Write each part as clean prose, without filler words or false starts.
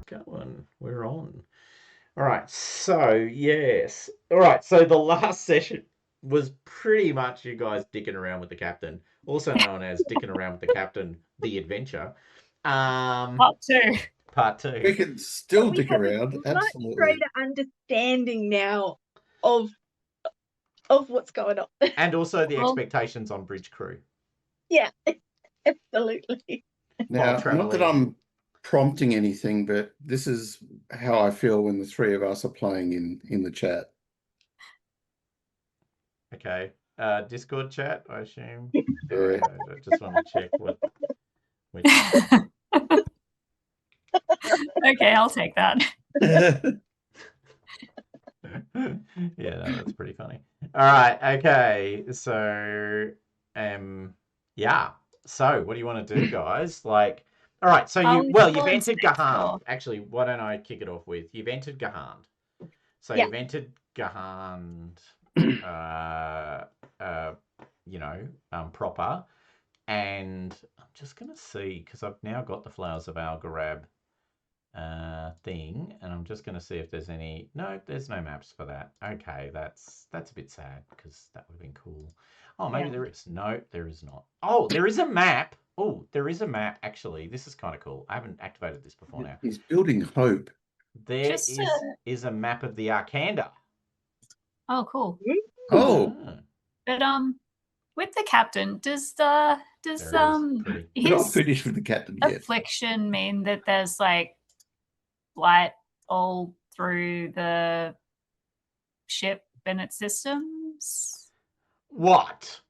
going. We're on. All right. So, yes. All right. So, the last session was pretty much you guys dicking around with the captain, also known as dicking around with the captain, the adventure. Part 2. Part We 2. can still We dick have around. a much Absolutely. greater understanding now of what's going on. And also the expectations on bridge crew. Yeah, absolutely. Now, While not that traveling. I'm prompting anything, but this is how I feel when the three of us are playing in the chat. Okay. Discord chat, I assume. Yeah. I just want to check what. Which... Okay, I'll take that. Yeah, no, that's pretty funny. All right, okay. So, yeah. So, what do you want to do, guys? Like, all right. So you've entered Gahand. Actually, why don't I kick it off with you've entered Gahand. So Yeah. you've entered Gahand. Proper. And I'm just gonna see because I've now got the Flowers of Algorab thing, and I'm just going to see if there's any. No, there's no maps for that. Okay, that's a bit sad because that would have been cool. Oh, maybe there is. No, there is not. Oh, there is a map. Oh, there is a map. Actually, this is kind of cool. I haven't activated this before now. He's building hope. There is a map of the Arcanda. Oh, cool. Oh, but with the captain, does we're not his finished with the captain yet. affliction mean that there's like light all through the ship and its systems? What?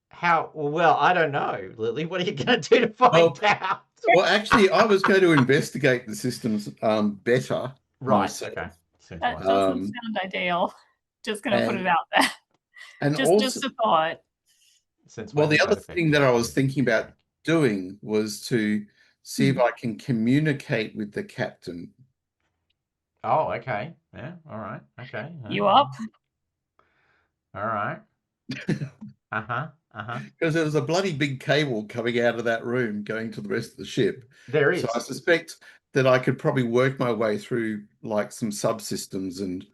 How? Well, I don't know, Lily. What are you going to do to find out? Well, actually, I was going to investigate the systems better. Right. Myself. Okay. That doesn't sound ideal. Just going to put it out there. And just a thought. Well, the other thing that I was thinking about doing was to see if I can communicate with the captain. Oh, okay. Yeah. All right. Okay. You up? All right. Because there was a bloody big cable coming out of that room going to the rest of the ship. There is. So I suspect that I could probably work my way through like some subsystems and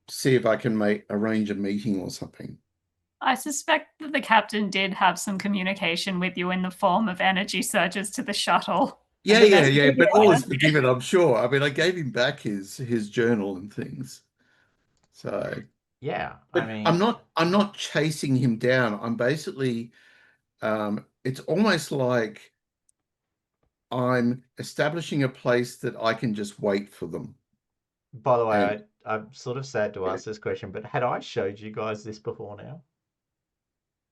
see if I can arrange a meeting or something. I suspect that the captain did have some communication with you in the form of energy surges to the shuttle. Yeah. But all is forgiven, I'm sure. I mean, I gave him back his journal and things. So yeah, but I mean, I'm not chasing him down. I'm basically, it's almost like I'm establishing a place that I can just wait for them. By the way, I'm sort of sad to ask this question, but had I showed you guys this before now?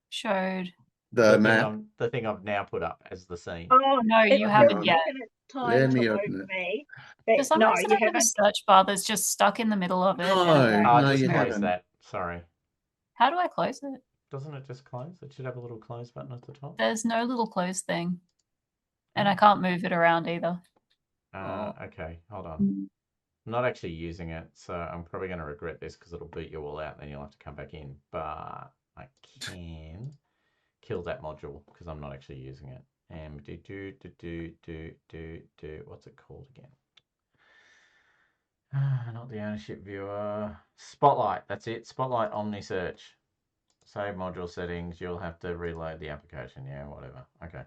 Showed the map. The thing I've now put up as the scene. Oh no, you haven't yet. Let me open it. For some reason, I have a search bar that's just stuck in the middle of it. No, just you close haven't. that. Sorry. How do I close it? Doesn't it just close? It should have a little close button at the top. There's no little close thing. And I can't move it around either. Okay, hold on. I'm not actually using it, so I'm probably going to regret this because it'll boot you all out, then you'll have to come back in. But I can kill that module because I'm not actually using it. And what's it called again? Not the ownership viewer. Spotlight, that's it. Spotlight Omni Search. Save module settings. You'll have to reload the application. Yeah, whatever. Okay.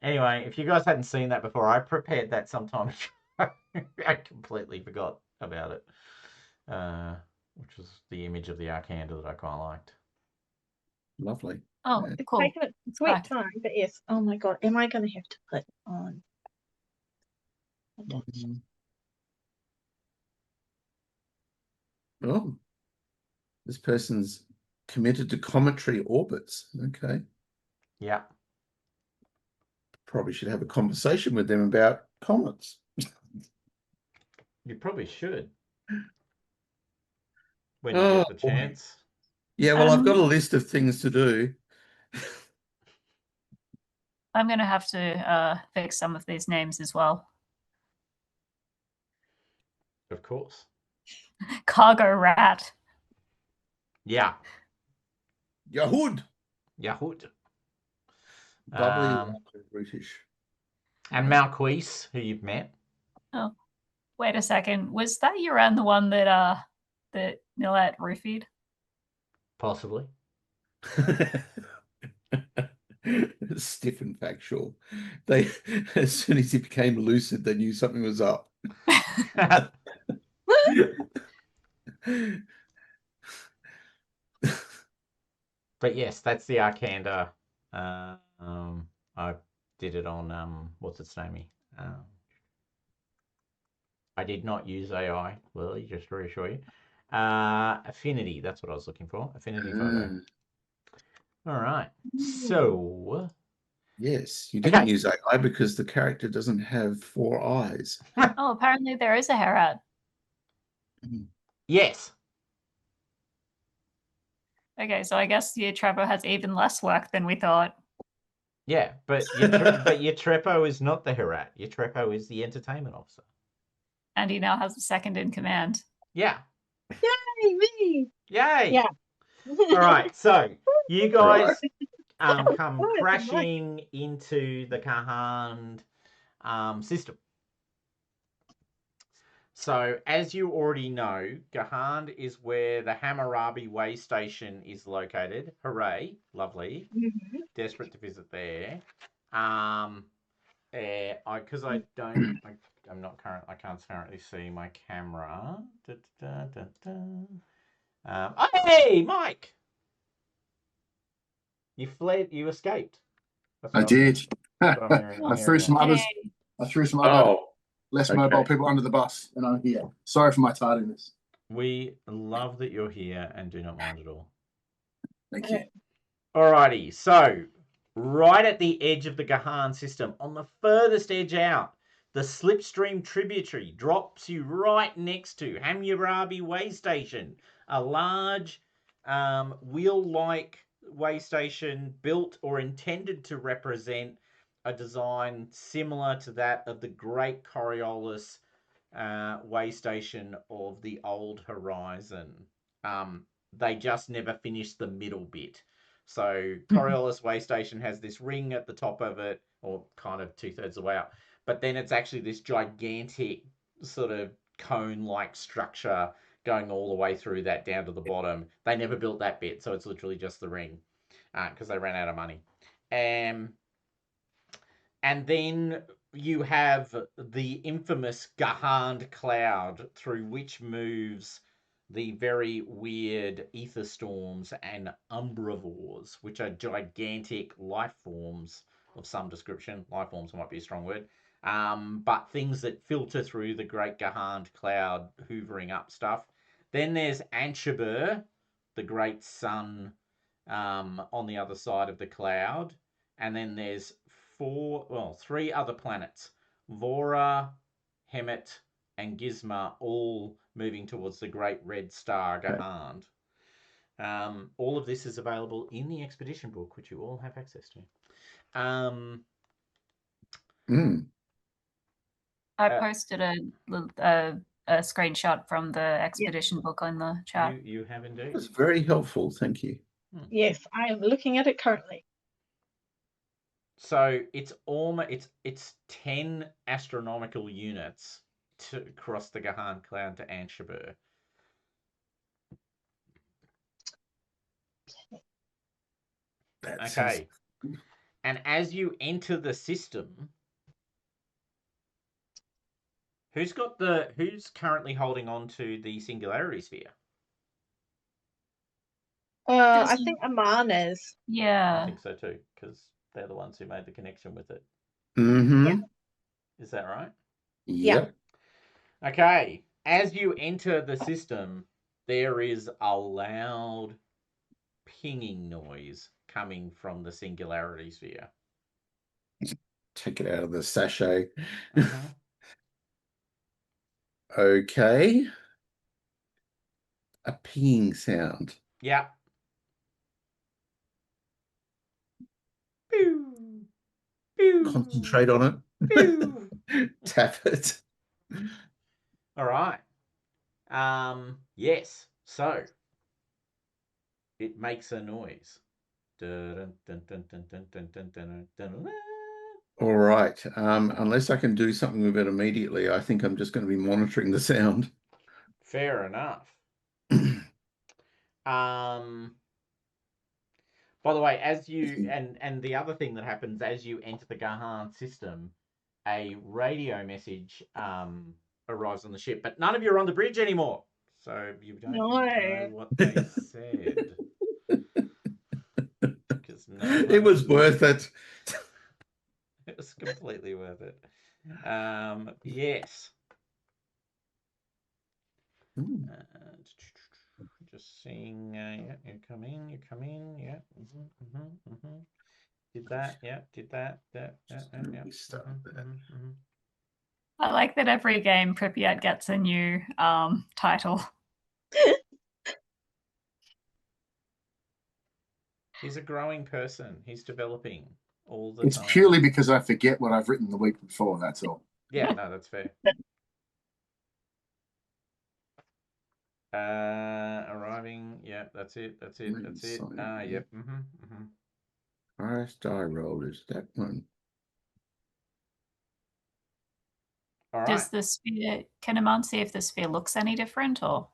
Anyway, if you guys hadn't seen that before, I prepared that sometime ago. I completely forgot about it. Which was the image of the Arcanda that I quite liked. Lovely. Oh, cool. It's taken a sweet time, but yes. Oh my god, am I going to have to put on? Oh, this person's committed to cometary orbits. Okay. Yeah. Probably should have a conversation with them about comets. You probably should. When you get the chance. Yeah, well, I've got a list of things to do. I'm going to have to fix some of these names as well. Of course. Cargo rat. Yeah. Yahud. Bubbly British. And Malquise, who you've met. Oh, wait a second. Was that you around the one that Nilette roofied? Possibly. Stiff and factual. They, as soon as he became lucid, they knew something was up. But yes, that's the Arcanda. I did it on what's its name? I did not use AI, Lily, just to reassure you. Affinity, that's what I was looking for. Affinity photo. All right. So Yes, you didn't Okay. use AI because the character doesn't have 4 eyes. Oh, apparently there is a Herat. yes. Okay, so I guess your Trevor has even less work than we thought. Yeah, but your Trepo is not the Herat. Your Trepo is the entertainment officer. And he now has a second in command. Yeah. Yay, me! Yay. Yeah. All right. So you guys come Right. crashing into the Gahand system. So, as you already know, Gahand is where the Hammurabi way station is located. Hooray, lovely. Mhm. Desperate to visit there. Because I can't currently see my camera. Oh, hey, Mike! You fled. You escaped. That's I what I'm- did. that's what I'm hearing. I'm I threw hearing some that. others. Hey, I threw some other Oh, less okay. mobile people under the bus, and I'm here. Sorry for my tardiness. We love that you're here and do not mind at all. Thank you. Alrighty, so right at the edge of the Gahand system, on the furthest edge out, the slipstream tributary drops you right next to Hammurabi Way Station, a large wheel-like way station built or intended to represent a design similar to that of the Great Coriolis way station of the Old Horizon. They just never finished the middle bit. So Coriolis way station has this ring at the top of it, or kind of 2/3 of the way up. But then it's actually this gigantic sort of cone-like structure going all the way through that down to the bottom. They never built that bit, so it's literally just the ring because they ran out of money. And then you have the infamous Gahand cloud through which moves the very weird ether storms and umbrivores, which are gigantic life forms of some description. Life forms might be a strong word. But things that filter through the great Gahand cloud, hoovering up stuff. Then there's Anshabur, the great sun on the other side of the cloud. And then there's 3 other planets. Vora, Hemet, and Gizma, all moving towards the great red star Gahand. All of this is available in the expedition book, which you all have access to. I posted a screenshot from the expedition book on the chat. You have indeed. That's very helpful. Thank you. Yes, I am looking at it currently. So it's 10 astronomical units to cross the Gahand cloud to Anshabur. Okay. And as you enter the system, who's currently holding on to the Singularity Sphere? I think Aman is. I Yeah. think so too, because they're the ones who made the connection with it. Mm-hmm. Is that right? Yep. Okay. As you enter the system, there is a loud pinging noise coming from the Singularity Sphere. Take it out of the sachet. Uh-huh. Okay. A pinging sound. Yeah. Pew, pew, Concentrate on it. pew. Tap it. All right. Yes. So it makes a noise. Dun, dun, dun, dun, dun, dun, dun, dun, dun, dun. All right. Unless I can do something with it immediately, I think I'm just going to be monitoring the sound. Fair enough. By the way, as you and the other thing that happens as you enter the Gahand system, a radio message arrives on the ship, but none of you are on the bridge anymore, so you don't know what they said. Because It was worth it. It was completely worth it. Yes. Just seeing. Yeah, you come in. You come in. Yeah. Did that? Yeah. Did that? Yeah. I like that every game Pripyat gets a new title. He's a growing person. He's developing all the It's time. purely because I forget what I've written the week before. That's all. Yeah, no, that's fair. Arriving. Yeah, that's it. That's it. That's it. Yep. Highest die roll is that one. All right. Does the sphere, can Aman see if the sphere looks any different or?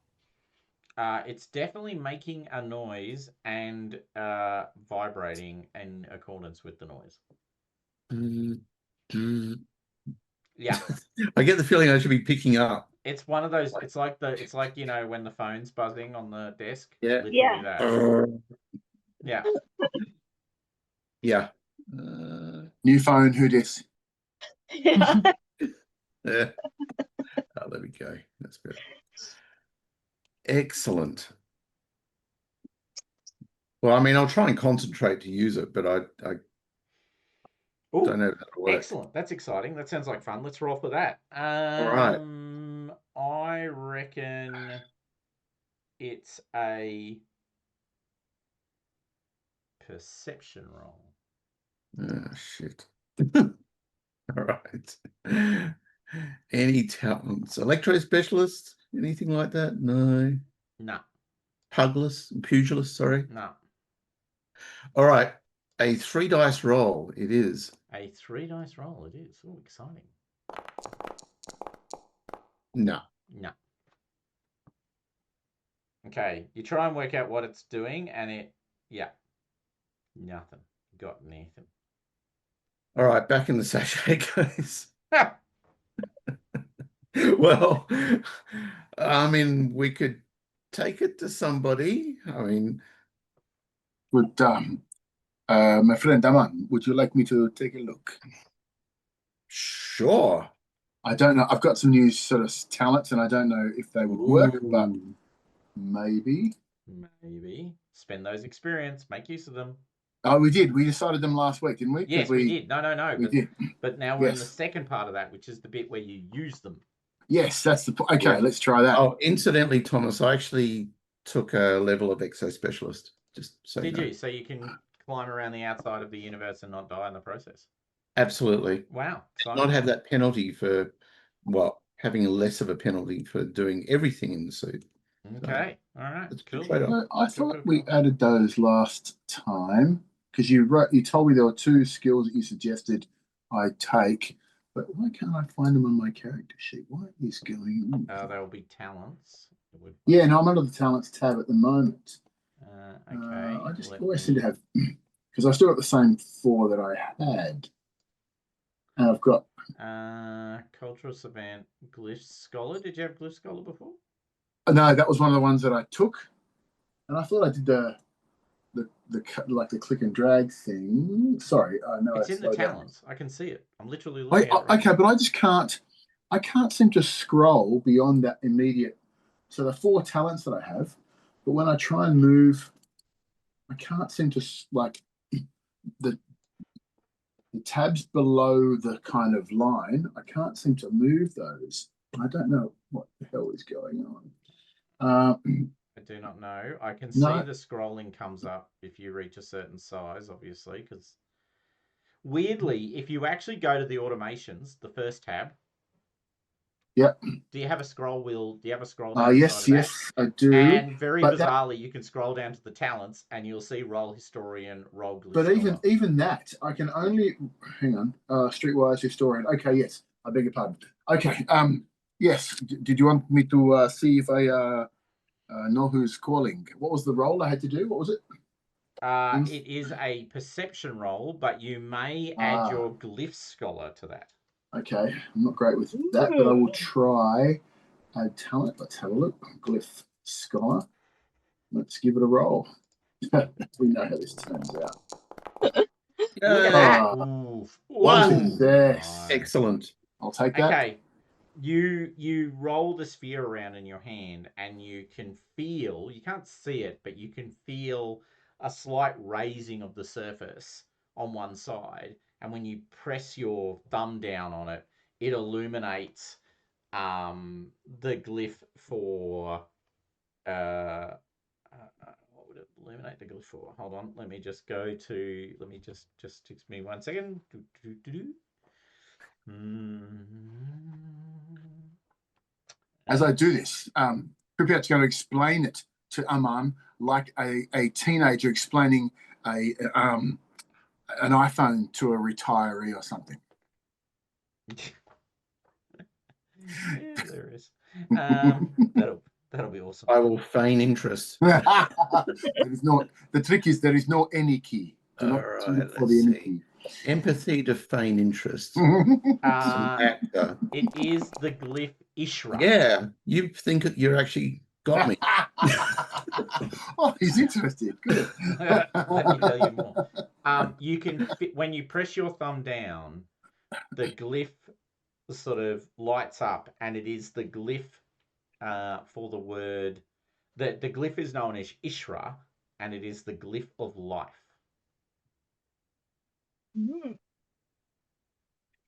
It's definitely making a noise and vibrating in accordance with the noise. Yeah. I get the feeling I should be picking up. It's one of those. It's like you know when the phone's buzzing on the desk. Yeah. Literally that. Yeah. Yeah. New phone. Who dis? Yeah. Yeah. Oh, there we go. That's better. Excellent. Well, I mean, I'll try and concentrate to use it, but I Ooh, don't know how to work. excellent. That's exciting. That sounds like fun. Let's roll for that. All right. I reckon it's a perception roll. Oh, shit. All right. Any talents? Electro specialist? Anything like that? No. No. Pugilist, sorry. No. All right. A 3 dice roll. It is. A 3 dice roll. It is. Oh, exciting. No. No. Okay. You try and work out what it's doing, and yeah. Nothing. Got nothing. All right. Back in the sachet, guys. Well, I mean, we could take it to somebody. I mean, Would my friend Aman, would you like me to take a look? sure. I don't know. I've got some new sort of talents, and I don't know if they would work, but Ooh. maybe. Maybe. Spend those experience. Make use of them. Oh, we did. We decided them last week, didn't we? Yes, we did. No. We did. But now we're in the Yes. second part of that, which is the bit where you use them. Yes, that's the point. Okay, Yeah. let's try that. Oh, incidentally, Thomas, I actually took a level of exo specialist. Just so Did you know. you? So you can climb around the outside of the universe and not die in the process. Absolutely. Wow. Not have that penalty for, well, having less of a penalty for doing everything in the suit. Okay. All right. It's a Cool. trade-off. I thought we added those last time because you told me there were 2 skills that you suggested I take, but why can't I find them on my character sheet? What is going on? There will be talents. Yeah, no, I'm under the talents tab at the moment. Okay. I just always seem to have, because I still got the same 4 that I had, and I've got cultural savant, glyph scholar. Did you have glyph scholar before? no, that was one of the ones that I took, and I thought I did the like the click and drag thing. Sorry, no, It's in the talents. I can see it. I'm literally looking at it. Right okay, but I just can't. I can't seem to scroll beyond that immediate. So the 4 talents that I have, but when I try and move, I can't seem to like the tabs below the kind of line. I can't seem to move those. I don't know what the hell is going on. I do not know. I can No. see the scrolling comes up if you reach a certain size, obviously, because weirdly, if you actually go to the automations, the first tab, Yep. Do you have a scroll wheel? Do you have a scroll down the Yes, side of that? yes, I do. And very But that- bizarrely, you can scroll down to the talents, and you'll see Roll Historian, Roll Glyph But Scholar. even that, I can only hang on. Streetwise historian. Okay, yes. I beg your pardon. Okay. Yes. Did you want me to see if I know who's calling? What was the role I had to do? What was it? It is a perception roll, but you may add your Glyph Scholar to that. Okay, I'm not great with that, but I will try add talent. Let's have a look. Glyph Scholar. Let's give it a roll. We know how this turns out. Look at that. Oh. Ooh. One success. Excellent. I'll take that. Okay. You roll the sphere around in your hand, and you can feel, you can't see it, but you can feel a slight raising of the surface on one side. And when you press your thumb down on it, it illuminates the glyph for what would it illuminate the glyph for? Hold on, let me just go to, let me just takes me 1 second. As I do this, Pripyat's going to explain it to Aman like a teenager explaining an iPhone to a retiree or something. Yeah, there is. That'll be awesome. I will feign interest. There is no. The trick is there is no any key. Do not look for the any key. Empathy to feign interest. It is the glyph Ishra. Yeah, you think you're actually got me. Oh, he's interested. Good. Let me tell you more. You can when you press your thumb down, the glyph sort of lights up, and it is the glyph for the word. The glyph is known as Ishra, and it is the glyph of life.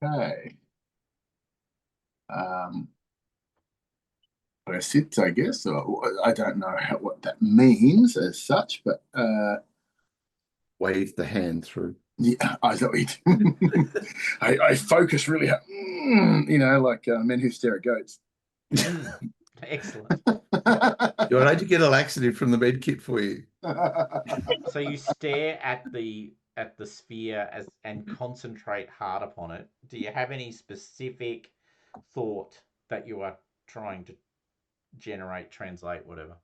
Okay. Ruleset, I guess. Or I don't know what that means as such, but Wave the hand through. yeah, I know it. I focus really hard, like men who stare at goats. Excellent. Do I need to get a laxative from the med kit for you? So you stare at the sphere and concentrate hard upon it. Do you have any specific thought that you are trying to generate, translate, whatever?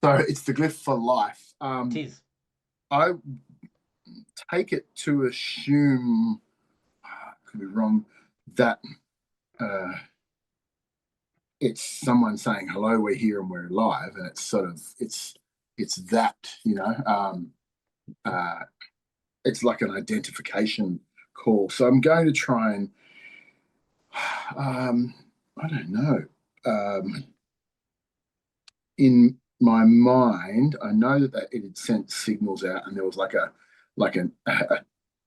So it's the glyph for life. It is. I take it to assume, could be wrong, that it's someone saying hello, we're here and we're alive, and it's sort of it's that, it's like an identification call. So I'm going to try and I don't know. In my mind, I know that it had sent signals out, and there was like a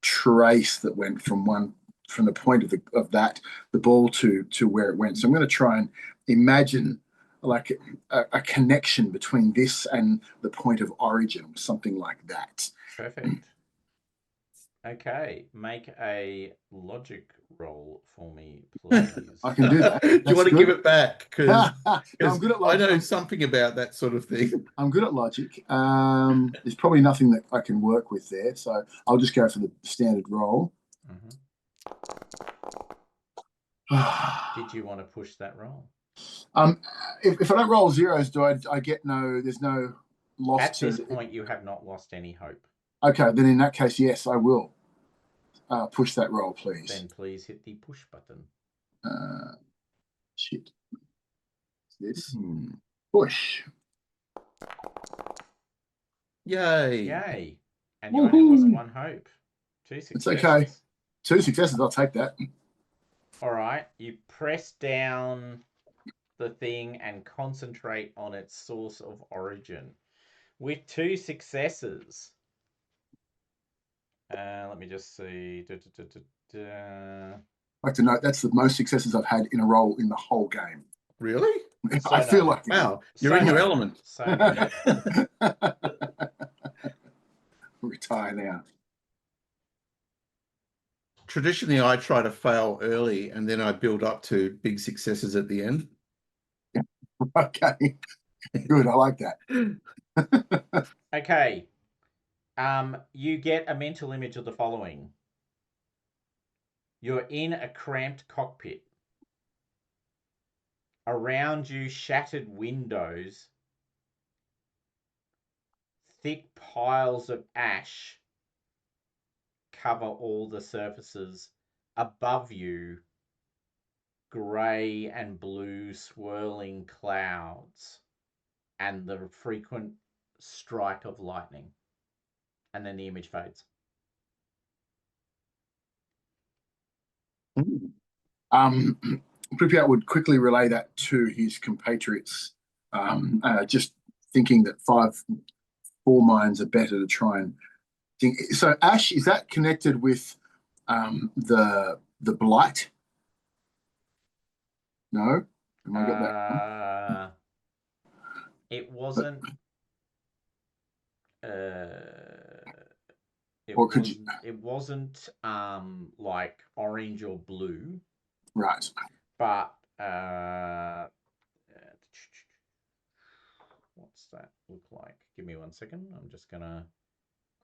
trace that went from the point of the ball to where it went. So I'm going to try and imagine like a connection between this and the point of origin, something like that. Perfect. Okay, make a logic roll for me, please. I can do that. Do you want to give it back? Because I'm good at I logic. know something about that sort of thing. I'm good at logic. There's probably nothing that I can work with there, so I'll just go for the standard roll. Did you want to push that roll? If I don't roll zeros, do I get no? There's no loss. At this point, you have not lost any hope. Okay, then in that case, yes, I will push that roll, please. Then please hit the push button. Shit. This push. Yay! Yay! And you only lost one hope. 2 successes. It's okay. 2 successes. I'll take that. All right. You press down the thing and concentrate on its source of origin. With 2 successes. Let me just see. I'd like to note that's the most successes I've had in a roll in the whole game. Really? So I feel like wow, you're in your element. So no. Retire now. traditionally I try to fail early and then I build up to big successes at the end. Okay. Good. I like that. Okay. You get a mental image of the following. You're in a cramped cockpit. Around you, shattered windows, thick piles of ash cover all the surfaces. Above you, grey and blue swirling clouds and the frequent strike of lightning. And then the image fades. Pripyat would quickly relay that to his compatriots, just thinking that 4 minds are better to try and think. So, Ash, is that connected with the blight? No, have I got that? It wasn't. It wasn't like orange or blue. Right. But what's that look like? Give me 1 second. I'm just gonna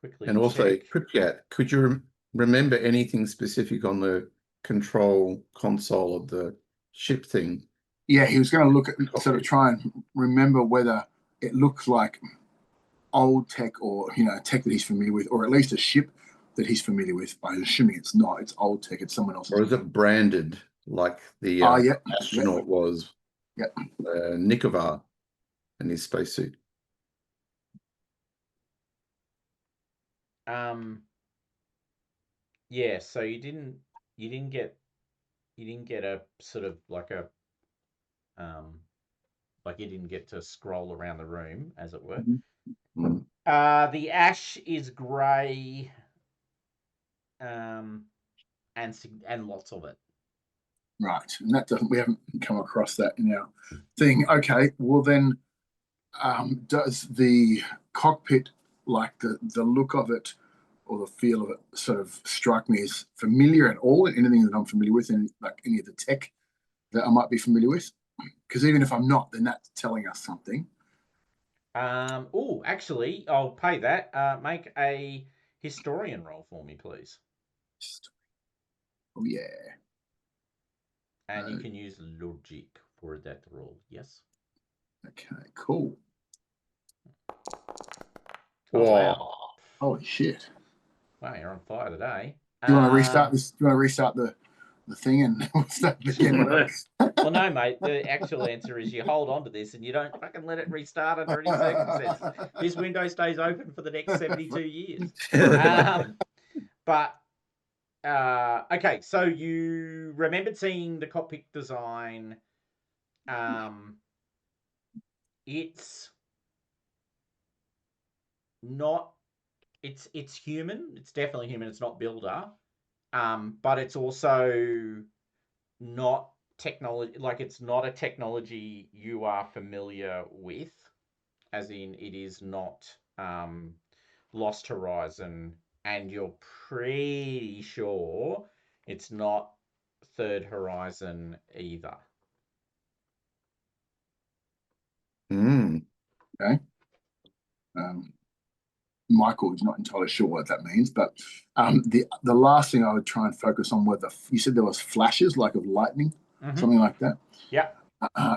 quickly And also, check. Pripyat, could you remember anything specific on the control console of the ship thing? Yeah, he was going to look at sort of try and remember whether it looks like old tech or tech that he's familiar with, or at least a ship that he's familiar with. I'm assuming it's not. It's old tech. It's someone else's. Or is it branded like the astronaut was? Yep. Nikovar in his spacesuit. Yeah, so you didn't get a sort of like a like you didn't get to scroll around the room, as it were. Mm-hmm. The ash is grey, and lots of it. Right, and we haven't come across that in our thing. Okay, well then, does the cockpit, like the look of it or the feel of it, sort of strike me as familiar at all? Anything that I'm familiar with, and like any of the tech that I might be familiar with? Because even if I'm not, then that's telling us something. Oh, actually, I'll pay that. Make a historian roll for me, please. Oh yeah. And you can use logic for that roll. Yes. Okay. Cool. Oh, wow. Holy shit. Wow, you're on fire today. Do you want to restart this? Do you want to restart the thing and start again? Well, no, mate. The actual answer is you hold on to this and you don't fucking let it restart under any circumstances. This window stays open for the next 72 years. But okay, so you remembered seeing the cockpit design. It's not. It's human. It's definitely human. It's not builder. But it's also not technology. Like it's not a technology you are familiar with. As in, it is not Lost Horizon, and you're pretty sure it's not Third Horizon either. Okay. Michael is not entirely sure what that means, but the last thing I would try and focus on were you said there was flashes like of lightning, something like that. Yeah.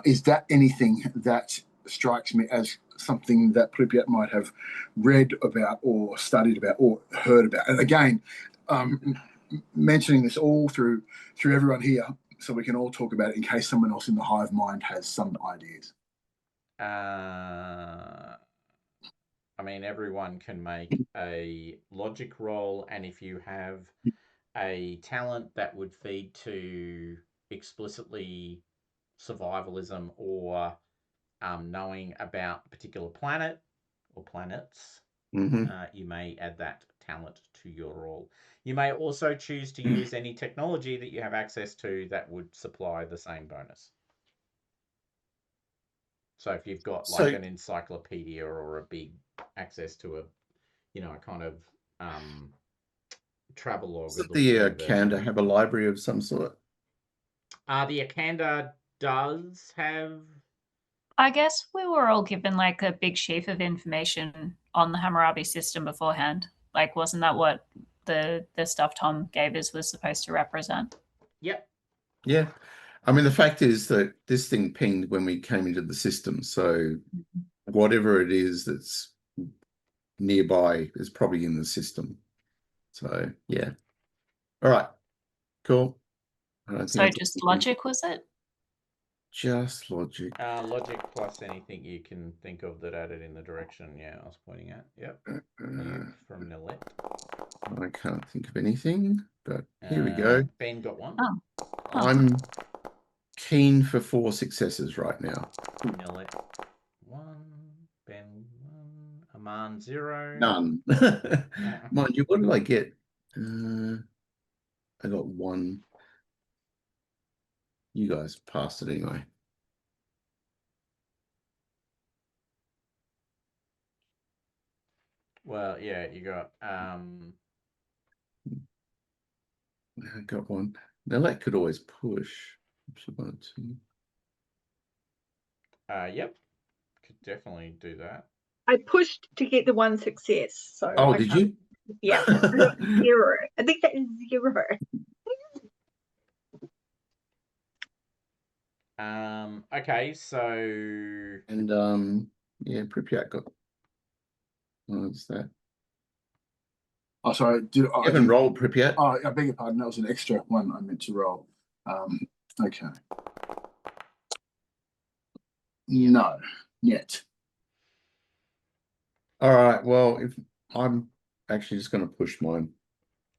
Is that anything that strikes me as something that Pripyat might have read about or studied about or heard about? And again, mentioning this all through everyone here, so we can all talk about it in case someone else in the hive mind has some ideas. I mean, everyone can make a logic roll, and if you have a talent that would feed to explicitly survivalism or knowing about a particular planet or planets, you may add that talent to your roll. You may also choose to use any technology that you have access to that would supply the same bonus. So if you've got like an encyclopedia or a big access to a kind of travel log. Does of the universe. Kanda have a library of some sort? The Akanda does have. I guess we were all given like a big sheaf of information on the Hammurabi system beforehand. Like, wasn't that what the stuff Tom gave us was supposed to represent? Yep. Yeah. I mean, the fact is that this thing pinged when we came into the system. So whatever it is that's nearby is probably in the system. So, yeah. All right. Cool. I don't So think just logic, was it? just logic. Logic plus anything you can think of that added in the direction. Yeah, I was pointing at. Yep. From Nillet. I can't think of anything, but here we go. Ben got one. Oh. I'm keen for 4 successes right now. Nillet 1. Ben 1. Aman 0. None. Mind you, what did I get? I got 1. You guys passed it anyway. Well, yeah, you got I got 1. Now that could always push. yep. Could definitely do that. I pushed to get the 1 success. So Oh, I did can't- you? Yeah. I got 0. I think that is 0. Okay, so And yeah, Pripyat got. What's that? Oh, sorry. You haven't rolled Pripyat. Oh, I beg your pardon. That was an extra one I meant to roll. Okay. No, yet. All right. Well, if I'm actually just going to push mine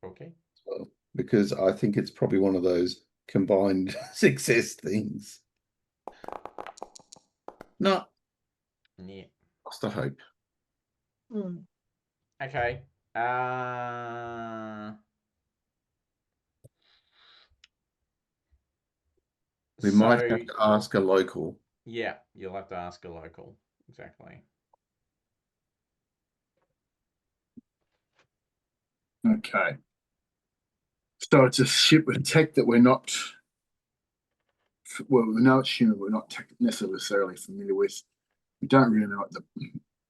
okay. as well, because I think it's probably one of those combined success things. No, Yeah. lost the hope. Okay. We might have to ask a local. Yeah, you'll have to ask a local. Exactly. Okay. So it's a ship with tech that we're not. Well, we know it's human, but we're not necessarily familiar with. We don't really know what the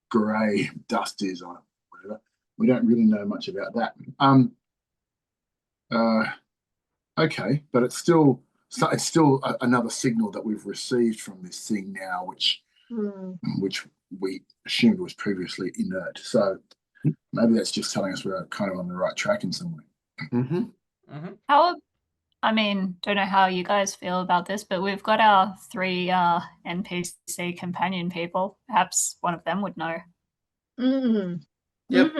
grey dust is or whatever. We don't really know much about that. Okay, but it's still another signal that we've received from this thing now, which we assumed was previously inert. So maybe that's just telling us we're kind of on the right track in some way. I mean, don't know how you guys feel about this, but we've got our 3 NPC companion people. Perhaps one of them would know. Yep.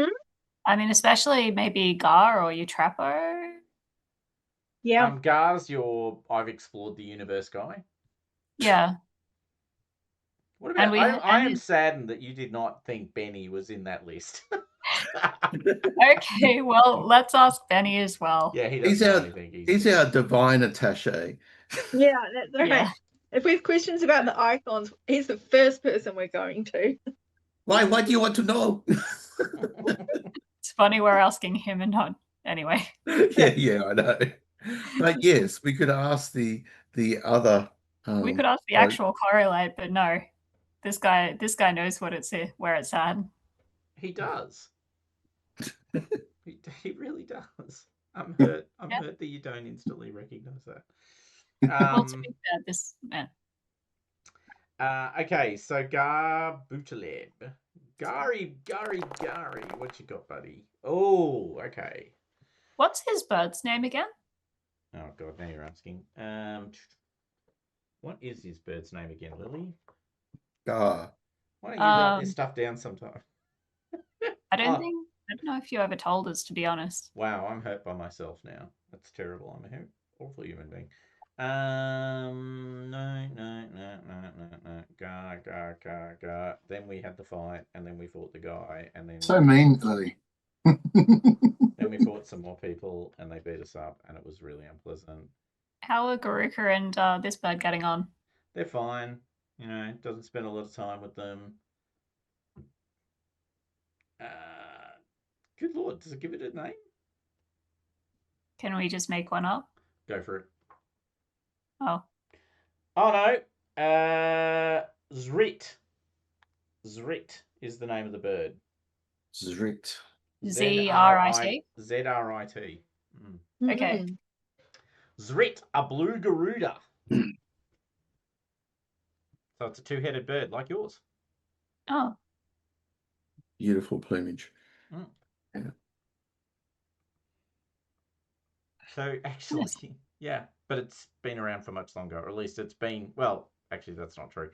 I mean, especially maybe Gar or Utrapo. Yeah. Gar's your I've explored the universe guy. Yeah. What about I am saddened that you did not think Benny was in that list. Okay, well, let's ask Benny as well. Yeah, he doesn't know anything. He's our divine attaché. Yeah, that's right. Yeah. If we have questions about the icons, he's the first person we're going to. Why? What do you want to know? It's funny we're asking him and not anyway. Yeah, I know. But yes, we could ask the other. We could ask the actual correlate, but no, this guy knows what where it's at. He does. He really does. I'm hurt. I'm hurt that you don't instantly recognize that. Well, to be fair, this man. Okay, so Gar Bootaleb. Gary, what you got, buddy? Oh, okay. What's his bird's name again? Oh god, now you're asking. What is his bird's name again, Lily? Gar. Why don't you write this stuff down sometime? I don't know if you ever told us, to be honest. Wow, I'm hurt by myself now. That's terrible. I'm an awful human being. No. Gar. Then we had the fight, and then we fought the guy, and then So mean, Lily. then we fought some more people, and they beat us up, and it was really unpleasant. How are Garuka and this bird getting on? They're fine. You know, doesn't spend a lot of time with them. Good lord, does it give it a name? Can we just make one up? Go for it. Oh, Oh no. Zrit. Zrit is the name of the bird. Zrit. Z-R-I-T? Zrit. Okay. Mm. Zrit, a blue Garuda. So it's a two-headed bird like yours. Oh, Beautiful plumage. So actually, Yes. yeah, but it's been around for much longer, or at least it's been, well, actually that's not true.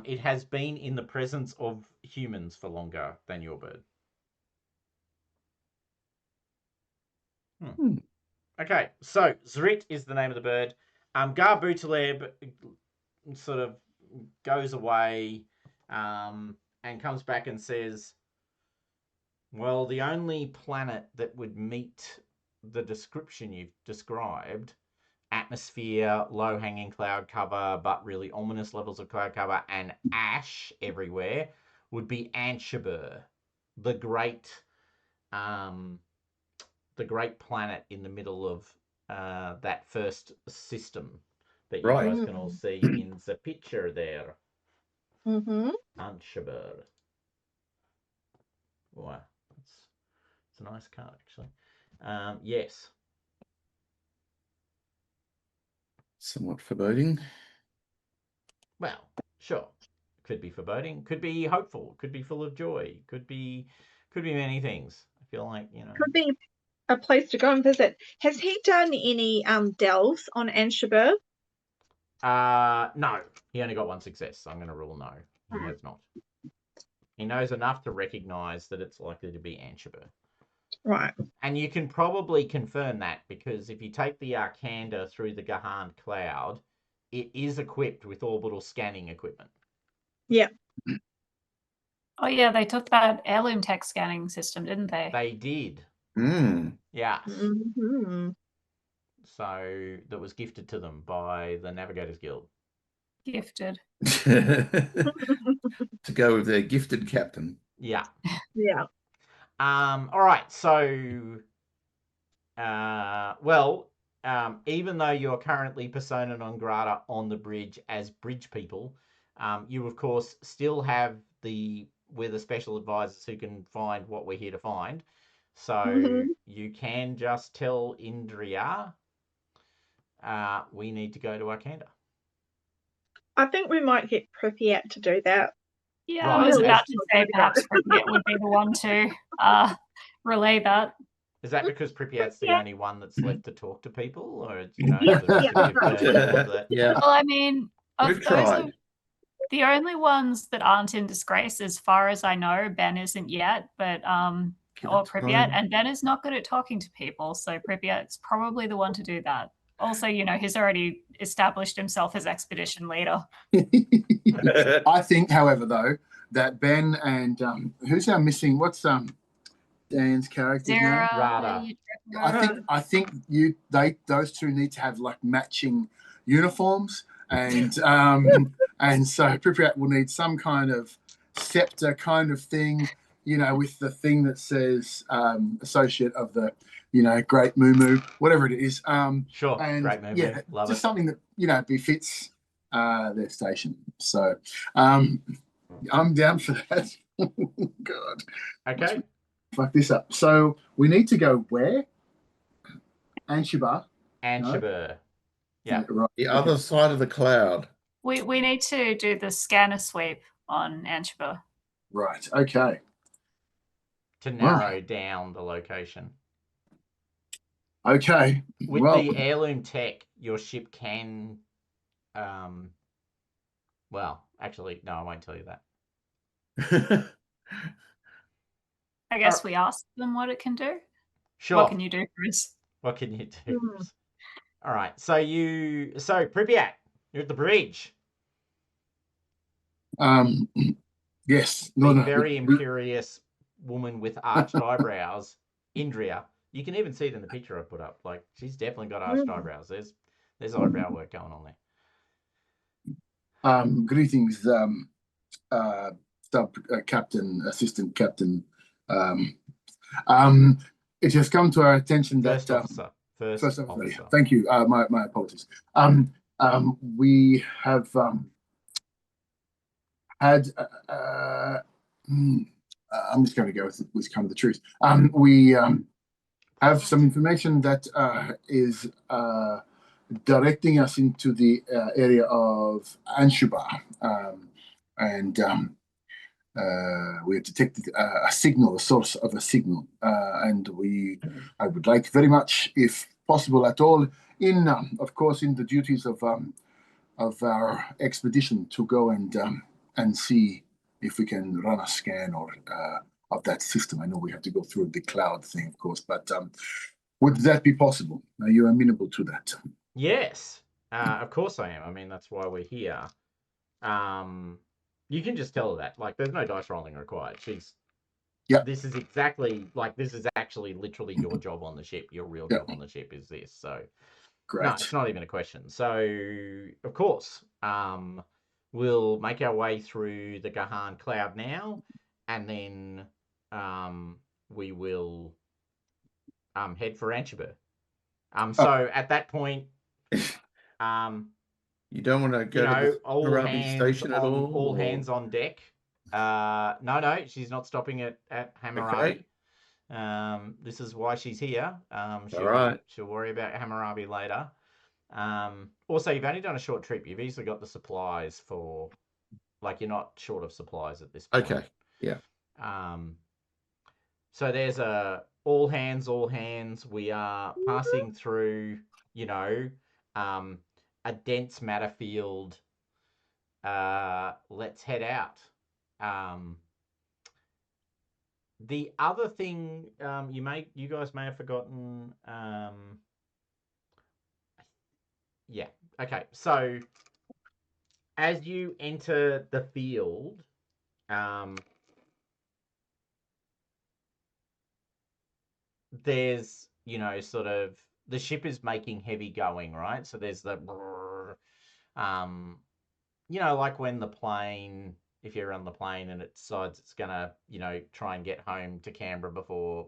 It has been in the presence of humans for longer than your bird. Okay, so Zrit is the name of the bird. Gar Butaleb sort of goes away and comes back and says, well, the only planet that would meet the description you've described, atmosphere, low-hanging cloud cover, but really ominous levels of cloud cover, and ash everywhere, would be Anshabur, the great planet in the middle of that first system that you Right. guys can all see in the picture there. Mm-hmm. Anshabur. Wow, it's a nice card actually. Yes. Somewhat foreboding. Well, sure. Could be foreboding. Could be hopeful. Could be full of joy. Could be many things. I feel like, you know. Could be a place to go and visit. Has he done any delves on Anshabur? No. He only got one success. So I'm going to rule no. He has not. He knows enough to recognise that it's likely to be Anshabur. Right. And you can probably confirm that because if you take the Arcanda through the Gahand cloud, it is equipped with orbital scanning equipment. Yeah. oh yeah, they took that heirloom tech scanning system, didn't they? They did. Yes. Mm-hmm. So that was gifted to them by the Navigators Guild. Gifted. To go with their gifted captain. Yeah. Yeah. All right. So, even though you're currently persona non grata on the bridge as bridge people, you of course still have we're the special advisors who can find what we're here to find. So you can just tell Indria, we need to go to Arcanda. I think we might get Pripyat to do that. Yeah, Right. I was Okay. about to say perhaps Pripyat would be the one to relay that. Is that because Pripyat's the Yeah. only one that's left to talk to people, or you know, Yeah. the rest of you have all of that? Yeah. Well, I mean, of We've those, tried. the only ones that aren't in disgrace, as far as I know, Ben isn't yet, but Give or it Pripyat, time. and Ben is not good at talking to people, so Pripyat's probably the one to do that. Also, you know, he's already established himself as expedition leader. I think, however, though, that Ben and who's our missing? What's Dan's character's name? Zara, Rada. I think those two need to have like matching uniforms, and and so Pripyat will need some kind of scepter kind of thing, you know, with the thing that says associate of the, you know, great Moo, whatever it is. Sure, and great movie. yeah, Love just it. something that, you know, befits their station. So I'm down for that. God. Okay. Fuck this up. So we need to go where? Anshabur. Anshabur. Yeah. Right. The other side of the cloud. We need to do the scanner sweep on Anshabur. Right. Okay. To narrow down the location. Okay. With well, the heirloom tech, your ship can well, actually, no, I won't tell you that. I guess we asked them what it can do. Sure. What can you do for us? What can you do? All right. So Pripyat, you're at the bridge. yes. The very imperious woman with arched eyebrows, Indria. You can even see it in the picture I put up. Like, she's definitely got arched eyebrows. There's eyebrow work going on there. Greetings, sub captain, assistant captain. It has come to our attention that First officer. First officer. officer. Thank you. My apologies. We have had. I'm just going to go with kind of the truth. We have some information that is directing us into the area of Anshuba, and we have detected a signal, a source of a signal, and I would like very much, if possible at all, of course, in the duties of our expedition, to go and see if we can run a scan or of that system. I know we have to go through the cloud thing, of course, but would that be possible? Are you amenable to that? Yes, of course I am. I mean, that's why we're here. You can just tell her that. Like, there's no dice rolling required. Yep. This is exactly, like, this is actually literally your job on the ship. Your real Yep. job on the ship is this. So, Great. no, it's not even a question. So, of course, we'll make our way through the Gahand cloud now, and then we will head for Anshuba. So at that point, You don't want to go to the all Hammurabi hands station at all? all or- hands on deck. No, she's not stopping at Hammurabi. This is why she's here. She'll worry about Hammurabi later. Also, you've only done a short trip. You've easily got the supplies for, like, you're not short of supplies at this point. Okay, yeah. So there's all hands. We are passing through, a dense matter field. Let's head out. The other thing you guys may have forgotten. Yeah. Okay. So as you enter the field, there's, sort of, the ship is making heavy going, right? So there's the like when the plane, if you're on the plane and it decides it's gonna, try and get home to Canberra before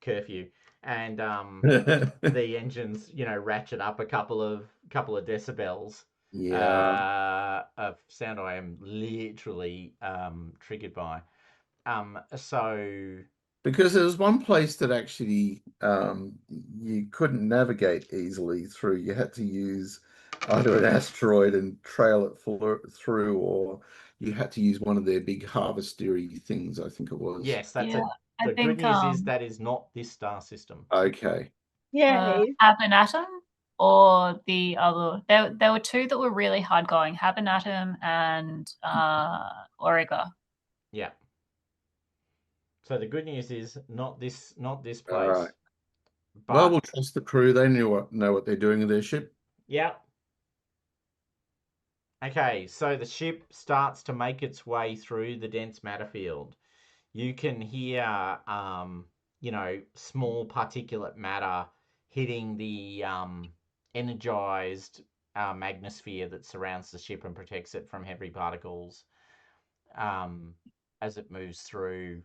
curfew, and the engines, ratchet up a couple of decibels. Yeah. Of sound I am literally triggered by. So Because there was one place that actually you couldn't navigate easily through. You had to use either an asteroid and trail it through, or you had to use one of their big harvestery things, I think it was. yes, that's Yeah, it. The I think good news is that is not this star system. Okay. Yay. Habanatum or the other. There were two that were really hard going. Habanatum and Origa. Yeah. So the good news is not this place. All right. But Well, we'll trust the crew. They know what they're doing with their ship. yeah. Okay, so the ship starts to make its way through the dense matter field. You can hear, small particulate matter hitting the energized magnosphere that surrounds the ship and protects it from heavy particles as it moves through.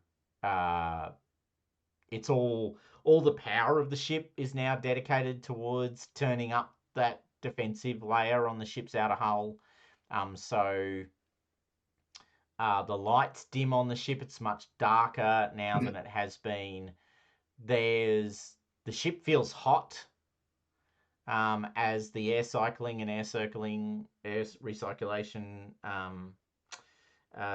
It's all the power of the ship is now dedicated towards turning up that defensive layer on the ship's outer hull. So the lights dim on the ship. It's much darker now than it has been. The ship feels hot as the air cycling and air recirculation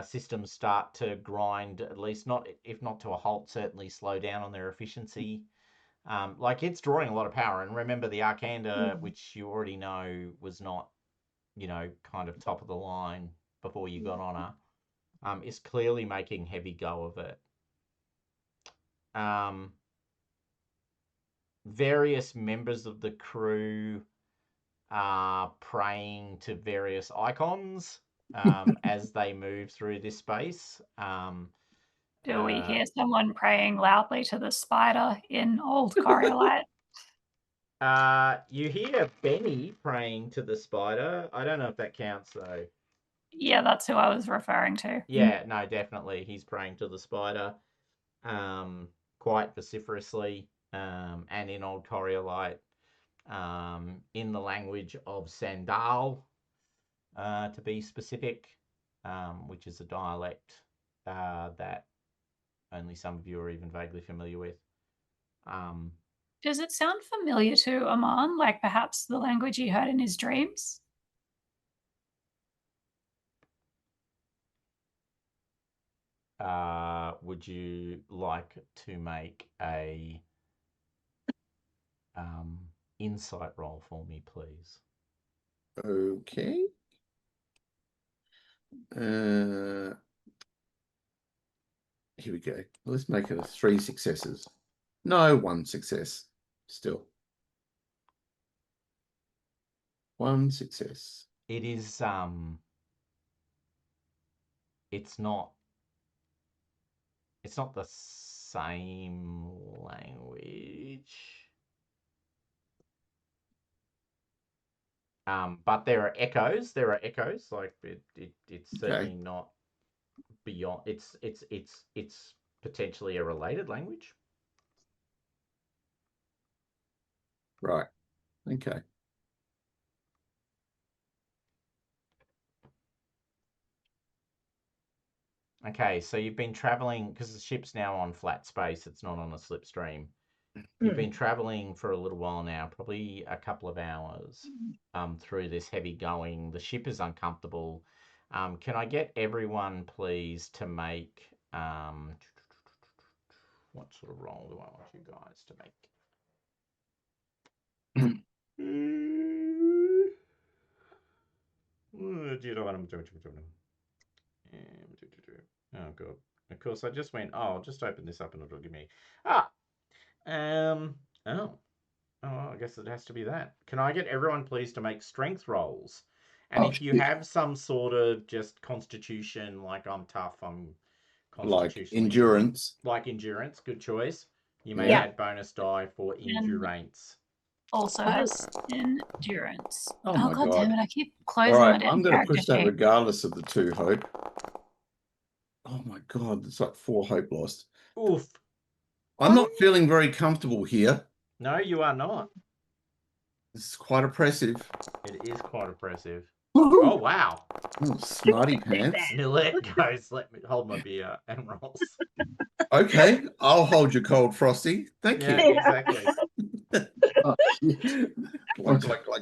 systems start to grind, at least if not to a halt, certainly slow down on their efficiency. Like, it's drawing a lot of power. And remember, the Arcander, which you already know was not, kind of top of the line before you got on her, is clearly making heavy go of it. Various members of the crew are praying to various icons as they move through this space. Do we hear someone praying loudly to the spider in old Coriolis? You hear Benny praying to the spider. I don't know if that counts, though. Yeah, that's who I was referring to. Yeah, no, definitely. He's praying to the spider quite vociferously. and in Old Coriolite, in the language of Sandal, to be specific, which is a dialect that only some of you are even vaguely familiar with. Does it sound familiar to Aman, like perhaps the language he heard in his dreams? Would you like to make a insight roll for me, please? Okay. Here we go. Let's make it 3 successes. No, 1 success. Still. 1 success. It is it's not the same language. But there are echoes. Like it's certainly not beyond. It's potentially a related language. Right. Okay. Okay, so you've been traveling because the ship's now on flat space. It's not on a slipstream. You've been traveling for a little while now, probably a couple of hours, through this heavy going. The ship is uncomfortable. Can I get everyone, please, to make what sort of roll do I want you guys to make? Do you know what I'm doing? Oh god! Of course, I just went. Oh, I'll just open this up and it'll give me. Oh. I guess it has to be that. Can I get everyone, please, to make strength rolls? And if you have some sort of just constitution, like I'm tough, I'm constitution. Like endurance. Like endurance, good choice. You may add bonus die for endurance. Also has endurance. Oh my god god. damn it, I keep closing All right, it. I'm going to push that regardless of the 2 hope. Oh my god, it's like 4 hope lost. Oof. I'm not feeling very comfortable here. No, you are not. This is quite oppressive. It is quite oppressive. Oh, wow. Oh, smarty pants. Millet goes, let me hold my beer and rolls. Okay, I'll hold your cold frosty. Thank you. Exactly.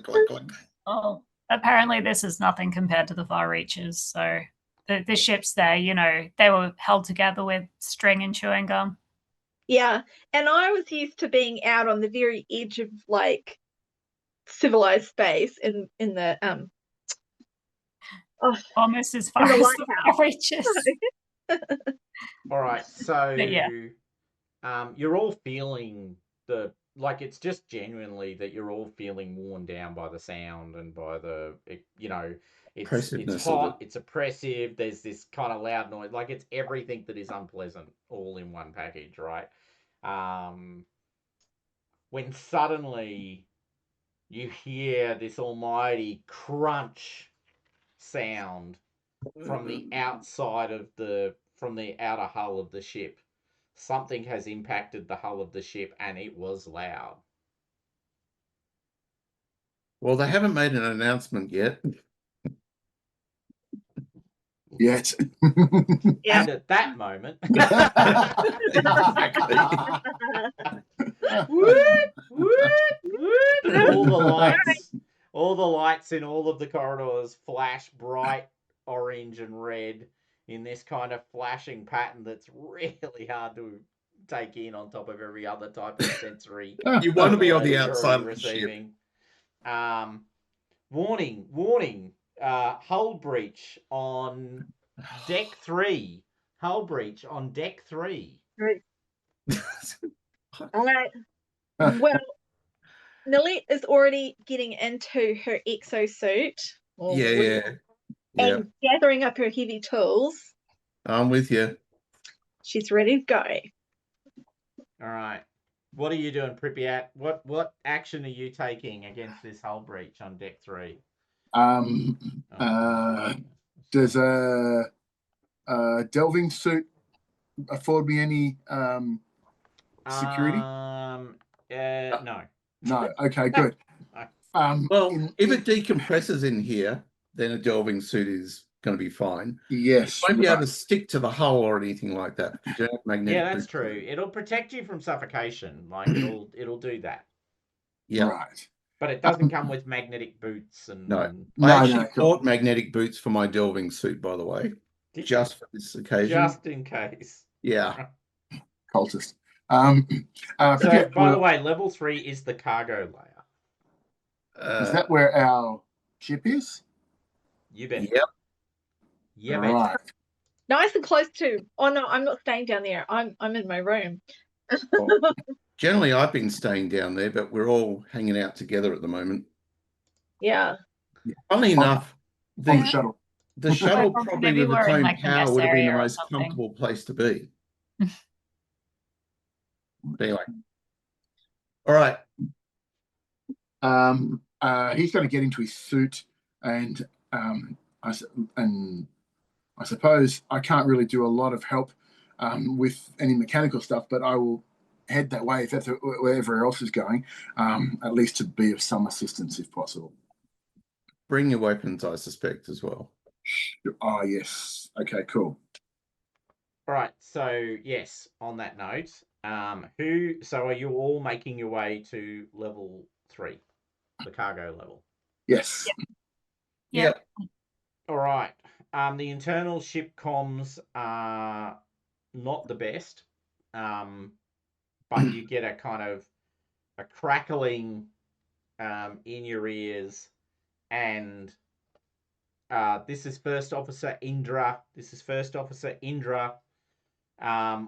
Glug. Oh, apparently this is nothing compared to the far reaches. So the ships there, you know, they were held together with string and chewing gum. Yeah, and I was used to being out on the very edge of like civilized space in the almost as far as the far reaches. All right, so yeah. You're all feeling it's just genuinely that you're all feeling worn down by the sound and by it's hot, it's oppressive, there's this kind of loud noise, like it's everything that is unpleasant all in one package, right? When suddenly you hear this almighty crunch sound from the outside of from the outer hull of the ship. Something has impacted the hull of the ship, and it was loud. Well, they haven't made an announcement yet. Yet. And at that moment, all the lights in all of the corridors flash bright orange and red in this kind of flashing pattern that's really hard to take in on top of every other type of sensory. You want to be on the outside of the ship. Warning, hull breach on deck 3. Hull breach on deck 3. Right. All right. Well, Nilette is already getting into her exosuit. And gathering up her heavy tools. I'm with you. She's ready to go. All right. What are you doing, Pripyat? What action are you taking against this hull breach on deck 3? Does a delving suit afford me any security? No. No. Okay, good. Well, in- if it decompresses in here, then a delving suit is going to be fine. Yes. You won't be able right. to stick to the hull or anything like that because you don't have magnetic. Yeah, that's boots. true. It'll protect you from suffocation. Like it'll do that. Yeah. Right. But it doesn't come with magnetic boots and No. No, I actually no, cool. bought magnetic boots for my delving suit, by the way, just for this occasion. just in case. Yeah. Cultist. So, by the way, level 3 is the cargo layer. Is that where our ship is? You bet. Yep. You bet. Right. Nice and close to. Oh no, I'm not staying down there. I'm in my room. Generally, I've been staying down there, but we're all hanging out together at the moment. Yeah. Funnily enough, On the the shuttle. shuttle Well, probably maybe with its we're in, own like, the power mess would have been the area or most something. comfortable place to be. Anyway. All right. He's going to get into his suit, and I suppose I can't really do a lot of help with any mechanical stuff, but I will head that way if that's wherever else is going, at least to be of some assistance if possible. Bring your weapons, I suspect, as well. Oh, yes. Okay, cool. All right. So, yes, on that note, so are you all making your way to level 3, the cargo level? Yes. Yep. All right. The internal ship comms are not the best, but you get a kind of a crackling in your ears, and this is First Officer Indra.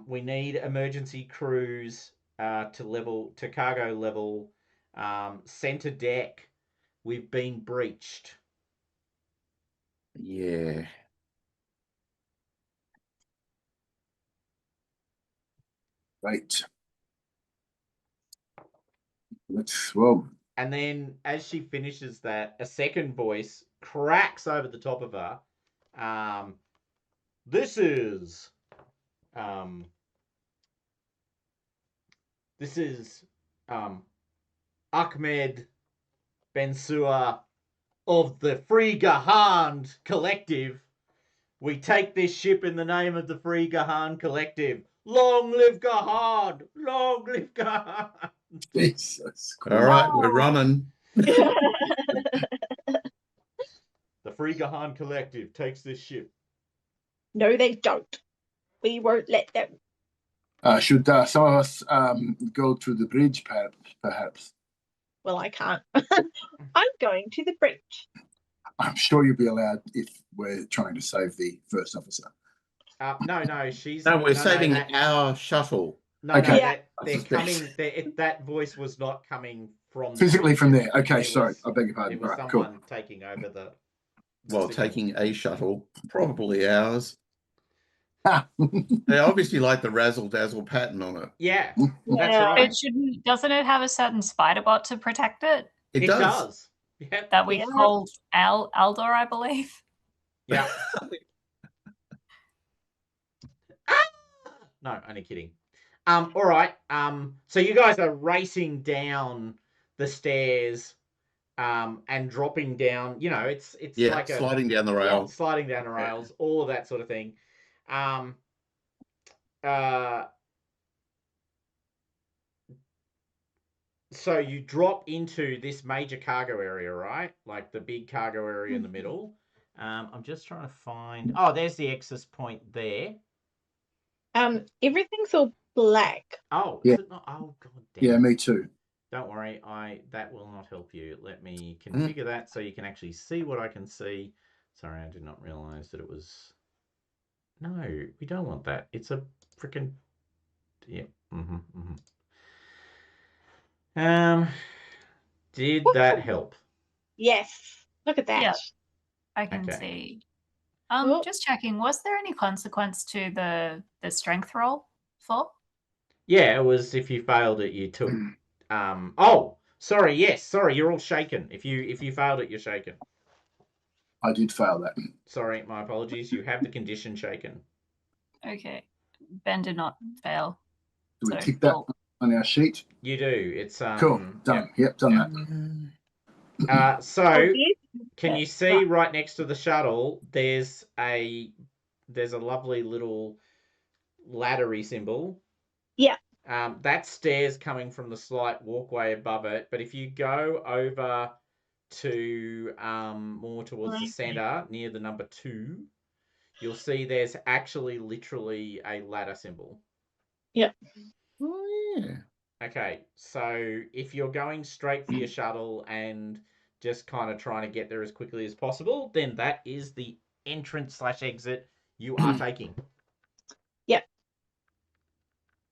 We need emergency crews to cargo level. Center deck. We've been breached. Yeah. Right. Well. And then as she finishes that, a second voice cracks over the top of her. This is Ahmed Bensua of the Free Gahand Collective. We take this ship in the name of the Free Gahand Collective. Long live Gahand! Long live Gahand! Jesus Christ. All right, we're running. The Free Gahand Collective takes this ship. No, they don't. We won't let them. Should some of us go to the bridge, perhaps? Well, I can't. I'm going to the bridge. I'm sure you'll be allowed if we're trying to save the first officer. No, she's... No, we're saving our shuttle. No, Okay. no, they're coming... that voice was not coming from... Physically from there. Okay, It sorry. was- I beg your pardon. It was Right, someone taking over the... Well, signal. taking a shuttle, probably ours. cool. They obviously like the razzle dazzle pattern on it. Yeah, Yeah. that's right. Doesn't it have a certain spider bot to protect it? It does. Yep. That we Yeah. called Aldor, I believe. Yeah. No, only kidding. All right. So you guys are racing down the stairs, and dropping down. You know, it's Yeah, like sliding down the yeah, rail. sliding down the rails, all of that sort of thing. So you drop into this major cargo area, right? Like the big cargo area in the middle. I'm just trying to find... Oh, there's the access point there. Everything's all black. Oh, Yeah. is it not? Oh, god damn. Yeah, it. me too. Don't worry, that will not help you. Let me configure that so you can actually see what I can see. Sorry, I did not realize that it was... No, we don't want that. It's a freaking... Yeah. Did that help? Yes. Look at that. Yeah. I can Okay. see. Oh. Just checking. Was there any consequence to the strength roll for? Yeah, it was if you failed it, you took... Oh, sorry, yes, sorry, you're all shaken. If you failed it, you're shaken. I did fail that. Sorry, my apologies. You have the condition shaken. Okay. Ben did not fail. Do we So tick that? we'll on our sheet. You do. It's Cool. Done. Yep, done that. So Obvious. can you see right next to the shuttle? There's a lovely little laddery symbol. Yeah. That stairs coming from the slight walkway above it. But if you go over to more towards the center near the number 2, you'll see there's actually literally a ladder symbol. Yeah. Oh, yeah. Okay, so if you're going straight for your shuttle and just kind of trying to get there as quickly as possible, then that is the entrance/exit you are taking. Yep.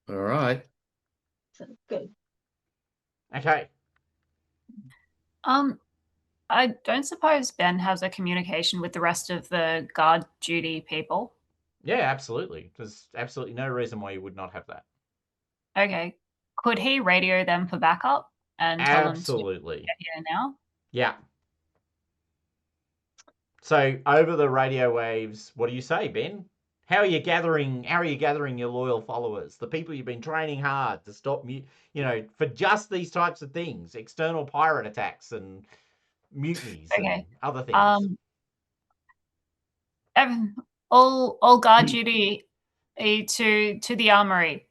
All right. So good. Okay. I don't suppose Ben has a communication with the rest of the guard duty people. Yeah, absolutely. There's absolutely no reason why you would not have that. Okay. Could he radio them for backup and tell them to Absolutely. get here now? Yeah. So over the radio waves, what do you say, Ben? How are you gathering your loyal followers, the people you've been training hard to stop for just these types of things, external pirate attacks and mutinies and other things? All guard duty to the armory.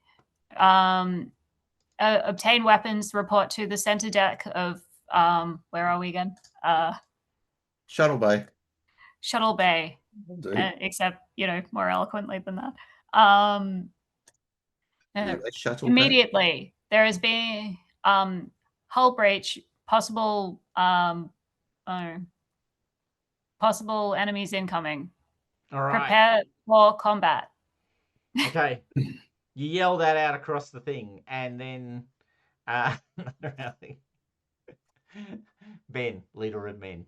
Obtain weapons, report to the center deck of where are we again? Shuttle bay. Shuttle bay. Will do. Except, more eloquently than that. Shuttle Immediately, there has been hull breach, possible enemies incoming. All right. Prepare for combat. Okay. You yell that out across the thing, and then Ben, leader of men,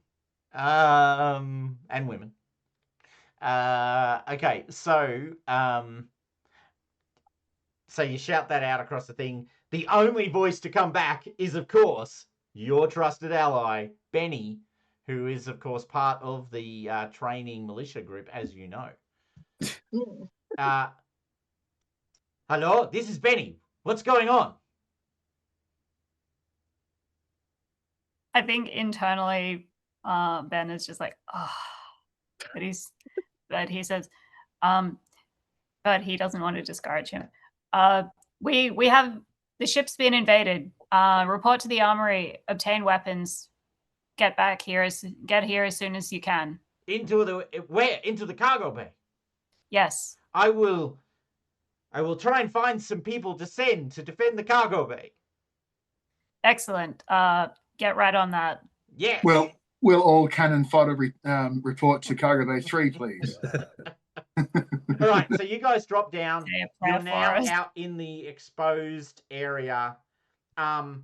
and women. Okay, so you shout that out across the thing. The only voice to come back is, of course, your trusted ally, Benny, who is, of course, part of the training militia group, as you know. Hello, this is Benny. What's going on? I think internally, Ben is just like, but he says, but he doesn't want to discourage him. We have the ship's been invaded. Report to the armory. Obtain weapons. Get here as soon as you can. Into the cargo bay? Yes. I will try and find some people to send to defend the cargo bay. Excellent. Get right on that. Yes. Well, will all cannon fodder report to cargo bay 3, please? All right, so you guys drop down. You're now out in the exposed area. Cover.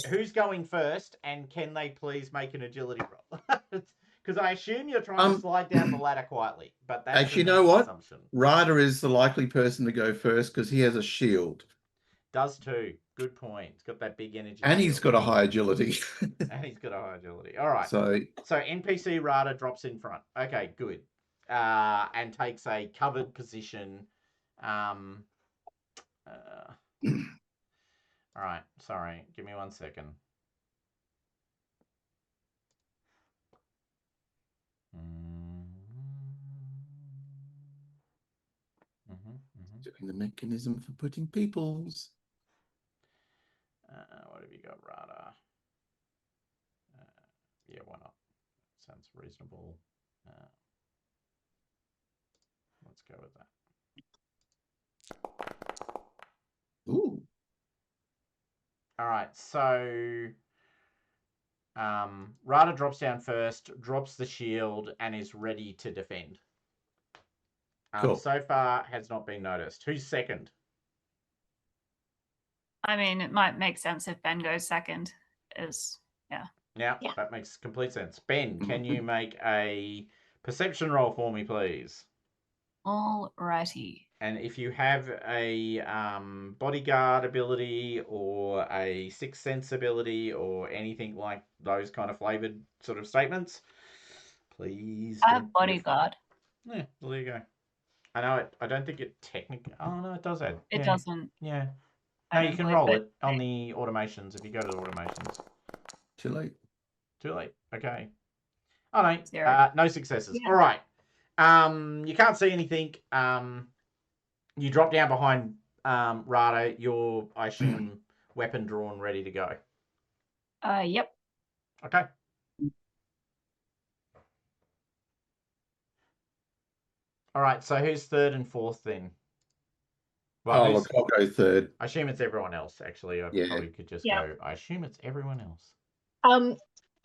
Who's going first, and can they please make an agility roll? Because I assume you're trying to slide down the ladder quietly, but that's actually, you know what? Assumption. Ryder is the likely person to go first because he has a shield. Does too. Good point. He's got that big energy. And he's got a high agility. All right. So NPC Rada drops in front. Okay, good. And takes a covered position. All right. Sorry. Give me 1 second. doing the mechanism for putting peoples. What have you got, Rada? Yeah, why not? Sounds reasonable. Let's go with that. Ooh. All right, so Rada drops down first, drops the shield, and is ready to defend. Cool. So far has not been noticed. Who's second? I mean, it might make sense if Ben goes second. Yeah, that makes complete sense. Ben, can you make a perception roll for me, please? All righty. And if you have a bodyguard ability or a sixth sense ability or anything like those kind of flavored sort of statements, please. I have bodyguard. Yeah, there you go. I know it. I don't think it technically. Oh no, it does add. It doesn't. Yeah. No, you can randomly, roll but- it on the automations if you go to the automations. Too late. Too late. Okay. Oh no. 0. No successes. Yeah. All right. You can't see anything. You drop down behind Rada. Your, I assume, weapon drawn, ready to go. Yep. Okay. All right. So who's third and fourth then? Well, Oh, who's- look, I'll go third. I assume it's everyone else. Actually, I Yeah. probably could just Yeah. go. I assume it's everyone else.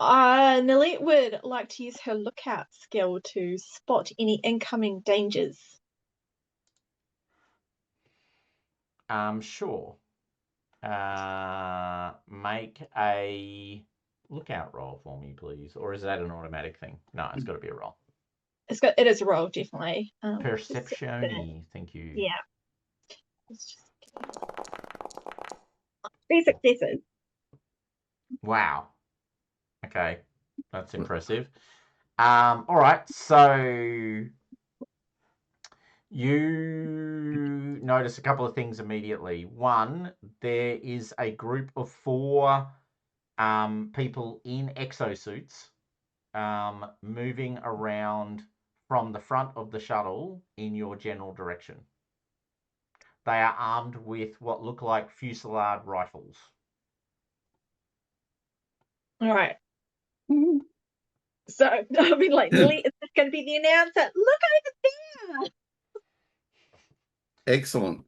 Nilette would like to use her lookout skill to spot any incoming dangers. Sure. Make a lookout roll for me, please. Or is that an automatic thing? No, it's got to be a roll. It is a roll, definitely. Perception-y. Thank you. Yeah. Let's just 3 successes. Wow. Okay. That's impressive. All right. So you notice a couple of things immediately. One, there is a group of 4 people in exosuits moving around from the front of the shuttle in your general direction. They are armed with what look like fusillade rifles. All right. So, I mean, like, Nilette is just going to be the announcer. Look over there. Excellent.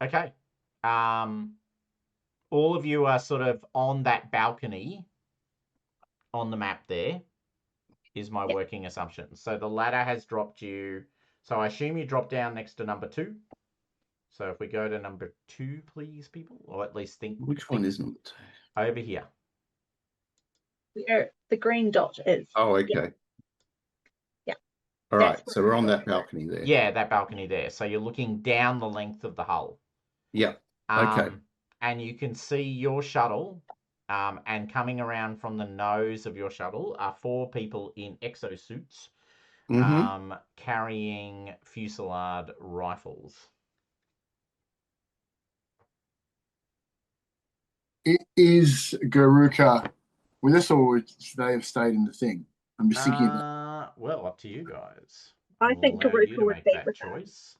Okay. All of you are sort of on that balcony on the map there, is my Yep. working assumption. So the ladder has dropped you. So I assume you drop down next to number 2. So if we go to number 2, please, people, or at least think. Which one is number 2? Over here. Where the green dot is. Oh, okay. Yeah. All That's right. So where we're on we're that balcony there. Yeah, that balcony there. So you're looking down the length of the hull. Yeah. Okay. And you can see your shuttle, and coming around from the nose of your shuttle are 4 people in exosuits, Mm-hmm. carrying fusillade rifles. Is Garuka with us, or would they have stayed in the thing? I'm just thinking. Well, up to you guys. I think Allow you Garuka to would make be that with us. choice.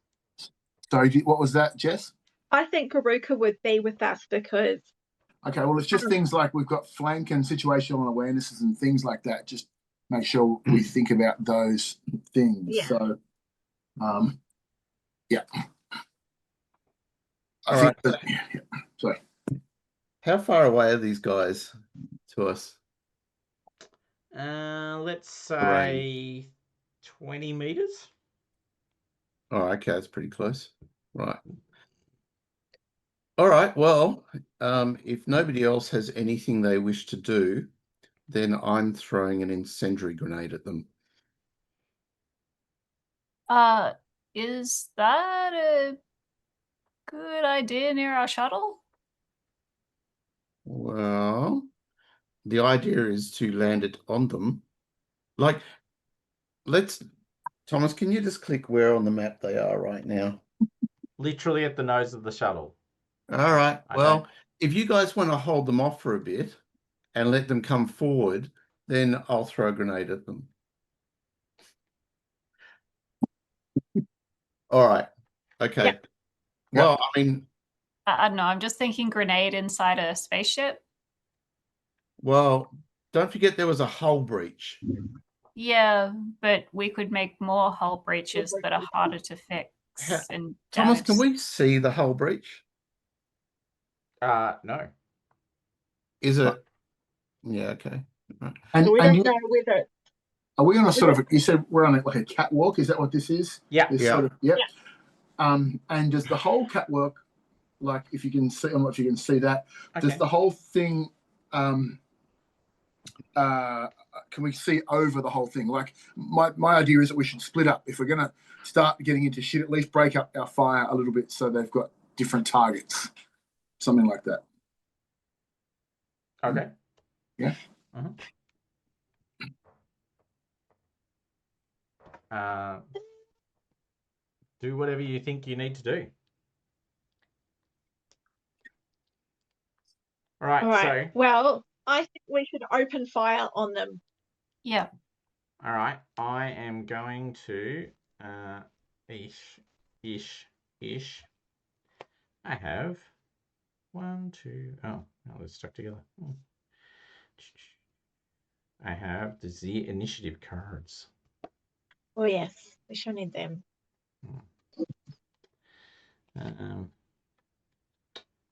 Sorry, what was that, Jess? I think Garuka would be with us because Okay, well, it's just things like we've got flank and situational awarenesses and things like that. Just make sure we think about those things. Yeah. So, yeah. I All think right. sorry. How far away are these guys to us? Let's say 20 meters. Oh, okay, that's pretty close. Right. All right. Well, if nobody else has anything they wish to do, then I'm throwing an incendiary grenade at them. Is that a good idea near our shuttle? Well, the idea is to land it on them. Like, Thomas, can you just click where on the map they are right now? Literally at the nose of the shuttle. All right. I Well, don't- if you guys want to hold them off for a bit and let them come forward, then I'll throw a grenade at them. All right. Okay. Yep. Well, I mean, I don't know. I'm just thinking grenade inside a spaceship. well, don't forget there was a hull breach. Yeah, but we could make more hull breaches that are harder to fix. Ha- And Thomas, can damage. we see the hull breach? No. Is it? Yeah, okay. Right. And, we and don't know whether are we on a sort of? You said we're on like a catwalk. Is that what this is? Yeah. This Yeah. sort of. Yep. And does the whole catwalk, like, if you can see, I don't know if you can see that. Okay. Does the whole thing? Can we see over the whole thing? Like, my idea is that we should split up. If we're going to start getting into shit, at least break up our fire a little bit so they've got different targets, something like that. Okay. Yeah. do whatever you think you need to do. All right. All right. So, Well, I think we should open fire on them. Yeah. all right. I am going to ish. I have 1, 2. Oh, they're stuck together. I have the Z initiative cards. Oh yes, we shall need them.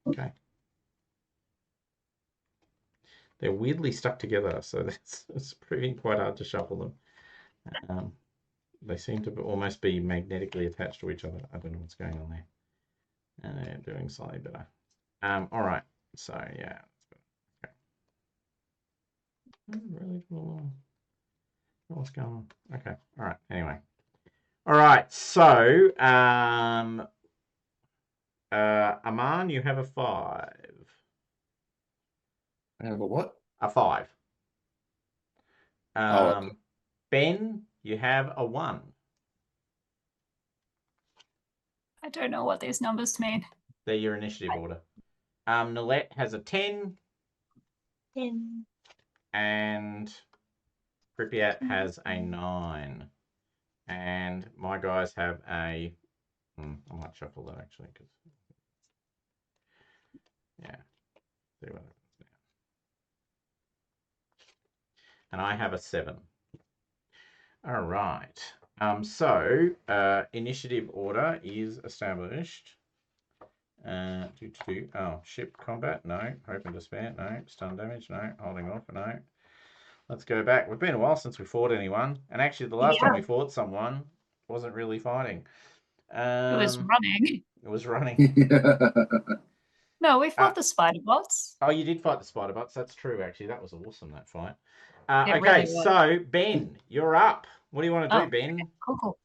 Okay. They're weirdly stuck together, so it's proving quite hard to shuffle them. They seem to almost be magnetically attached to each other. I don't know what's going on there. And they're doing slightly better. All right. So yeah. Okay. Really cool. What's going on? Okay. All right. Anyway. All right. So Aman, you have a 5. I have a what? A 5. Okay. Ben, you have a 1. I don't know what these numbers mean. They're your initiative order. Nalette has a 10. 10. And Pripyat has a 9. And my guys have a... I might shuffle that actually, because... Yeah. See what happens now. And I have a 7. All right. So, initiative order is established. Oh, ship combat, no. Hope and despair, no. Stun damage, no. Holding off, no. Let's go back. We've been a while since we fought anyone. And actually, the last time we fought someone wasn't really fighting. It was running. It was running. No, we fought the spider bots. Oh, you did fight the spider bots. That's true, actually. That was awesome, that fight. It Okay, really was. so, Ben, you're up. What do you want to do, Oh, Ben? okay. Cool.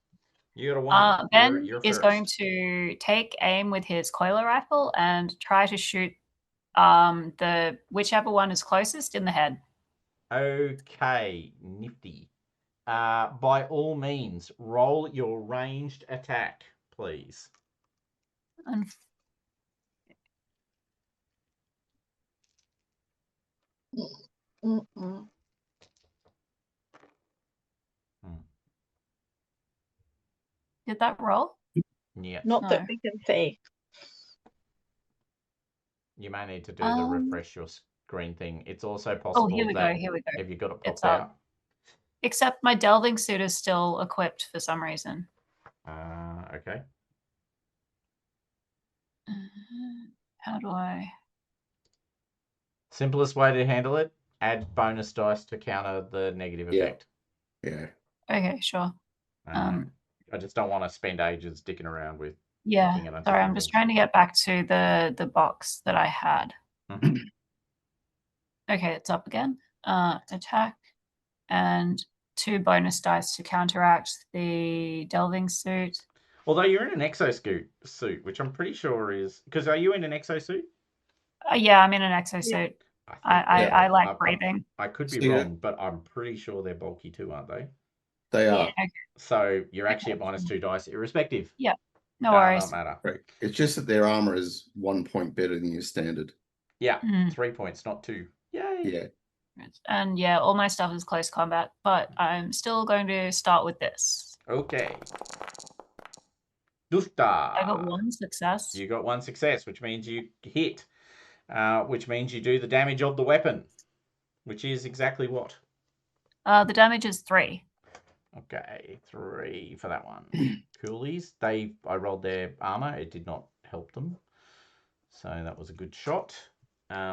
You got a 1. Ben You're is first. going to take aim with his coiler rifle and try to shoot the whichever one is closest in the head. Okay, nifty. By all means, roll your ranged attack, please. Mm-mm. Did that roll? Yeah. Not that No. we can see. You may need to do the refresh your screen thing. It's also possible here we that go. if you got it It's popped out. Except my delving suit is still equipped for some reason. Okay. How do I? Simplest way to handle it, add bonus dice to counter the negative effect. Yeah. Okay, sure. I just don't want to spend ages dicking around with Yeah. looking at Sorry, I'm just trying to get back to the box that I had. Okay, it's up again. Attack and 2 bonus dice to counteract the delving suit. Although you're in an exosuit, which I'm pretty sure is... Because are you in an exosuit? Yeah, I'm in an exosuit. I like breathing. I could be wrong, but I'm pretty sure they're bulky too, aren't they? They are. Okay. So you're actually at -2 dice, irrespective. Yeah, no worries. Doesn't matter. Right. It's just that their armor is 1 point better than your standard. Yeah, 3 points, not 2. Yay! Yeah. And yeah, all my stuff is close combat, but I'm still going to start with this. Okay. Dusta. I got 1 success. You got 1 success, which means you hit, which means you do the damage of the weapon, which is exactly what? The damage is 3. Okay, 3 for that one. Coolies, I rolled their armor. It did not help them. So that was a good shot.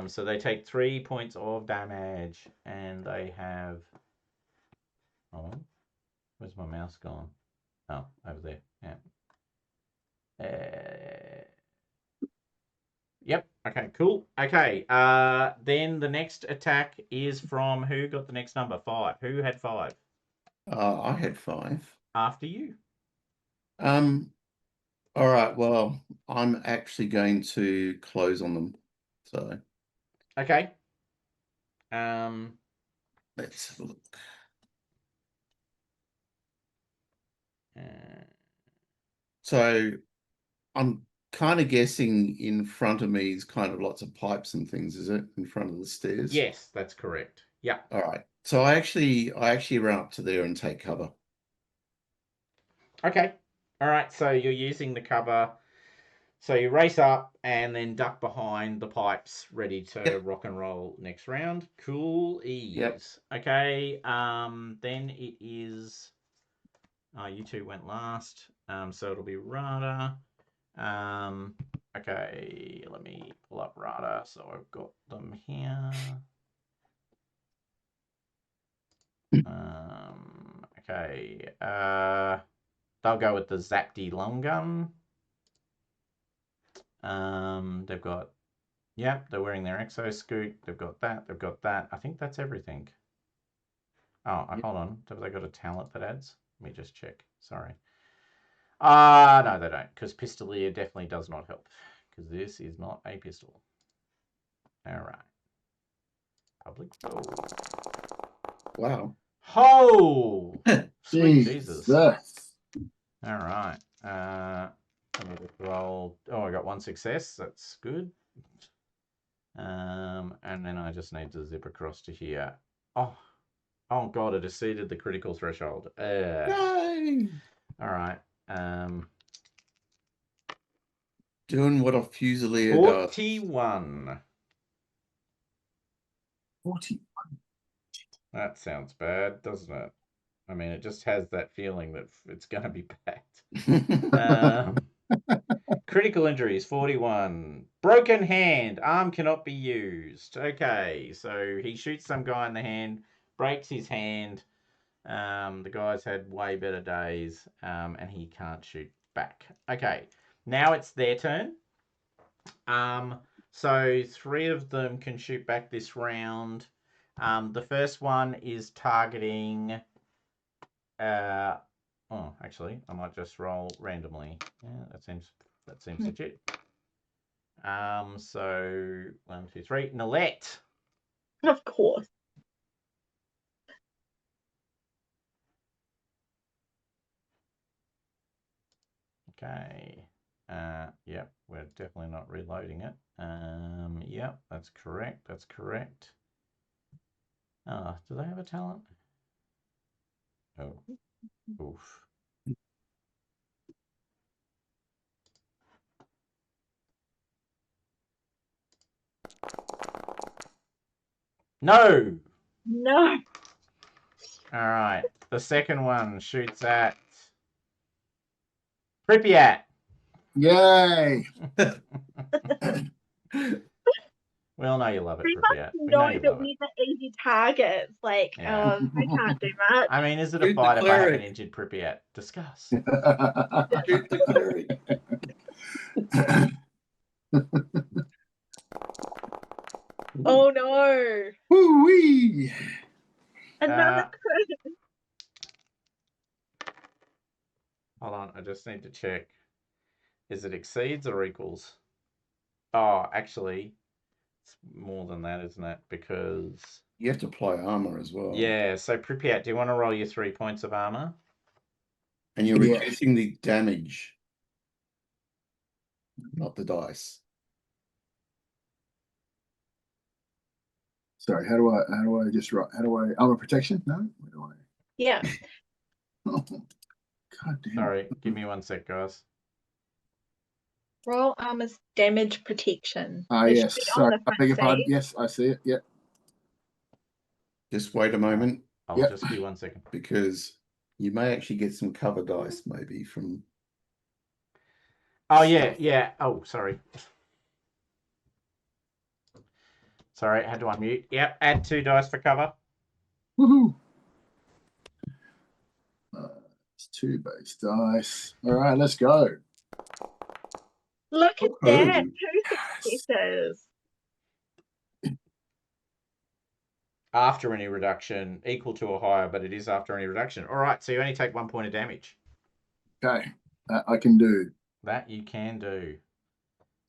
So they take 3 points of damage, and they have... Oh, where's my mouse gone? Oh, over there. Yeah. Yep. Okay, cool. Okay. Then the next attack is from who got the next number? 5. Who had 5? I had 5. After you. All right. Well, I'm actually going to close on them. So. Okay. Let's have a look. So I'm kind of guessing in front of me is kind of lots of pipes and things, is it? In front of the stairs? Yes, that's correct. Yeah. All right. So I actually run up to there and take cover. Okay. All right. So you're using the cover. So you race up and then duck behind the pipes, ready to rock and roll next round. Cool ease. Yep. Okay. Then it is. Oh, you two went last. So it'll be Rada. Okay. Let me pull up Rada. So I've got them here. Okay. They'll go with the Zapti long gun. They've got, yeah, they're wearing their exoscoot. They've got that. They've got that. I think that's everything. Oh, hold on. Have they got a talent that adds? Let me just check. Sorry. No, they don't, because Pistolier definitely does not help, because this is not a pistol. All right. Public goal. Wow. Oh, sweet Jesus. All right. Let me just roll. Oh, I got one success. That's good. And then I just need to zip across to here. Oh God, it exceeded the critical threshold. Yay! All right. Doing what a Fusilier does. 41. 40. That sounds bad, doesn't it? I mean, it just has that feeling that it's going to be bad. Critical injuries, 41. Broken hand. Arm cannot be used. Okay, so he shoots some guy in the hand, breaks his hand. The guy's had way better days, and he can't shoot back. Okay, now it's their turn. So 3 of them can shoot back this round. The first one is targeting... oh, actually, I might just roll randomly. Yeah, that seems legit. So 1, 2, 3. Nalette. Of course. Okay. Yep, we're definitely not reloading it. Yep, that's correct. That's correct. Do they have a talent? Oh. Oof. No! No. All right. The second one shoots at Pripyat. Yay! We all know you love it, We Pripyat. must We know know you that love it. we are easy targets. Like, Yeah. I can't do that. I mean, is it a Shoot the fight if I have an cleric. injured Pripyat? Discuss. Shoot the cleric. Oh no. Woo-wee! Another Hold on, I just need to check. Is it exceeds or equals? Oh, actually, it's more than that, isn't it? Because... You have to apply armor as well. Yeah, so Pripyat, do you want to roll your 3 points of armor? And you're Yeah. reducing the damage, not the dice. Sorry, how do I just write? How do I armor protection? No? Where do I? Yeah. Oh, God damn. Sorry, give me 1 sec, guys. Roll armor's damage protection. Ah, It should yes. be on Sorry, the I front beg your pardon. page. Yes, I see it. Yep. Just wait a moment, I'll Yep. just be 1 second. because you may actually get some cover dice, maybe from. Oh, yeah, yeah. Oh, sorry. Sorry, I had to unmute. Yep, add 2 dice for cover. Woohoo! It's 2 base dice. All right, let's go. Look at Oh. that. 2 successes. After any reduction, equal to or higher, but it is after any reduction. All right, so you only take 1 point of damage. Okay, that I can do. That you can do.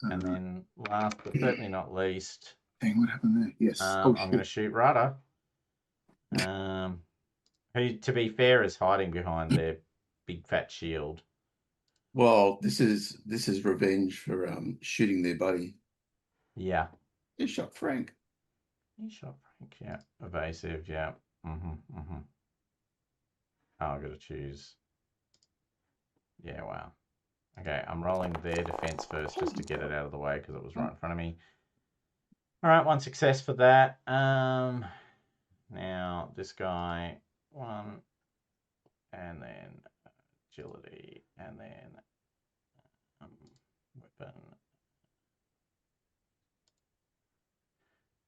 And then last but certainly not least, Dang, what happened there? Yes. I'm going to shoot Rada. Who, to be fair, is hiding behind their big fat shield. Well, this is revenge for shooting their buddy. Yeah. He shot Frank. You shot Frank, yeah. Evasive, yeah. Oh, I've got to choose. Yeah, wow. Okay, I'm rolling their defense first just to get it out of the way because it was right in front of me. All right, 1 success for that. Now this guy, 1, and then agility, and then weapon.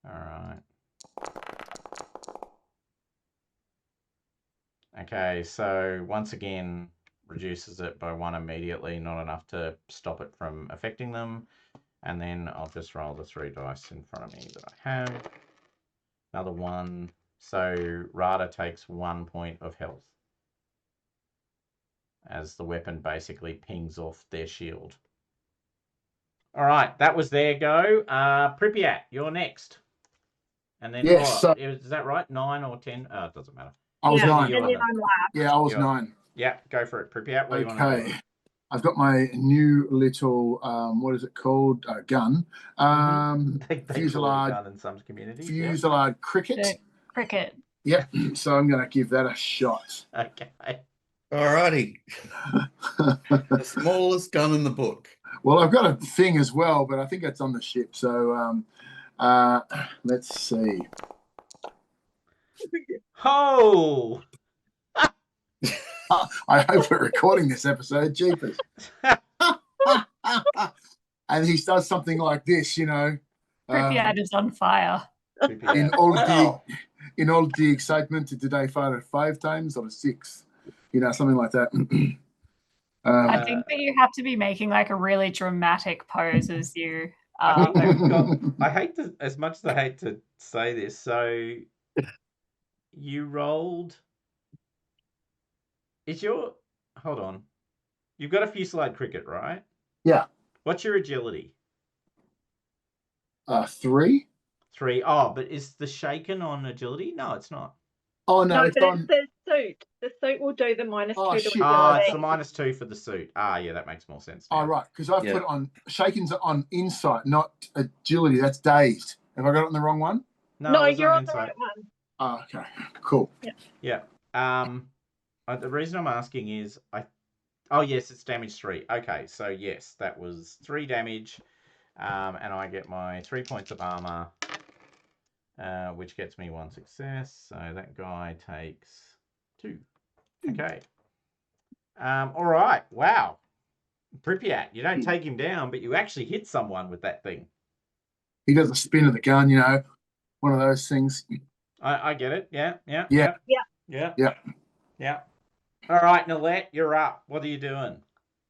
All right. Okay, so once again, reduces it by 1 immediately, not enough to stop it from affecting them. And then I'll just roll the 3 dice in front of me that I have. Another 1. So Rada takes 1 point of health as the weapon basically pings off their shield. All right, that was their go. Pripyat, you're next. And then, Yes, so- is that right? 9 or 10? It doesn't matter. I was Yeah, 9. and then I'm last. Yeah, I was You're- 9. Yeah, go for it, Pripyat. What do you want to Okay. do? I've got my new little, what is it called? Gun. They call it a Fuselage, gun in some communities. Fuselage cricket. Cricket. Yeah, so I'm going to give that a shot. Yeah. Okay. Alrighty. The smallest gun in the book. Well, I've got a thing as well, but I think it's on the ship. So let's see. Ho! I hope we're recording this episode. Jeepers. And he does something like this, you know. Pripyat is on fire. Pripyat. In all the excitement, did I fire it 5 times or 6? You know, something like that. I think that you have to be making like a really dramatic pose as you. I hate to, as much as I hate to say this. So you rolled. Hold on. You've got a fuselage cricket, right? Yeah. What's your agility? 3. 3. Oh, but is the shaken on agility? No, it's not. Oh no, No, it's but on. it's the suit. The suit will do the -2 Oh, to shit. agility. It's the -2 for the suit. Yeah, that makes more sense now. Oh right, because I've put it on. Shaken's on insight, not agility. That's dazed. Have I got it on the wrong one? No, it was you're on the insight. right one. Oh, okay, cool. Yeah. The reason I'm asking is oh yes, it's damage 3. Okay, so yes, that was 3 damage, and I get my 3 points of armor, which gets me 1 success. So that guy takes 2. Okay. All right. Wow. Pripyat, you don't take him down, but you actually hit someone with that thing. He does a spin of the gun, you know, one of those things. I get it. Yeah. Yeah. All right, Nalette, you're up. What are you doing?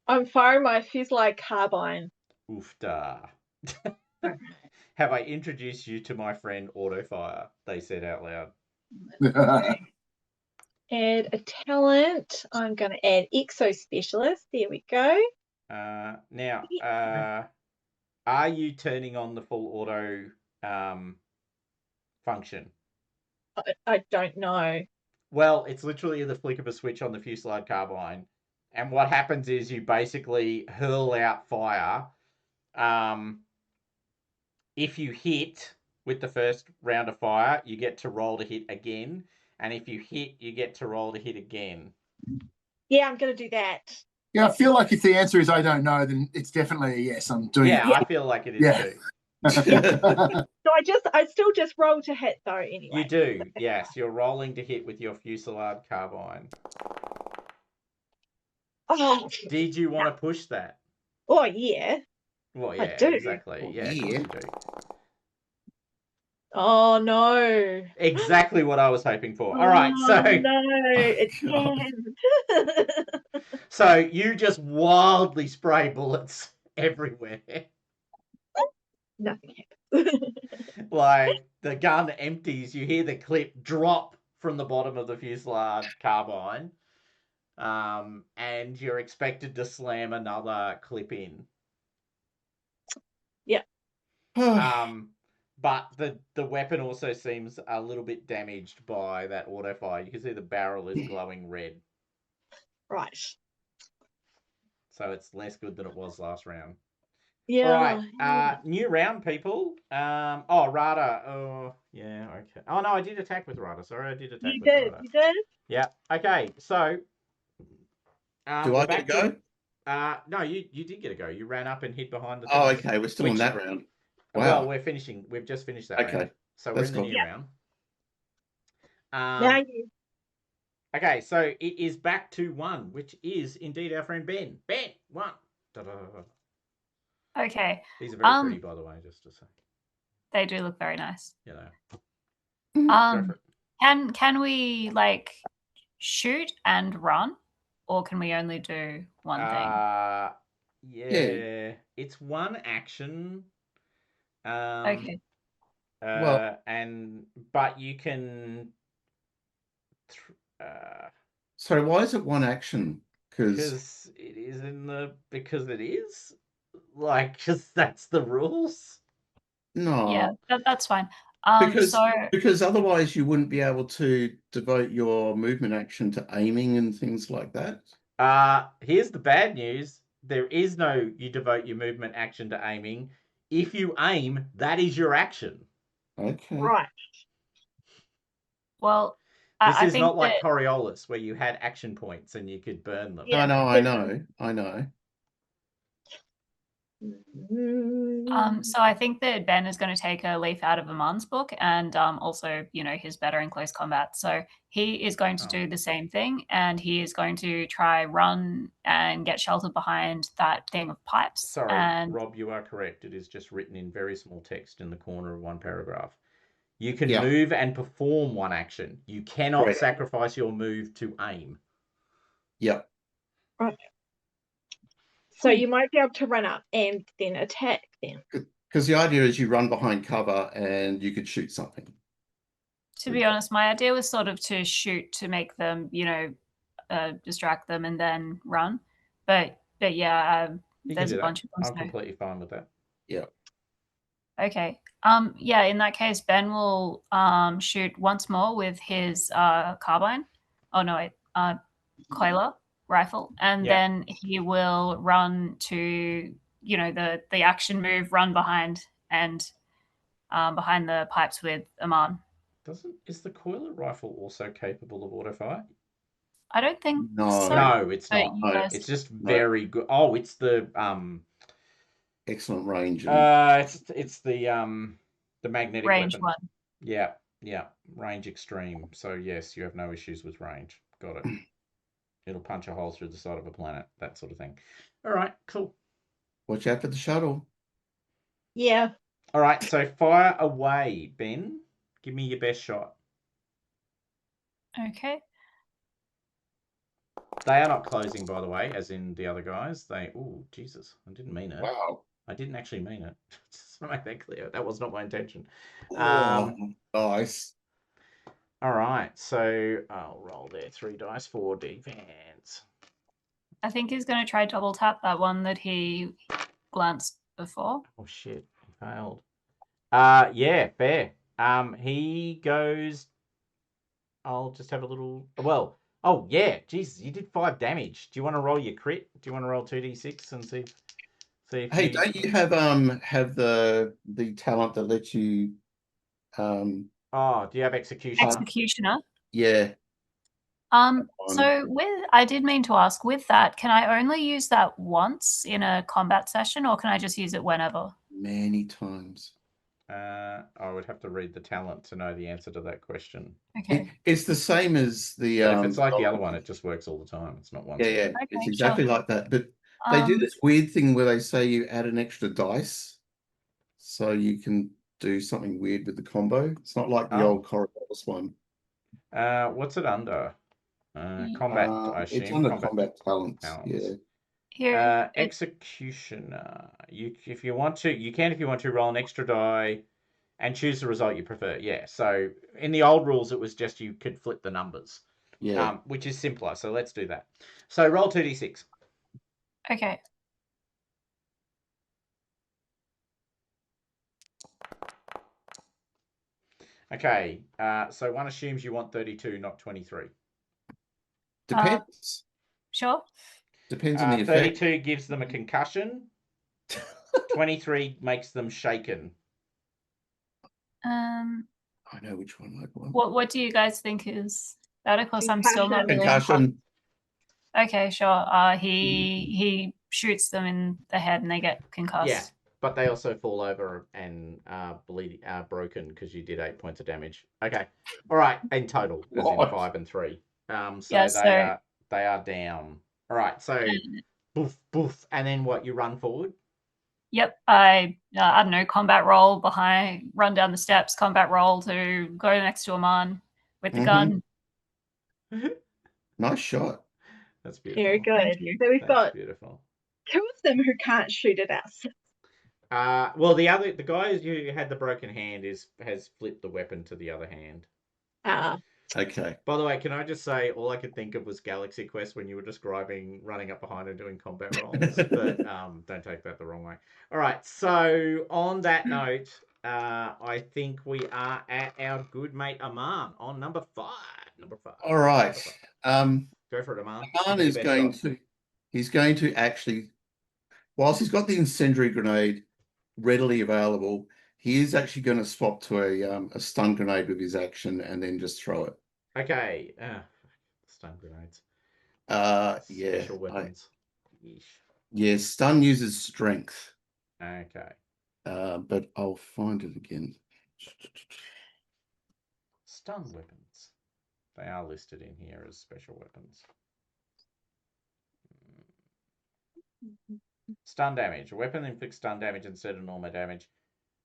I'm firing my fuselage carbine. Oofda. Have I introduced you to my friend Autofire? They said out loud. Add a talent. I'm going to add Exo Specialist. There we go. Now, are you turning on the full auto function? I don't know. Well, it's literally the flick of a switch on the fuselage carbine. And what happens is you basically hurl out fire. If you hit with the first round of fire, you get to roll to hit again. And if you hit, you get to roll to hit again. Yeah, I'm going to do that. Yeah, I feel like if the answer is I don't know, then it's definitely a yes. I'm doing it. I feel like it is too. So I still just roll to hit though anyway. You do, yes. You're rolling to hit with your fusillade carbine. Oh, Did you want to push that? oh yeah. Well, I yeah, do. exactly. Yeah, of course you do. Oh no. Exactly what I was hoping for. All right, so no, it's so you just wildly spray bullets everywhere. Nothing happens. Like the gun empties, you hear the clip drop from the bottom of the fuselage carbine, and you're expected to slam another clip in. Yeah. But the weapon also seems a little bit damaged by that auto fire. You can see the barrel is glowing red. Right. So it's less good than it was last round. Yeah. All right. New round, people. Oh, Rada. Oh, yeah. Okay. Oh no, I did attack with Rada. Sorry, I did attack You with did. Rada. You did. Yeah. Okay. So. Do I get a go? No, you did get a go. You ran up and hid behind the. Oh, things, okay. We're still in which- that round. Well, Wow. we're finishing. We've just finished that Okay, round. So we're that's in the cool. new Yeah. round. Now you. Okay, so it is back to 1, which is indeed our friend Ben. Ben, 1. Da, da, da, da. Okay. These are very pretty, by the way, just to say. They do look very nice. You know. Mm-hmm. Go for it. Can we like shoot and run, or can we only do one thing? Yeah. It's one action. Okay. Well- But you can. So why is it one action? Because it is like, because that's the rules. No. Yeah, that's fine. Because otherwise you wouldn't be able to devote your movement action to aiming and things like that. Here's the bad news. There is no you devote your movement action to aiming. If you aim, that is your action. Okay. Right. well, This I is think not like that Coriolis where you had action points and you could burn them. Yeah. I know. so I think that Ben is going to take a leaf out of Aman's book, and also, he's better in close combat. So he is going to do the same thing, and he is going to try run and get sheltered behind that thing of pipes. Sorry, and Rob, you are correct. It is just written in very small text in the corner of one paragraph. You can Yeah. move and perform one action. You cannot Correct. sacrifice your move to aim. Yep. Right. So you might be able to run up and then attack them. Because the idea is you run behind cover and you could shoot something. to be honest, my idea was sort of to shoot to make them, distract them and then run. But yeah, You there's can a do bunch that. of them. I'm completely fine with that. Yeah. Okay. Yeah, in that case, Ben will shoot once more with his carbine. Oh no, wait, Coiler rifle, and Yeah. then he will run to the action move, run behind and behind the pipes with Aman. Is the coiler rifle also capable of auto fire? I don't think No. so. No, it's but not. you guys- It's just very good. Oh, it's the Excellent range. And it's the magnetic range weapon. one. Yeah, range extreme. So yes, you have no issues with range. Got it. It'll punch a hole through the side of a planet, that sort of thing. All right, cool. watch out for the shuttle. Yeah. All right, so fire away, Ben. Give me your best shot. Okay. They are not closing, by the way, as in the other guys. Oh, Jesus, I didn't mean it. Wow. I didn't actually mean it. Just to make that clear. That was not my intention. Nice. All right, so I'll roll there 3 dice for defense. I think he's going to try double tap that one that he glanced before. Oh shit, he failed. Yeah, fair. He goes. I'll just have a little. Well, oh yeah, Jesus, you did 5 damage. Do you want to roll your crit? Do you want to roll 2d6 and see if Hey, don't you have the talent that lets you Oh, do you have executioner? Executioner. Yeah. So I did mean to ask, with that, can I only use that once in a combat session, or can I just use it whenever? Many times. I would have to read the talent to know the answer to that question. Okay. It's the same as the But if it's like the other one, it just works all the time. It's not one. Yeah, Okay, it's exactly sure. like that. But they do this weird thing where they say you add an extra dice so you can do something weird with the combo. It's not like the old Coriolis one. What's it under? Combat, I assume. It's under combat talents. Yeah. Here, Executioner. If you want to roll an extra die and choose the result you prefer. Yeah. So in the old rules, it was just you could flip the numbers. Yeah. Which is simpler. So let's do that. So roll 2d6. Okay. Okay. So one assumes you want 32, not 23. Depends. Sure. Depends on the effect. 32 gives them a concussion. 23 makes them shaken. I know which one I want. What do you guys think is better? Because I'm still not really on top. Concussion. Okay, sure. He shoots them in the head and they get concussed. Yeah, but they also fall over and broken because you did 8 points of damage. Okay, all right, in total, as in 5 and 3. So they are down. All right, so boof, boof, and then what? You run forward. Yep, I don't know, combat roll run down the steps, combat roll to go next to a man with the gun. Nice shot. That's beautiful. Very good. Thank you. So we've got beautiful. 2 of them who can't shoot at us. Well, the guy who had the broken hand has flipped the weapon to the other hand. Okay. By the way, can I just say all I could think of was Galaxy Quest when you were describing running up behind and doing combat rolls, but don't take that the wrong way. All right, so on that note, I think we are at our good mate Aman on number 5. All right. Go for it, Aman. Aman is he's going to actually, whilst he's got the incendiary grenade readily available, he is actually going to swap to a stun grenade with his action and then just throw it. Okay. Stun grenades. Special weapons. Yeah, stun uses strength. Okay. But I'll find it again. Stun weapons. They are listed in here as special weapons. Stun damage. A weapon inflicts stun damage instead of normal damage.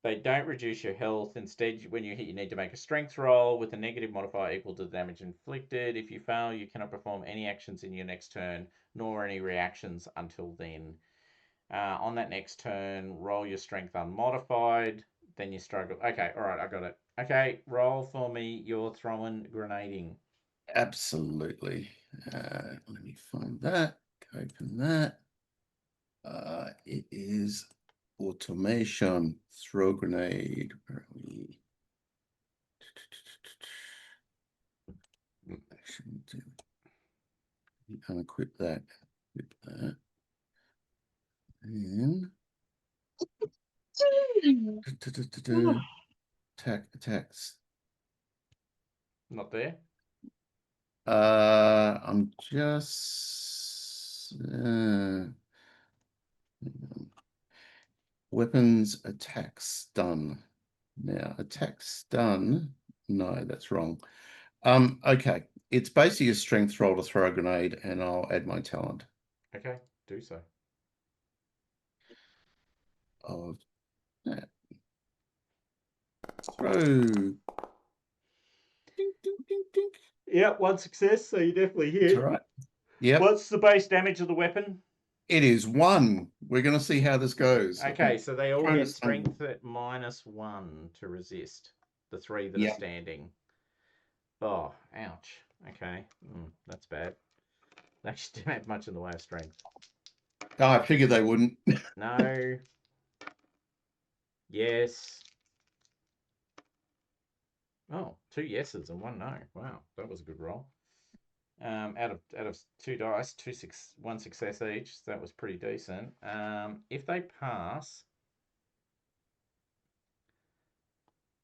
They don't reduce your health. Instead, when you hit, you need to make a strength roll with a negative modifier equal to the damage inflicted. If you fail, you cannot perform any actions in your next turn, nor any reactions until then. On that next turn, roll your strength unmodified. Then you struggle. Okay, all right, I got it. Okay, roll for me. You're throwing grenading. Absolutely. Let me find that. Open that. It is automation. Throw grenade. Where are we? Unequip that. Equip that. And attacks. Not there. I'm just weapons attack stun. Now attack stun. No, that's wrong. Okay. It's basically a strength roll to throw a grenade, and I'll add my talent. Okay, do so. Of that. Throw. Ding, ding, ding, ding. Yep, 1 success, so you definitely hit. That's all right. Yep. What's the base damage of the weapon? It is 1. We're going to see how this goes. Okay, so they all get Bonus strength at -1 to resist. The 3 that are standing. Oh, ouch. Okay, that's bad. They actually don't have much in the way of strength. Oh, I figured they wouldn't. No. Yes. Oh, 2 yeses and 1 no. Wow, that was a good roll. Out of 2 dice, 1 success each. So that was pretty decent. If they pass,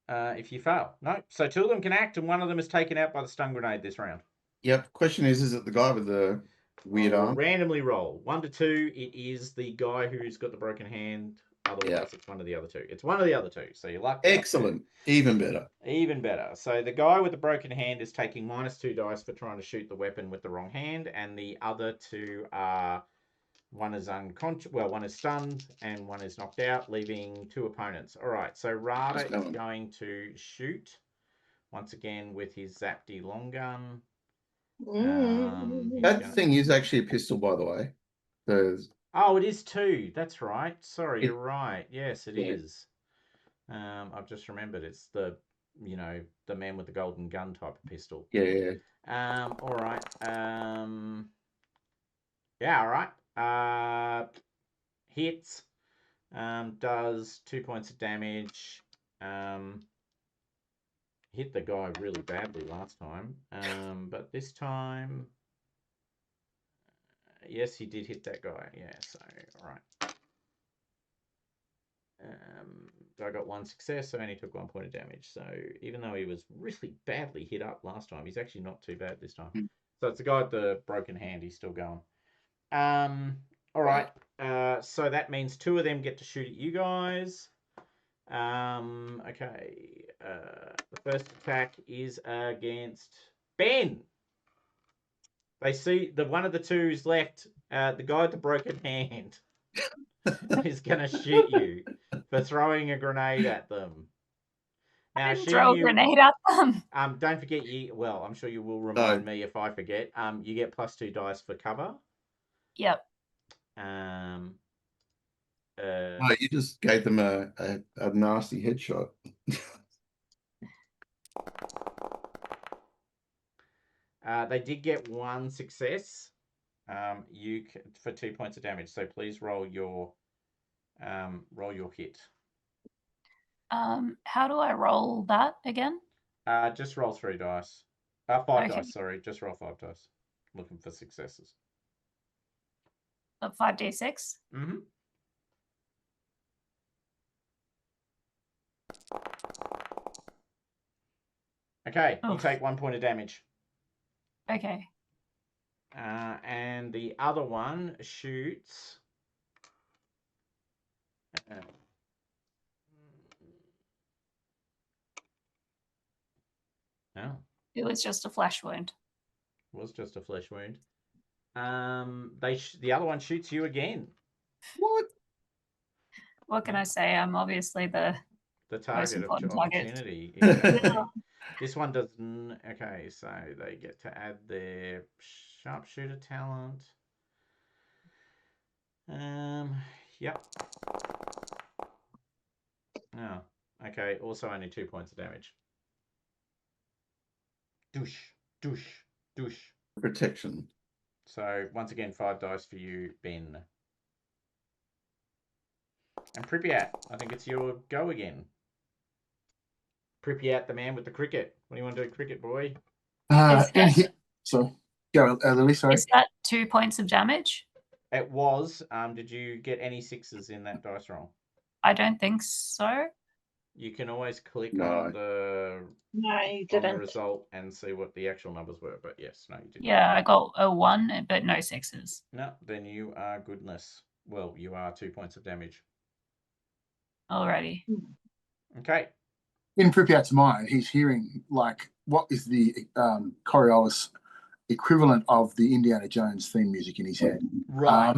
if you fail, no. So 2 of them can act, and 1 of them is taken out by the stun grenade this round. Yep. Question is it the guy with the weird arm? Randomly roll 1 to 2. It is the guy who's got the broken hand. Otherwise, it's one of the other 2. It's one of the other 2. So you're lucky. Excellent. Even better. Even better. So the guy with the broken hand is taking -2 dice for trying to shoot the weapon with the wrong hand, and the other 2 are, one is unconscious. Well, one is stunned, and one is knocked out, leaving 2 opponents. All right. So Rada is going to shoot once again with his Zapdi long gun. That thing is actually a pistol, by the way. Oh, it is 2. That's right. Sorry, you're right. Yes, it is. I've just remembered. It's the man with the golden gun type of pistol. Yeah. All right. Yeah. All right. Hits. Does 2 points of damage. Hit the guy really badly last time. But this time Yes, he did hit that guy. Yeah, so, all right. I got 1 success, so I only took 1 point of damage. So even though he was really badly hit up last time, he's actually not too bad this time. So it's the guy with the broken hand. He's still going. All right. So that means 2 of them get to shoot at you guys. Okay. The first attack is against Ben. They see the one of the 2's left. The guy with the broken hand is going to shoot you for throwing a grenade at them. Now, I didn't throw a grenade at them. Don't forget well, I'm sure you will remind me if I forget. You get +2 dice for cover. Yep. You just gave them a nasty headshot. They did get 1 success. For 2 points of damage. So please roll your hit. How do I roll that again? Just roll 3 dice. 5 Okay. dice. Sorry, just roll 5 dice. Looking for successes. 5d6. Mm-hmm. Okay, you take 1 point of damage. Okay. And the other one shoots. No. It was just a flesh wound. It was just a flesh wound. The other one shoots you again. What? What can I say? I'm obviously the target of important target. opportunity. Exactly. This one doesn't. Okay, so they get to add their sharpshooter talent. Yep. Oh, okay. Also, only 2 points of damage. Douche, douche, douche. Protection. So once again, 5 dice for you, Ben. And Pripyat, I think it's your go again. Pripyat, the man with the cricket. What do you want to do, cricket boy? So go, Lily. Sorry. Is that 2 points of damage? It was. Did you get any 6s in that dice roll? I don't think so. You can always click No. on the result and see what the actual numbers were. But yes, no, you didn't. Yeah, I got a 1, but no 6s. No, then you are goodness. Well, you are 2 points of damage. Alrighty. Okay. In Pripyat's mind, he's hearing like what is the Coriolis equivalent of the Indiana Jones theme music in his head. Right.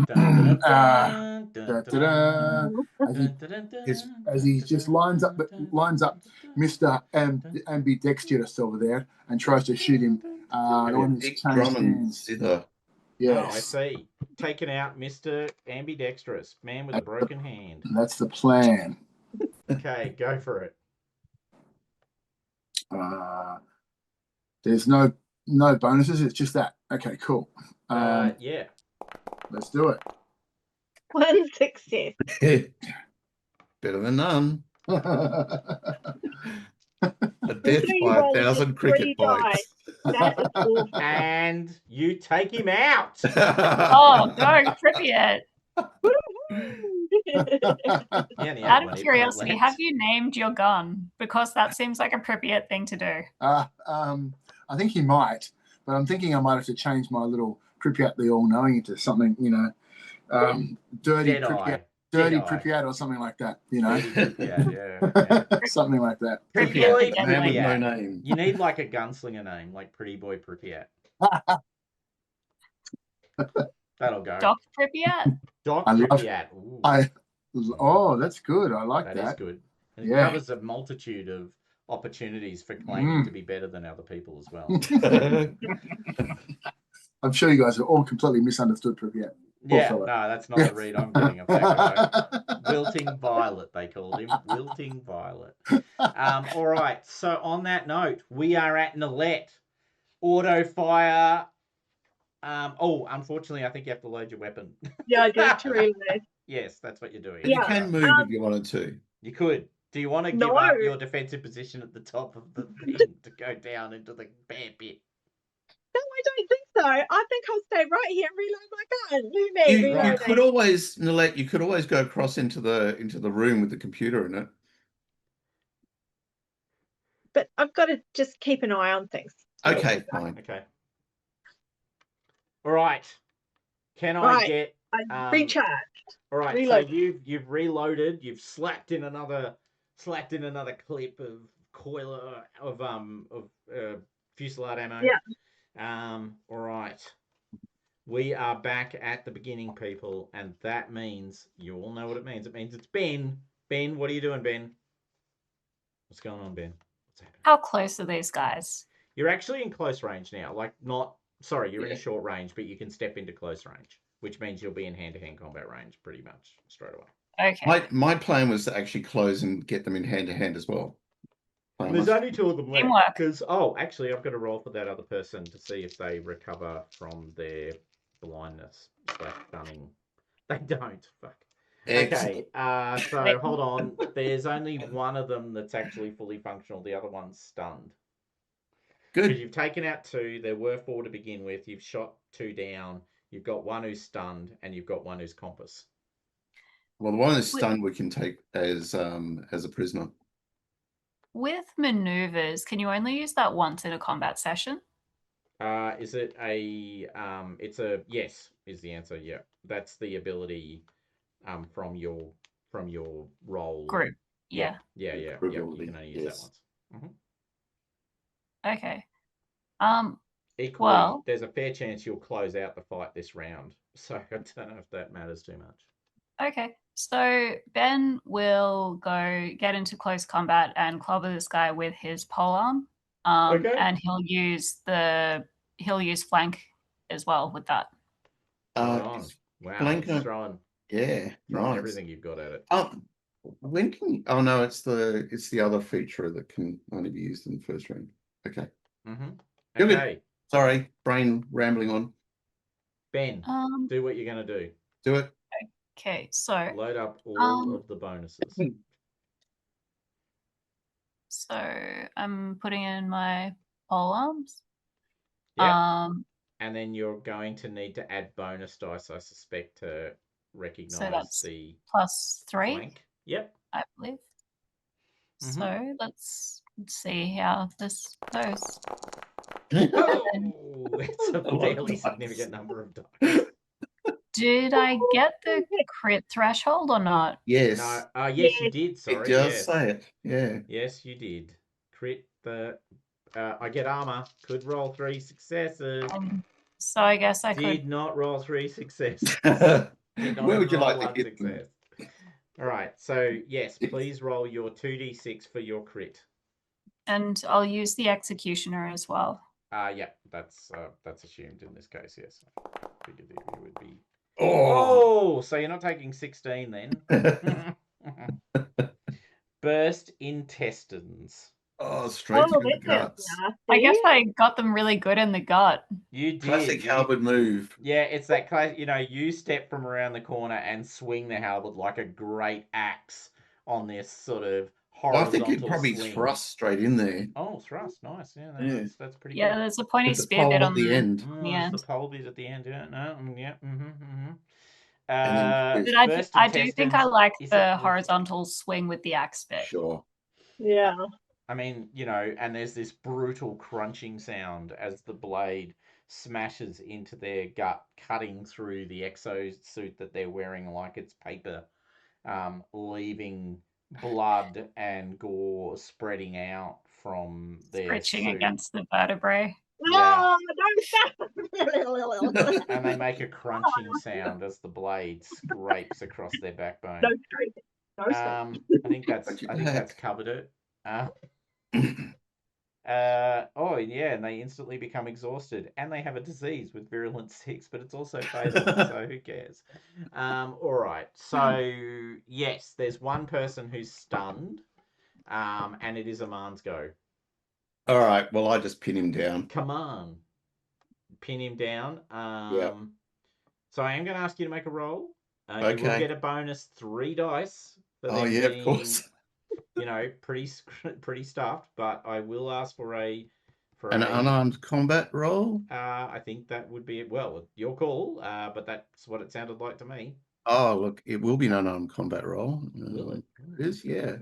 As he just lines up Mr. Ambidextrous over there and tries to shoot him. Yes. Oh, I see. Taking out Mr. Ambidextrous, man with a broken hand. That's the plan. Okay, go for it. There's no bonuses. It's just that. Okay, cool. Yeah. Let's do it. 1 success. Better than none. A death Until you by roll 1,000 just cricket 3 bites. dice. That is awful. And you take him out. Oh, go, Pripyat. Out of curiosity, have you named your gun? Because that seems like a Pripyat thing to do. I think he might, but I'm thinking I might have to change my little Pripyat the All-Knowing into something, dirty Pripyat. Dirty Pripyat or something like that, Dirty Pripyat, yeah. Something like that. Pretty boy man with no Pripyat. name. You need like a gunslinger name, like Pretty Boy Pripyat. That'll go. Doc Pripyat? Doc Pripyat. Oh, that's good. I like that. That is good. And it covers a multitude of opportunities for claiming to be better than other people as well. I'm sure you guys have all completely misunderstood Pripyat. Yeah, no, that's not the read I'm getting of that guy. Wilting Violet, they called him. Wilting Violet. All right, so on that note, we are at Nalette. Auto fire. Unfortunately, I think you have to load your weapon. Yeah, I do to reload. Yes, that's what you're doing. But you can move if you wanted to. You could. Do you want to give up your defensive position at the top of the thing to go down into the bare pit? No, I don't think so. I think I'll stay right here and reload my gun. Who me? You Reloading. could always, Nilette, you could always go across into the room with the computer in it. But I've got to just keep an eye on things. Okay, fine. Okay. All right. Can I Right. get I recharge. all right, Reload. so you've reloaded, you've slapped in another clip of coiler of fusillade ammo. Yeah. All right. We are back at the beginning, people, and that means you all know what it means. It means it's Ben. Ben, what are you doing, Ben? What's going on, Ben? What's happening? How close are these guys? You're actually in close range now. You're in a short range, but you can step into close range, which means you'll be in hand-to-hand combat range pretty much straight away. Okay. My plan was to actually close and get them in hand-to-hand as well. There's only 2 of them left. Teamwork. Because, actually, I've got to roll for that other person to see if they recover from their blindness / stunning. They don't. Fuck. Okay, so hold on. There's only one of them that's actually fully functional. The other one's stunned. Because Good. you've taken out 2. There were 4 to begin with. You've shot 2 down. You've got 1 who's stunned, and you've got 1 who's compass. Well, the one that's stunned we can take as a prisoner. With maneuvers, can you only use that once in a combat session? Is it a it's a yes is the answer. Yeah, that's the ability from your role Group. Yeah. Yeah. You Ability, can only use that yes. once. Okay. Equally, Well- there's a fair chance you'll close out the fight this round. So I don't know if that matters too much. Okay. So Ben will go get into close combat and clobber this guy with his polearm. Okay. And he'll use flank as well with that. Right on. Wow, flank it's on- throwing nice. everything you've got at it. When can? Oh no, it's the other feature that can only be used in the first round. Okay. Good. Okay, Sorry, brain rambling on. Ben, do what you're going to do. Do it. Okay, so Load up all of the bonuses. So I'm putting in my polearms. Yeah. And then you're going to need to add bonus dice, I suspect, to recognize that's the +3, flank. Yep. I believe. Mhm. So let's see how this goes. Oh, it's a fairly significant number of dice. Did I get the crit threshold or not? Yes. No, yes, you did. Sorry, It does yes. say it. Yeah. Yes, you did. Crit the. I get armor. Could roll 3 successes. So I guess I Did could. not roll 3 successes. Where Did not would you roll like to one hit them? success. All right. So yes, please roll your 2d6 for your crit. And I'll use the executioner as well. Yeah, that's assumed in this case. Yes, I figured that you would be. Oh. Oh, so you're not taking 16 then. Burst intestines. Oh, straight through the this is guts. nasty. I guess I got them really good in the gut. You did. Classic halberd move. Yeah, it's that classic. You step from around the corner and swing the halberd like a great axe on this sort of Well, I horizontal think it probably swing. thrust straight in there. Oh, thrust, nice. Yeah, Yeah. that's pretty Yeah, good. there's a pointy With the spear bit pole on at the end. Oh, the there's end. the pole bit at the end. Yeah, no, yeah. And then But Burst I do think I intestines, like is the it- horizontal swing with the axe bit. Sure. Yeah. I mean, and there's this brutal crunching sound as the blade smashes into their gut, cutting through the exosuit that they're wearing like it's paper, leaving blood and gore spreading out from their Scritching suit. against the vertebrae. Yeah. No, don't stop. And they make a crunching sound as the blade scrapes across their backbone. No scraping. No scraping. I think that's covered it. Oh yeah, and they instantly become exhausted, and they have a disease with virulence 6, but it's also fatal, so who cares? All right, so yes, there's one person who's stunned, and it is Aman's go. All right. Well, I just pin him down. Come on, pin him down. Yep. So I am going to ask you to make a roll. You will Okay. get a bonus 3 dice. For Oh them yeah, being, of course. pretty stuffed, but I will ask for a an unarmed combat roll? I think that would be, well, your call, but that's what it sounded like to me. Oh, look, it will be an unarmed combat roll. Will it? It is, yeah.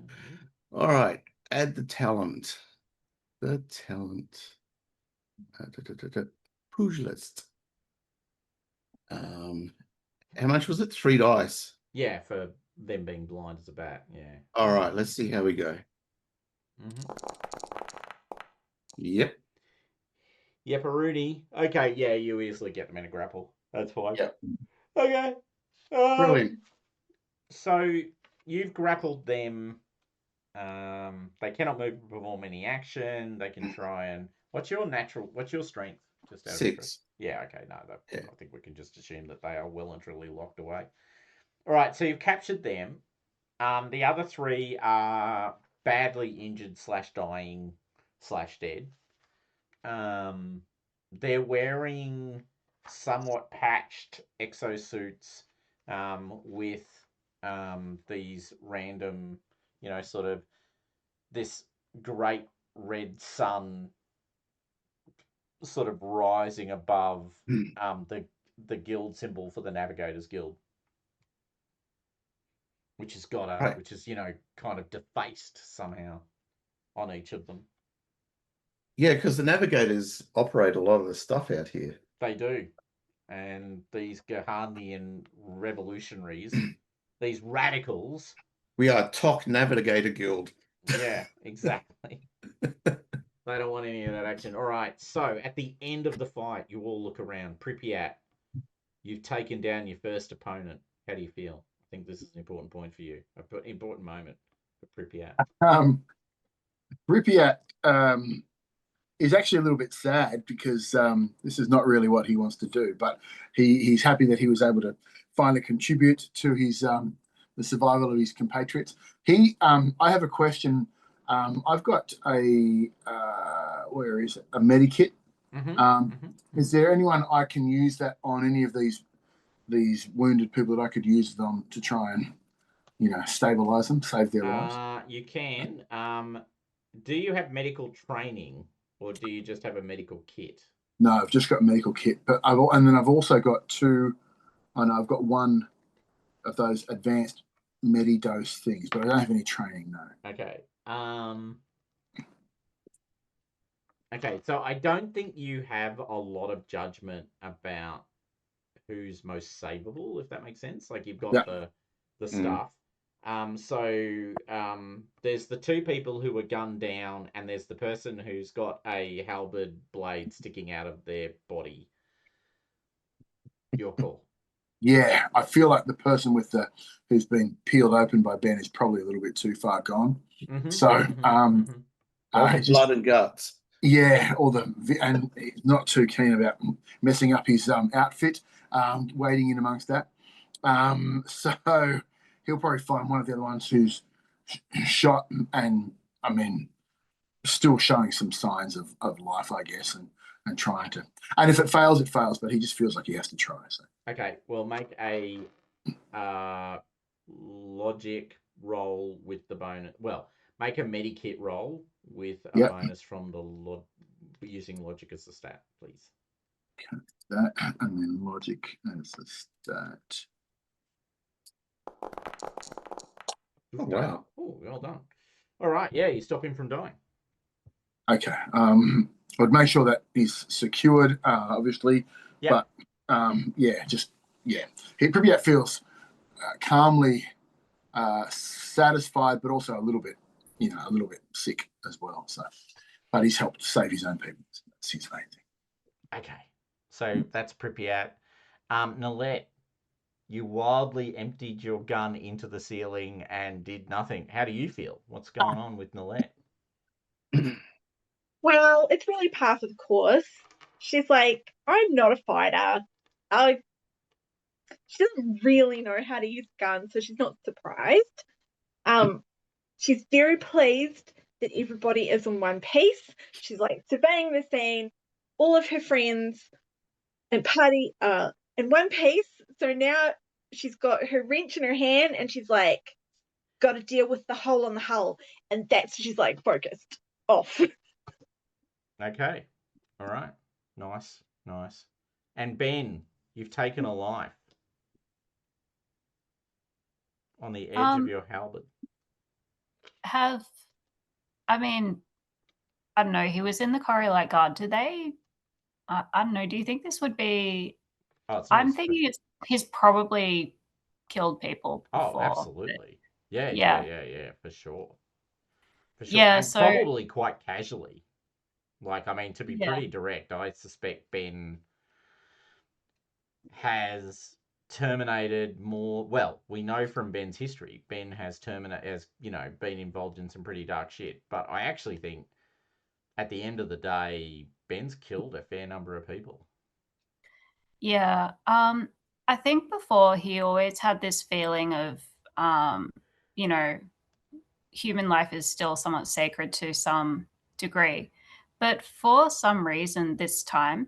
All right, add the talent. The talent. Pugilist. How much was it? 3 dice. Yeah, for them being blind as a bat. Yeah. All right, let's see how we go. Yep. Yep, Rooney. Okay, yeah, you easily get them in a grapple. That's fine. Yep. Okay. Brilliant. So you've grappled them. They cannot move or perform any action. They can try and what's your strength? Just out of 6. interest. Yeah, okay, no, Yeah. I think we can just assume that they are well and truly locked away. All right, so you've captured them. The other 3 are badly injured / dying / dead. They're wearing somewhat patched exosuits with these random, sort of this great red sun sort of rising above the guild symbol for the Navigators Guild, which has got Right. which is kind of defaced somehow on each of them. Yeah, because the navigators operate a lot of the stuff out here. They do. And these Gahandian revolutionaries, these radicals. We are Tok Navigator Guild. Yeah, exactly. They don't want any of that action. All right, so at the end of the fight, you all look around. Pripyat, you've taken down your first opponent. How do you feel? I think this is an important point for you. An important moment for Pripyat. Pripyat is actually a little bit sad because this is not really what he wants to do, but he's happy that he was able to finally contribute to his the survival of his compatriots. I have a question. I've got a where is it? A medikit. Is there anyone I can use that on any of these wounded people that I could use them to try and stabilize them, save their lives? You can. Do you have medical training, or do you just have a medical kit? No, I've just got a medical kit, but I've also got 2. I know I've got 1 of those advanced Medidose things, but I don't have any training. No. Okay. Okay, so I don't think you have a lot of judgment about who's most savable, if that makes sense. Like you've got the stuff. So there's the 2 people who were gunned down, and there's the person who's got a halberd blade sticking out of their body. Your call. Yeah, I feel like the person who's been peeled open by Ben is probably a little bit too far gone. So, blood and guts. Yeah, and he's not too keen about messing up his outfit, wading in amongst that. So he'll probably find one of the other ones who's shot and, still showing some signs of life, I guess, and trying to. And if it fails, it fails, but he just feels like he has to try. So. Okay, well, make a logic roll with the bonus. Well, make a medikit roll with a bonus from the using logic as a stat, please. Okay, that and then logic as a stat. Oh, wow. Oh, well done. All right, yeah, you stop him from dying. Okay. I'd make sure that he's secured, obviously. Yep. But he probably feels calmly satisfied, but also a little bit sick as well. So, but he's helped save his own people. That's his main thing. Okay, so that's Pripyat. Nalette, you wildly emptied your gun into the ceiling and did nothing. How do you feel? What's going on with Nalette? Well, it's really par for the course. She's like, I'm not a fighter. She doesn't really know how to use guns, so she's not surprised. She's very pleased that everybody is in one piece. She's like surveying the scene. All of her friends and party are in one piece. So now she's got her wrench in her hand and she's like, got to deal with the hole on the hull. And she's like focused off. Okay. All right. Nice. Nice. And Ben, you've taken a life on the edge of your halberd. I mean, I don't know. He was in the Coriolis guard. Do they? I don't know. Do you think this would be? Oh, it's I'm not. thinking he's probably killed people Oh, before. absolutely. Yeah, Yeah. for sure. For sure. Yeah, And so probably quite casually. Like, I mean, to be yeah, pretty direct, I suspect Ben has terminated more. Well, we know from Ben's history, Ben has been involved in some pretty dark shit. But I actually think at the end of the day, Ben's killed a fair number of people. yeah. I think before he always had this feeling of, you know, human life is still somewhat sacred to some degree. But for some reason this time,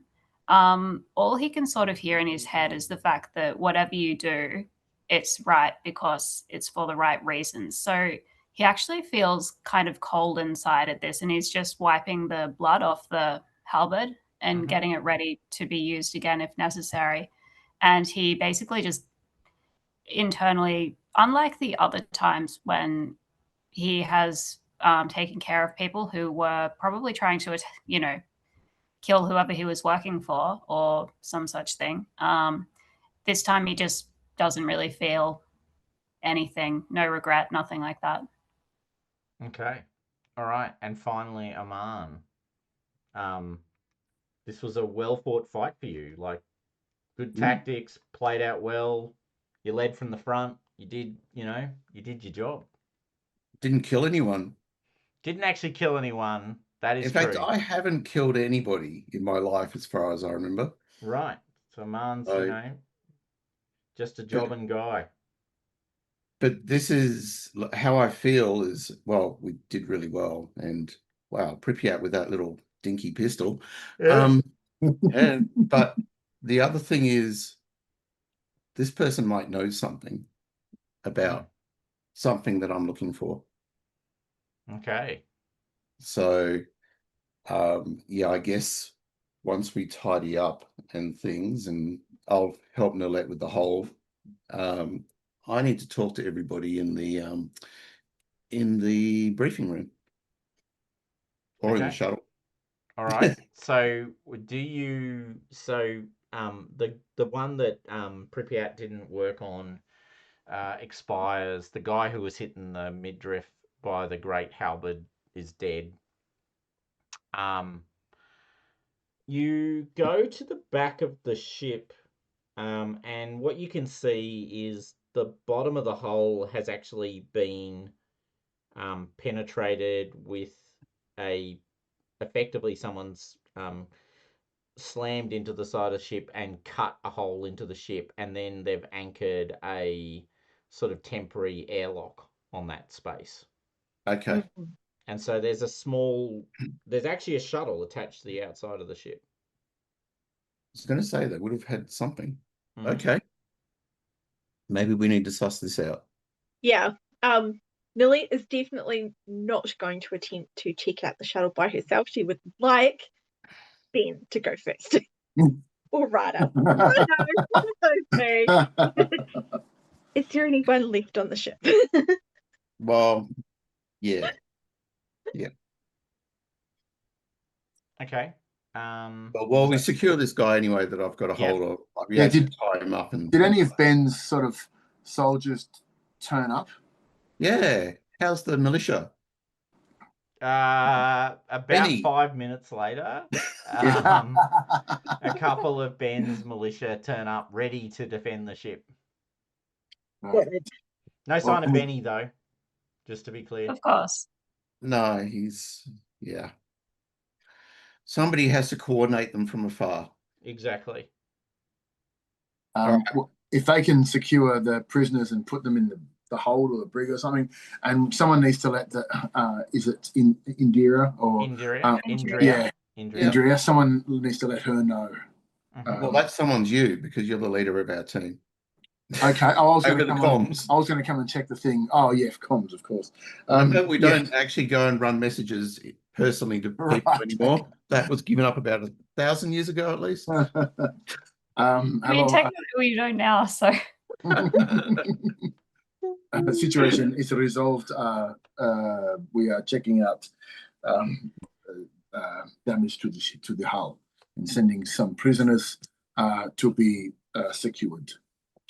all he can sort of hear in his head is the fact that whatever you do, it's right because it's for the right reasons. So he actually feels kind of cold inside at this, and he's just wiping the blood off the halberd and getting it ready to be used again if necessary. And he basically just internally, unlike the other times when he has taken care of people who were probably trying to, kill whoever he was working for or some such thing. This time he just doesn't really feel anything, no regret, nothing like that. Okay. All right. And finally, Aman. This was a well fought fight for you. Like, good tactics, played out well. You led from the front. You did your job. Didn't kill anyone. Didn't actually kill anyone. That is In fact, true. I haven't killed anybody in my life as far as I remember. Right. So Aman's, just a But, jobbing guy. but this is how I feel is, well, we did really well. And wow, Pripyat with that little dinky pistol. Yeah. But the other thing is, this person might know something about something that I'm looking for. Okay. So, yeah, I guess once we tidy up and things, and I'll help Nolette with the whole, I need to talk to everybody in the briefing room or in the Okay. shuttle. All right. So the one that Pripyat didn't work on expires. The guy who was hit in the midriff by the great halberd is dead. You go to the back of the ship, and what you can see is the bottom of the hole has actually been penetrated with effectively someone's slammed into the side of the ship and cut a hole into the ship, and then they've anchored a sort of temporary airlock on that space. Okay. And so there's actually a shuttle attached to the outside of the ship. I was going to say they would have had something. Mhm. Okay. Maybe we need to suss this out. Yeah. Lily is definitely not going to attempt to check out the shuttle by herself. She would like Ben to go first. Or Ryder. Is there anyone left on the ship? Well, yeah. Okay. But while we secure this guy anyway that I've got a hold of, I'll be able to tie him up. And did any of Ben's sort of soldiers turn up? Yeah. How's the militia? About Benny. 5 minutes later, a couple of Ben's militia turn up ready to defend the ship. No sign of Benny though, just to be clear. Of course. No, yeah. Somebody has to coordinate them from afar. Exactly. Well, if they can secure the prisoners and put them in the hold or the brig or something, and someone needs to let the is it Indira or Indria? Yeah, Indria. Indira. Someone needs to let her know. Well, that someone's you because you're the leader of our team. Okay, I was going to come comms. I was going to come and check the thing. Oh yeah, comms, of course. Remember, we don't actually go and run messages personally to people Right. anymore. That was given up about 1,000 years ago, at least. I mean, Hello. technically we don't now, so The situation is resolved. We are checking out damage to the hull and sending some prisoners to be secured.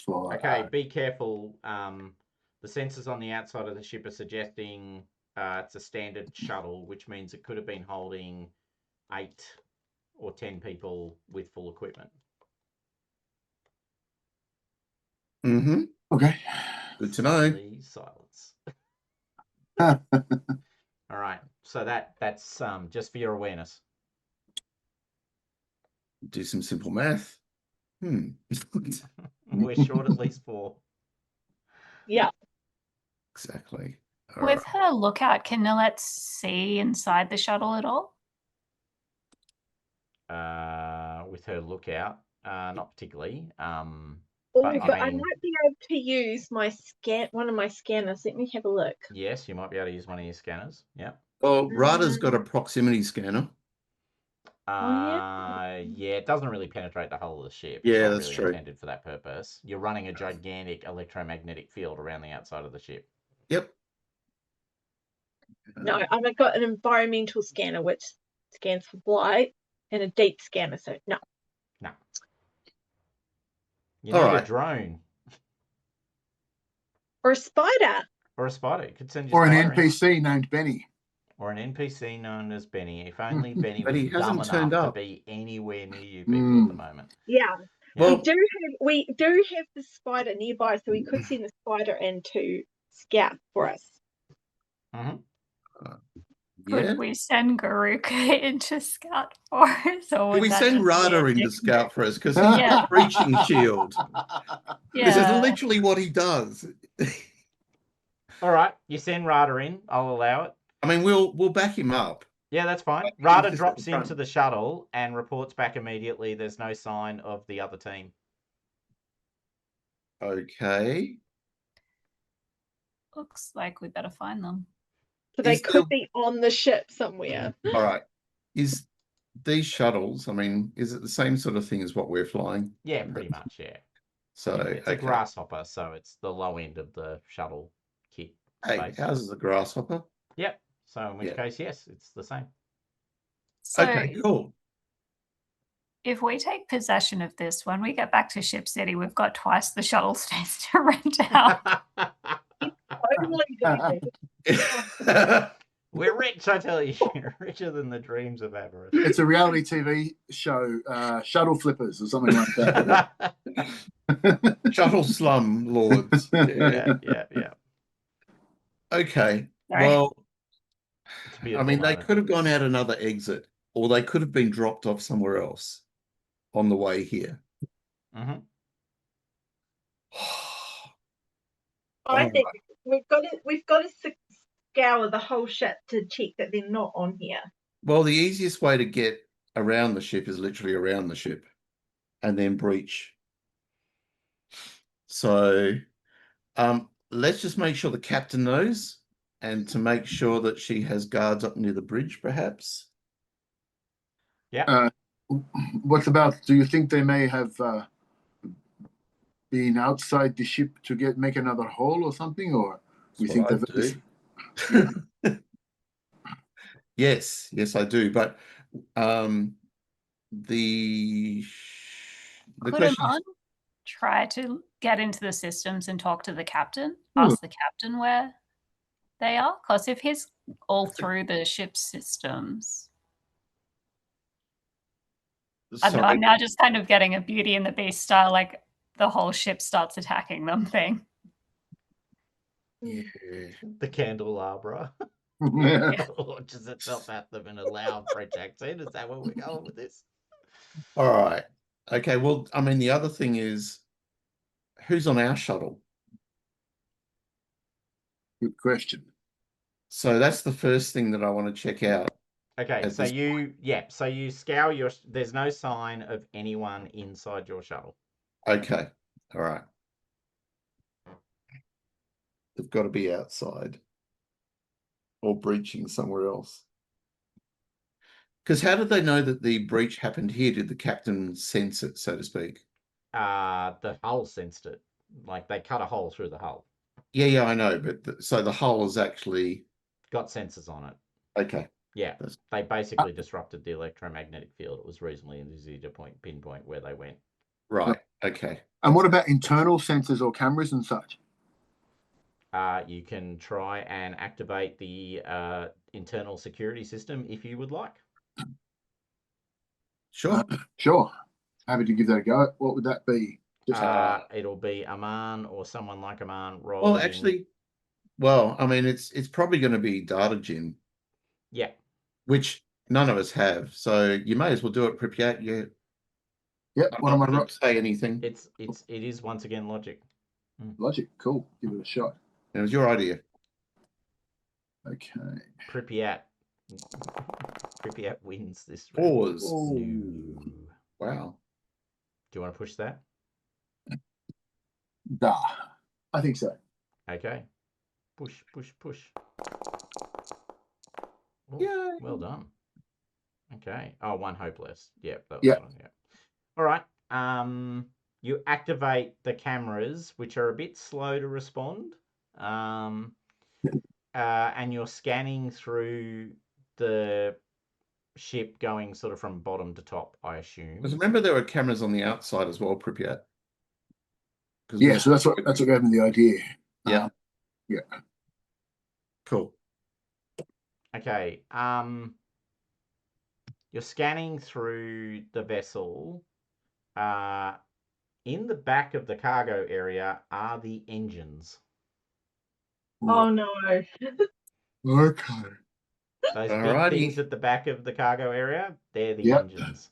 For, Okay, be careful. The sensors on the outside of the ship are suggesting it's a standard shuttle, which means it could have been holding 8 or 10 people with full equipment. Mm-hmm. Okay. Good to know. Please silence. All right, so that's just for your awareness. Do some simple math. We're short at least 4. Yeah. Exactly. All with right. her lookout, can Nilette see inside the shuttle at all? With her lookout, not particularly. Oh, But, but I I mean- might be able to use one of my scanners. Let me have a look. Yes, you might be able to use one of your scanners. Yeah. Well, Rada's got a proximity scanner. yeah? Yeah, it doesn't really penetrate the whole of the ship. Yeah, It's not that's really true. intended for that purpose. You're running a gigantic electromagnetic field around the outside of the ship. Yep. No, I've got an environmental scanner which scans for light and a deep scanner. So no. No. You All need a right. drone Or a spider. or a spider. You could send your Or an spider in. NPC named Benny. Or an NPC known as Benny. If only Benny But was he dumb hasn't turned enough to up. be anywhere near you people at the moment. Yeah. Well, We do have the spider nearby, so we could send the spider in to scout for us. Mm-hmm. yeah. Could we send Garuka into scout for us? Or Can would we that send just be a Rada in to dick- scout for us? Because he's Yeah. got a breaching shield. This is Yeah. literally what he does. All right, you send Rada in. I'll allow it. I mean, we'll back him up. Yeah, that's fine. He's Rada just drops at the front. into the shuttle and reports back immediately. There's no sign of the other team. Okay. Looks like we better find them. So they Is could there- be on the ship somewhere. All right. Is these shuttles, I mean, is it the same sort of thing as what we're flying? Yeah, pretty much, yeah. So, Yeah, it's a okay. grasshopper, so it's the low end of the shuttle kit Hey, space. ours is a grasshopper. Yep. So in which Yeah. case, yes, it's the same. So Okay, cool. if we take possession of this, when we get back to Ship City, we've got twice the shuttle stays to rent out. Totally do. We're rich, I tell you. Richer than the dreams of avarice. It's a reality TV show, Shuttle Flippers or something like that. Shuttle slum lords. yeah. Okay. Sorry. Well, It's a I beautiful mean, they moment. could have gone out another exit, or they could have been dropped off somewhere else on the way here. Mhm. I All think we've got to scour the whole ship to check that they're not on here. Well, the easiest way to get around the ship is literally around the ship and then breach. So let's just make sure the captain knows, and to make sure that she has guards up near the bridge, perhaps. Yeah. What about, do you think they may have been outside the ship to make another hole or something? Or we think That's that what I do. Yes, I do. But the Could question Amon is, try to get into the systems and talk to the captain? Ask the captain where they are? Because if he's all through the ship's systems. I don't know, I'm now just kind of getting a Beauty and the Beast style, like the whole ship starts attacking them thing. yeah. The candelabra launches itself at them in a loud French accent. Is that where we're going with this? All right. Okay. Well, I mean, the other thing is, who's on our shuttle? Good question. So that's the first thing that I want to check out. Okay, At so this you scour your. There's no sign of anyone inside your shuttle. Okay. All right. They've got to be outside or breaching somewhere else. Because how did they know that the breach happened here? Did the captain sense it, so to speak? The hull sensed it. Like they cut a hole through the hull. Yeah, I know. But so the hull is actually Got sensors on it. okay. Yeah, That's- they basically disrupted the electromagnetic field. It was reasonably easy to pinpoint where they went. Right. Okay. And what about internal sensors or cameras and such? You can try and activate the internal security system if you would like. Sure. Sure. Happy to give that a go. What would that be? Just It'll be Aman or someone like Aman Well, rolling. actually, well, I mean, it's probably going to be data gin, Yeah. which none of us have. So you may as well do it, Pripyat. Yeah. Yep. What am I not right? say anything? It is once again logic. Logic. Cool. Give it a shot. It was your idea. Okay. Pripyat. Pripyat wins this round. Pause. No. Wow. Do you want to push that? Da. I think so. Okay. Push. Oh, Yay. well done. Okay. Oh, one hopeless. Yep. That was Yep. one, yeah. All right. You activate the cameras, which are a bit slow to respond. And you're scanning through the ship going sort of from bottom to top, I assume. Because remember there were cameras on the outside as well, Pripyat. Yeah, so that's what gave me the idea. Yeah. Yeah. Cool. Okay. You're scanning through the vessel. In the back of the cargo area are the engines. Oh no. Okay. Those Alrighty. big things at the back of the cargo area, they're the Yep. engines.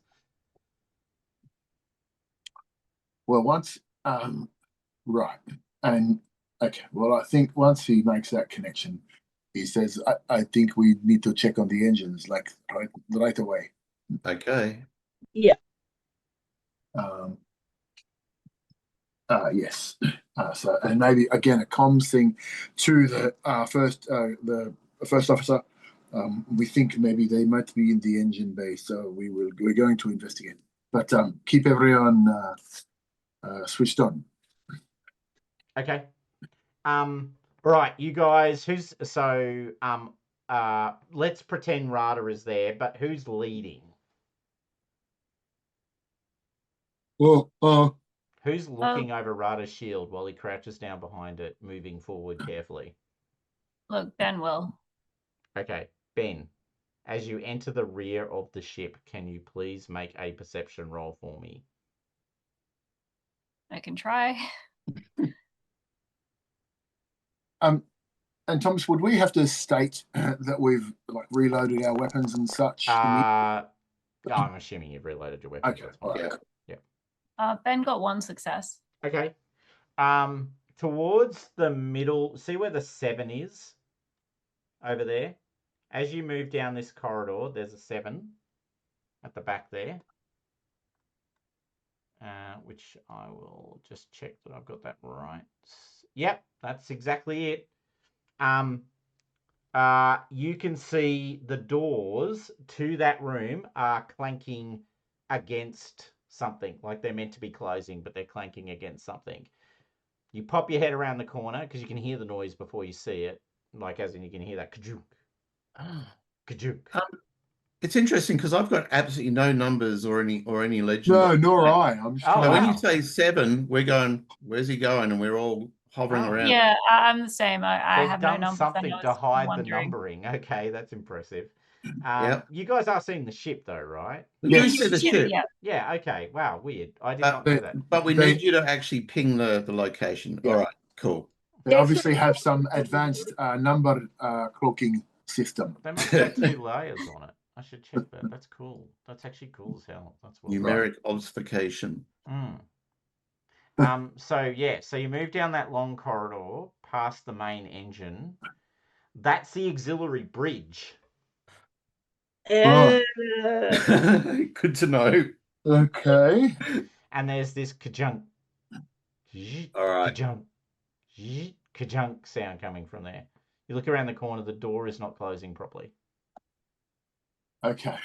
Well, once right. And okay, well, I think once he makes that connection, he says, I think we need to check on the engines, like right away. Okay. Yes. So, and maybe again a comms thing to the first officer. We think maybe they might be in the engine bay, so we're going to investigate. But keep everyone switched on. Okay. Right, you guys, let's pretend Rada is there, but who's leading? Well, Who's looking over Rada's shield while he crouches down behind it, moving forward carefully? Look, Ben will. Okay, Ben, as you enter the rear of the ship, can you please make a perception roll for me? I can try. and Thomas, would we have to state that we've like reloaded our weapons and such? I'm assuming you've reloaded your weapons. Okay, That's fine. right. Yeah. Ben got one success. Okay. Towards the middle, see where the 7 is? Over there. As you move down this corridor, there's a 7 at the back there. Which I will just check that I've got that right. Yep, that's exactly it. You can see the doors to that room are clanking against something, like they're meant to be closing, but they're clanking against something. You pop your head around the corner because you can hear the noise before you see it, like as in you can hear that kajuk, kajuk. It's interesting because I've got absolutely no numbers or any legend. No, nor I. I'm just Oh, So when wow. you say 7, we're going, where's he going? And we're all hovering around. Yeah, I'm the same. I They've have no done numbers. something to hide the wondering. numbering. Okay, that's impressive. Yep. You guys are seeing the ship though, right? We do Yes. see the ship. Yeah. Yeah, okay. Wow, weird. I did not know that. But we need you to actually ping the location. Yeah. All right, cool. They obviously have some advanced number cloaking system. They must have 2 layers on it. I should check that. That's cool. That's actually cool as hell. That's well done. Numeric obfuscation. So you move down that long corridor past the main engine. That's the auxiliary bridge. Oh. Good to know. Okay. And there's this kajunk. All right. Kajunk sound coming from there. You look around the corner, the door is not closing properly. Okay.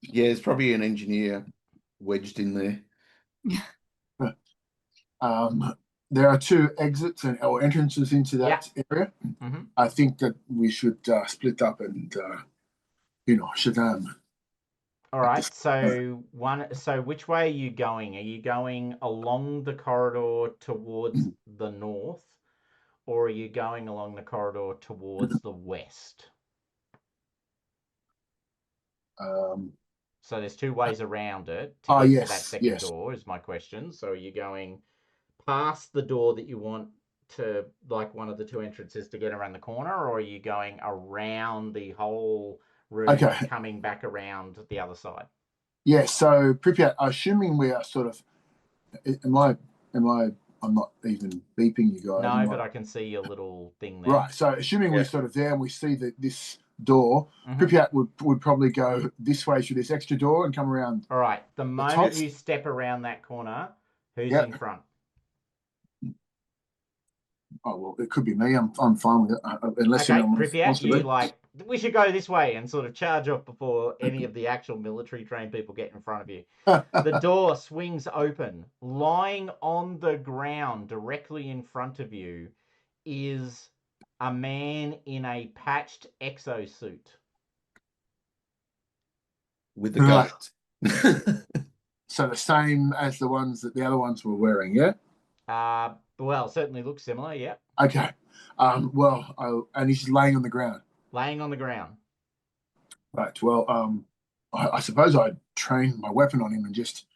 Yeah, there's probably an engineer wedged in there. There are 2 exits or entrances into that area. Mm-hmm. I think that we should split up and Shazam. All right. So which way are you going? Are you going along the corridor towards the north, or are you going along the corridor towards the west? So there's 2 ways around it to get to that second door is my question. So are you going past the door that you want to, like, one of the 2 entrances to get around the corner, or are you going around the whole room and coming back around the other side? Yeah, so Pripyat, assuming we are sort of, I'm not even beeping you guys. No, but I can see your little thing there. Right, so assuming we're sort of there and we see that this door, Pripyat would probably go this way through this extra door and come around. All right, the moment you step around that corner, who's in front? Oh, well, it could be me. I'm fine with it. Unless anyone wants to be. We should go this way and sort of charge off before any of the actual military trained people get in front of you. The door swings open. Lying on the ground directly in front of you is a man in a patched exosuit. With the gun. So the same as the ones that the other ones were wearing, yeah? Well, certainly looks similar, yeah. Okay. And he's just laying on the ground. Laying on the ground. Right. Well, I suppose I'd train my weapon on him and just,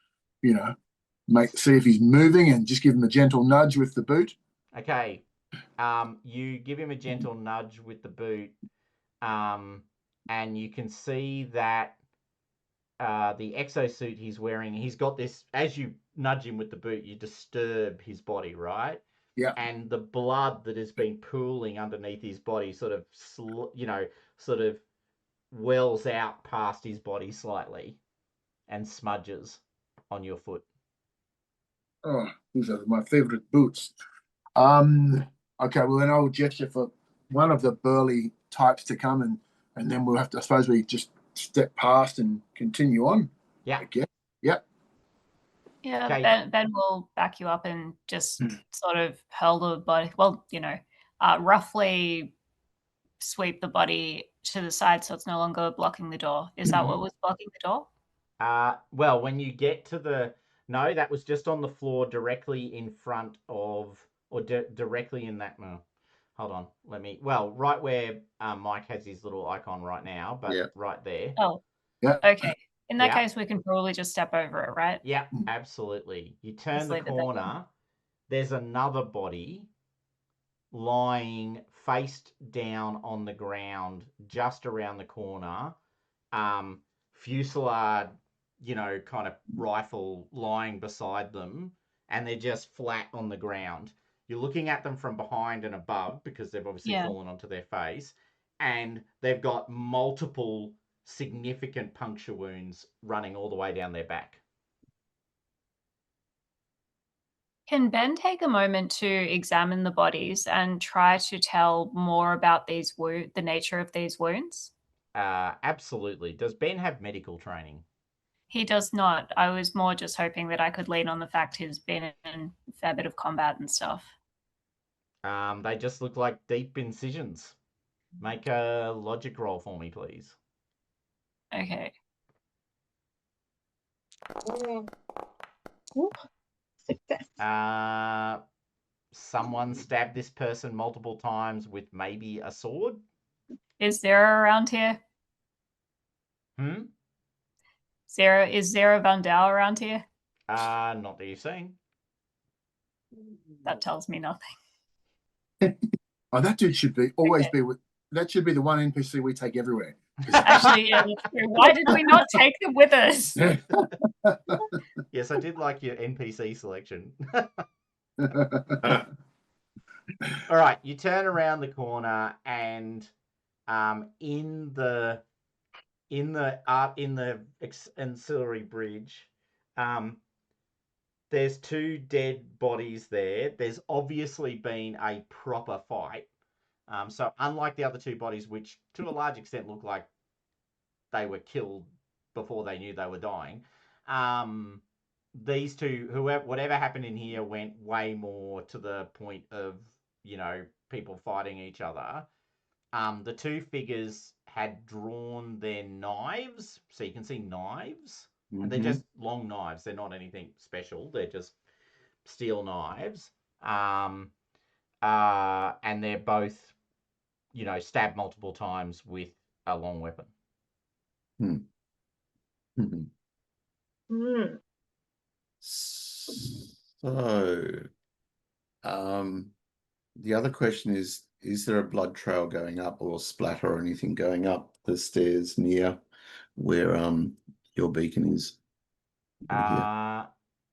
see if he's moving and just give him a gentle nudge with the boot. Okay. You give him a gentle nudge with the boot, and you can see that the exosuit he's wearing, he's got this, as you nudge him with the boot, you disturb his body, right? Yeah. And the blood that has been pooling underneath his body sort of wells out past his body slightly and smudges on your foot. Oh, these are my favorite boots. Okay, well then I'll gesture for one of the burly types to come and then we'll have to, I suppose we just step past and continue on. Yeah. I guess. Yep. Yeah, Okay. Ben will back you up and just sort of hurl the body, roughly sweep the body to the side so it's no longer blocking the door. Is that what was blocking the door? Well, when you get to no, that was just on the floor directly in front of, or directly in that, hold on, right where Mike has his little icon right now, but right there. Oh, yeah. Okay. In that case, we can probably just step over it, right? Yeah, absolutely. You turn Just the leave it there. corner, there's another body lying face down on the ground just around the corner. Fusillade, kind of rifle lying beside them, and they're just flat on the ground. You're looking at them from behind and above because they've obviously fallen onto their face, and they've got multiple significant puncture wounds running all the way down their back. Can Ben take a moment to examine the bodies and try to tell more about the nature of these wounds? Absolutely. Does Ben have medical training? He does not. I was more just hoping that I could lean on the fact he's been in a fair bit of combat and stuff. They just look like deep incisions. Make a logic roll for me, please. Okay. Success. Someone stabbed this person multiple times with maybe a sword? Is Zara around here? Is Zara Vandal around here? Not that you've seen. That tells me nothing. Oh, that dude should be that should be the one NPC we take everywhere. Actually, yeah, that's true. Why did we not take them with us? Yes, I did like your NPC selection. All right, you turn around the corner, and in the ancillary bridge, there's 2 dead bodies there. There's obviously been a proper fight. So unlike the other 2 bodies, which to a large extent look like they were killed before they knew they were dying. These two, whatever happened in here, went way more to the point of, you know, people fighting each other. The two figures had drawn their knives, so you can see knives, and they're just long knives. They're not anything special. They're just steel knives. And they're both, you know, stabbed multiple times with a long weapon. So, the other question is there a blood trail going up or splatter or anything going up the stairs near where your beacon is?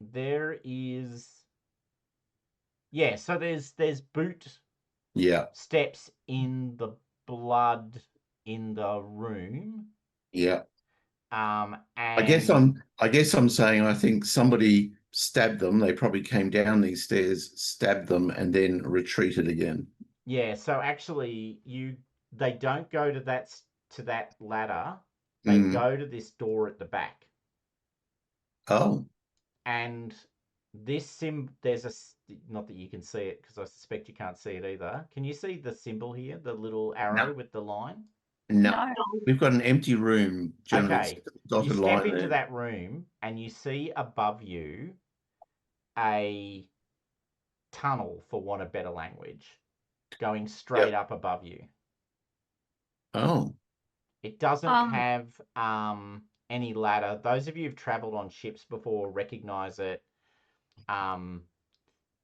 There is, yeah, so there's boot steps in the blood in the room. Yeah. And I guess I'm saying I think somebody stabbed them. They probably came down these stairs, stabbed them, and then retreated again. Yeah, so actually they don't go to that ladder. They go to this door at the back. Oh. And this there's a, not that you can see it because I suspect you can't see it either. Can you see the symbol here, the little arrow with the line? No. We've got an empty room. Okay. Dotted You step line into there. that room and you see above you a tunnel, for want of better language, going straight up above you. Oh. It doesn't have any ladder. Those of you who've traveled on ships before recognize it.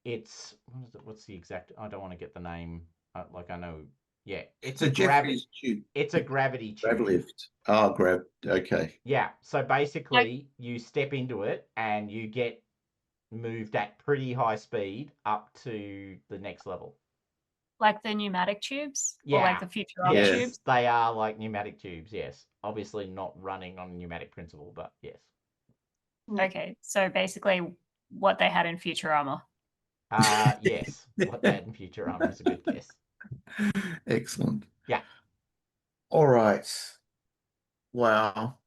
It's, what's the exact, I don't want to get the name, like I know. Yeah, it's a gravity tube. It's a gravity tube. Grav lift. Oh, okay. Yeah, so basically you step into it and you get moved at pretty high speed up to the next level. Like the pneumatic tubes? Yeah. Or like the Futurama tubes? They are like pneumatic tubes, yes. Obviously not running on a pneumatic principle, but yes. Okay, so basically what they had in Futurama. Yes, what they had in Futurama is a good guess. Excellent. Yeah. All right. Wow.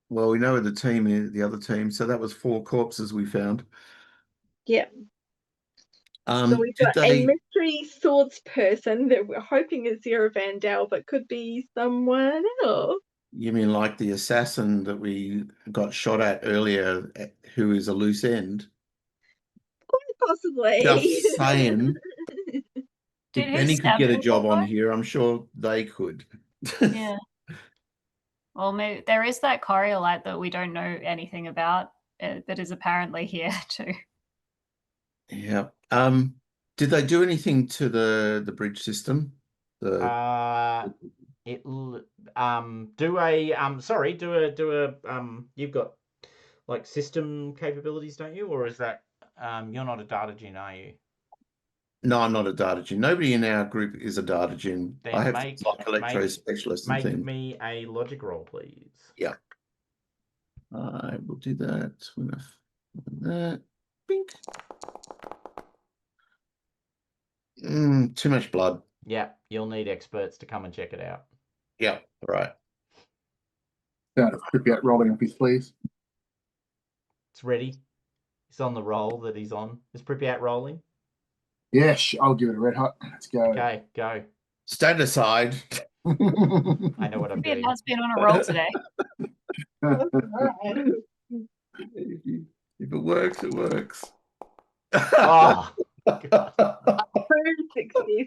Well, we know where the team is, the other team. So that was 4 corpses we found. Yeah. So we've got a mystery swords person that we're hoping is Zero Vandal, but could be someone else. You mean like the assassin that we got shot at earlier, who is a loose end? Quite possibly. Just saying. If Benny could get a job on here, here, I'm sure they could. Yeah. Well, maybe there is that Coriolis that we don't know anything about that is apparently here too. Yeah. Did they do anything to the bridge system? Do a you've got like system capabilities, don't you? Or is that you're not a data gen, are you? No, I'm not a data gen. Nobody in our group is a data gen. Then I have like electro specialists and things. Make me a logic roll, please. Yeah. I will do that. That. Bink. Too much blood. Yeah, you'll need experts to come and check it out. Yeah, right. Pripyat rolling up his sleeves. It's ready. He's on the roll that he's on. Is Pripyat rolling? Yes, I'll give it a red hot. Let's go. Okay, go. Stand aside. I know what I'm doing. It has been on a roll today. If it works, it works. Oh, God.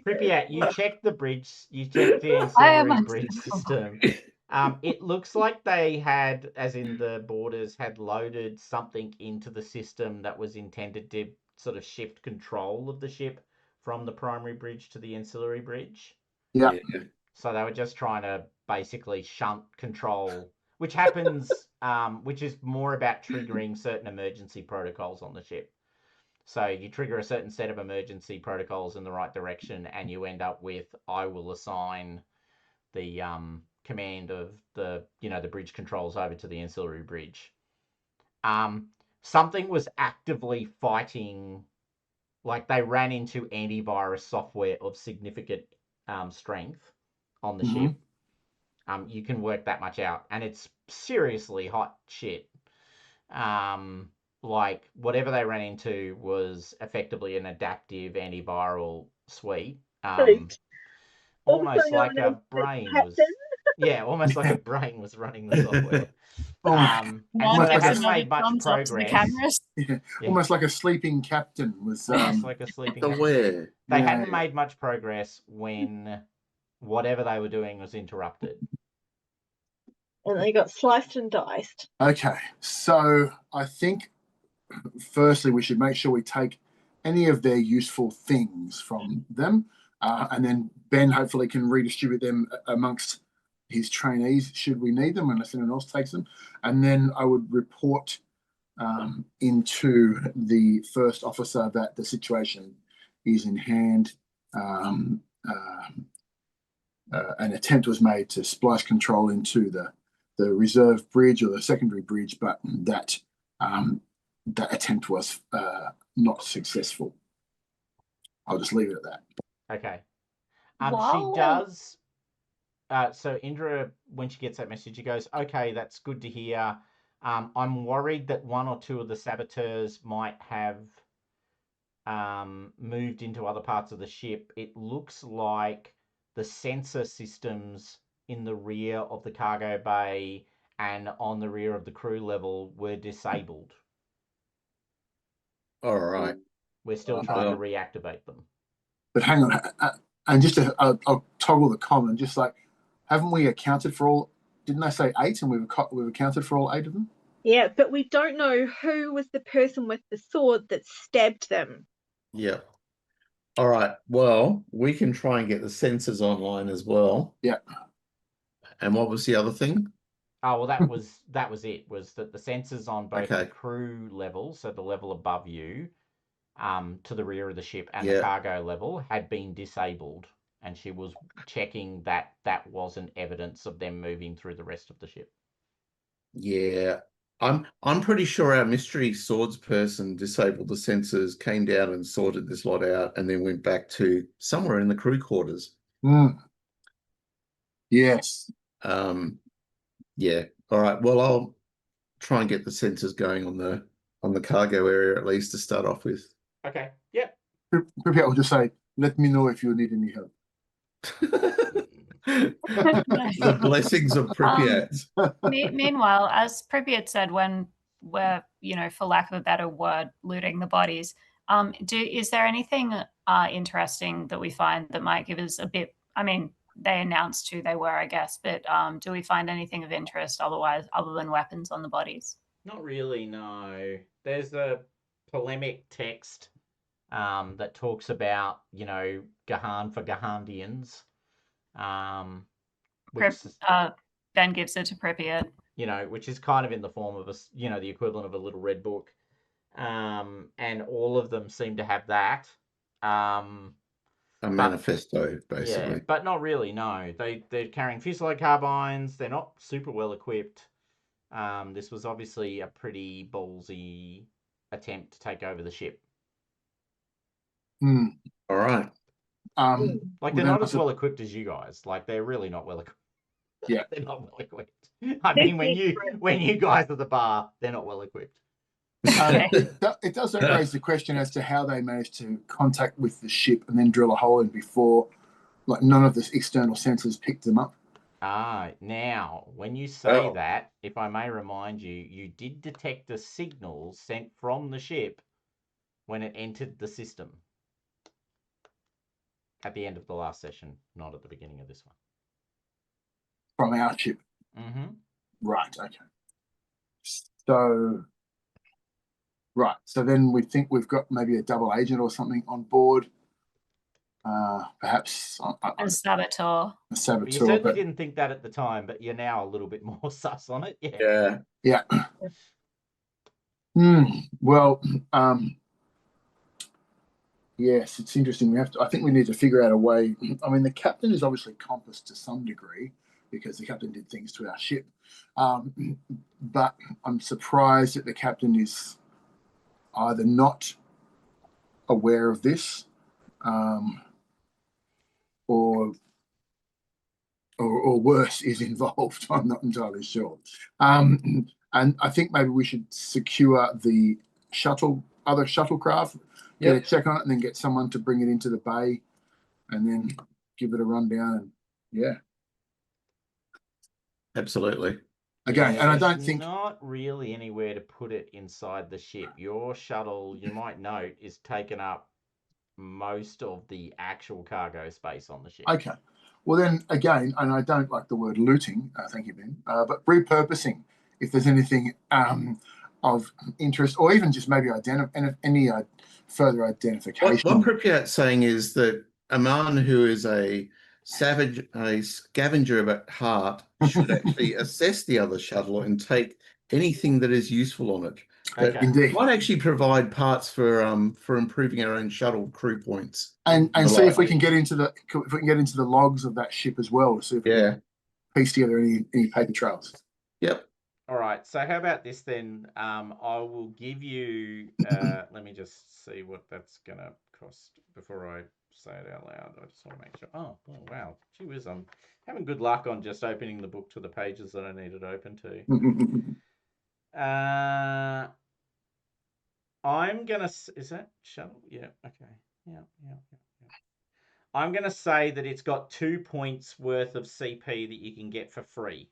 Pripyat, you checked the bridge. You checked the ancillary bridge system. It looks like they had, as in the boarders, had loaded something into the system that was intended to sort of shift control of the ship from the primary bridge to the ancillary bridge. Yeah. So they were just trying to basically shunt control, which happens, which is more about triggering certain emergency protocols on the ship. So you trigger a certain set of emergency protocols in the right direction, and you end up with, I will assign the command of the bridge controls over to the ancillary bridge. Something was actively fighting, like they ran into antivirus software of significant strength on the ship. You can work that much out, and it's seriously hot shit. Like whatever they ran into was effectively an adaptive antiviral suite. Also Almost known like as a the brain was, captain. almost like a brain was running the software. Oh, And so almost they like a- hadn't made much thumbs up to the progress. cameras. yeah, Yeah. almost like a sleeping captain was. Almost like a sleeping. Aware. They Yeah, hadn't yeah. made much progress when whatever they were doing was interrupted. And they got sliced and diced. Okay, so I think firstly we should make sure we take any of their useful things from them, and then Ben hopefully can redistribute them amongst his trainees should we need them, unless anyone else takes them. And then I would report into the first officer that the situation is in hand. An attempt was made to splice control into the reserve bridge or the secondary bridge, but that that attempt was not successful. I'll just leave it at that. Okay. Wow. She does. So Indra, when she gets that message, she goes, "Okay, that's good to hear. I'm worried that one or two of the saboteurs might have moved into other parts of the ship. It looks like the sensor systems in the rear of the cargo bay and on the rear of the crew level were disabled. All right. We're still trying to reactivate them." But hang on, and just I'll toggle the comment. Just like, haven't we accounted for all? Didn't they say 8, and we've accounted for all 8 of them? Yeah, but we don't know who was the person with the sword that stabbed them. Yeah. All right. Well, we can try and get the sensors online as well. Yeah. And what was the other thing? Oh, well, that was it. Was that the sensors on both the crew level, so the level above you, to the rear of the ship, and the cargo level had been disabled, and she was checking that that wasn't evidence of them moving through the rest of the ship. Yeah. I'm pretty sure our mystery swords person disabled the sensors, came down and sorted this lot out, and then went back to somewhere in the crew quarters. Yes. Yeah. All right. Well, I'll try and get the sensors going on the cargo area at least to start off with. Okay. Yep. Pripyat will just say, "Let me know if you need any help." The blessings of Pripyat. Meanwhile, as Pripyat said, when we're, for lack of a better word, looting the bodies, is there anything interesting that we find that might give us a bit? I mean, they announced who they were, I guess, but do we find anything of interest otherwise, other than weapons on the bodies? Not really, no. There's a polemic text that talks about, Gahand for Gahandians. Ben gives it to Pripyat. Which is kind of in the form of the equivalent of a little red book. And all of them seem to have that. A manifesto, basically. Yeah, but not really, no. They're carrying fusilier carbines. They're not super well equipped. This was obviously a pretty ballsy attempt to take over the ship. All right. They're not as well equipped as you guys. They're really not well equipped. Yeah, they're not well equipped. I mean, when you guys are the bar, they're not well equipped. It does raise the question as to how they managed to contact with the ship and then drill a hole in before, none of the external sensors picked them up. Now, when you say that, if I may remind you, you did detect a signal sent from the ship when it entered the system. At the end of the last session, not at the beginning of this one. From our ship? Mm-hmm. Right, okay. So then we think we've got maybe a double agent or something on board. Perhaps a saboteur. A saboteur. You certainly didn't think that at the time, but you're now a little bit more sus on it. Yeah. Well, yes, it's interesting. I think we need to figure out a way. I mean, the captain is obviously compassed to some degree because the captain did things to our ship. But I'm surprised that the captain is either not aware of this, or or worse is involved. I'm not entirely sure. And I think maybe we should secure the other shuttlecraft, get a check on it, and then get someone to bring it into the bay, and then give it a rundown. And yeah, Absolutely. again, and I don't there's think not really anywhere to put it inside the ship. Your shuttle, you might note, is taken up most of the actual cargo space on the ship. Okay. Well, then again, and I don't like the word looting, thank you, Ben, but repurposing, if there's anything of interest, or even just maybe any further identification. What Pripyat's saying is that a man who is a scavenger at heart should actually assess the other shuttle and take anything that is useful on it. That Okay. Indeed. might actually provide parts for improving our own shuttle crew points. And see if we can get into the logs of that ship as well, to see if we can piece together any paper trails. Yep. All right. So how about this then? I will give you. Let me just see what that's gonna cost before I say it out loud. I just want to make sure. Oh wow. Gee whiz, I'm having good luck on just opening the book to the pages that I need it open to. I'm gonna. Is that shuttle? Yeah. Okay. Yeah. I'm gonna say that it's got 2 points worth of CP that you can get for free.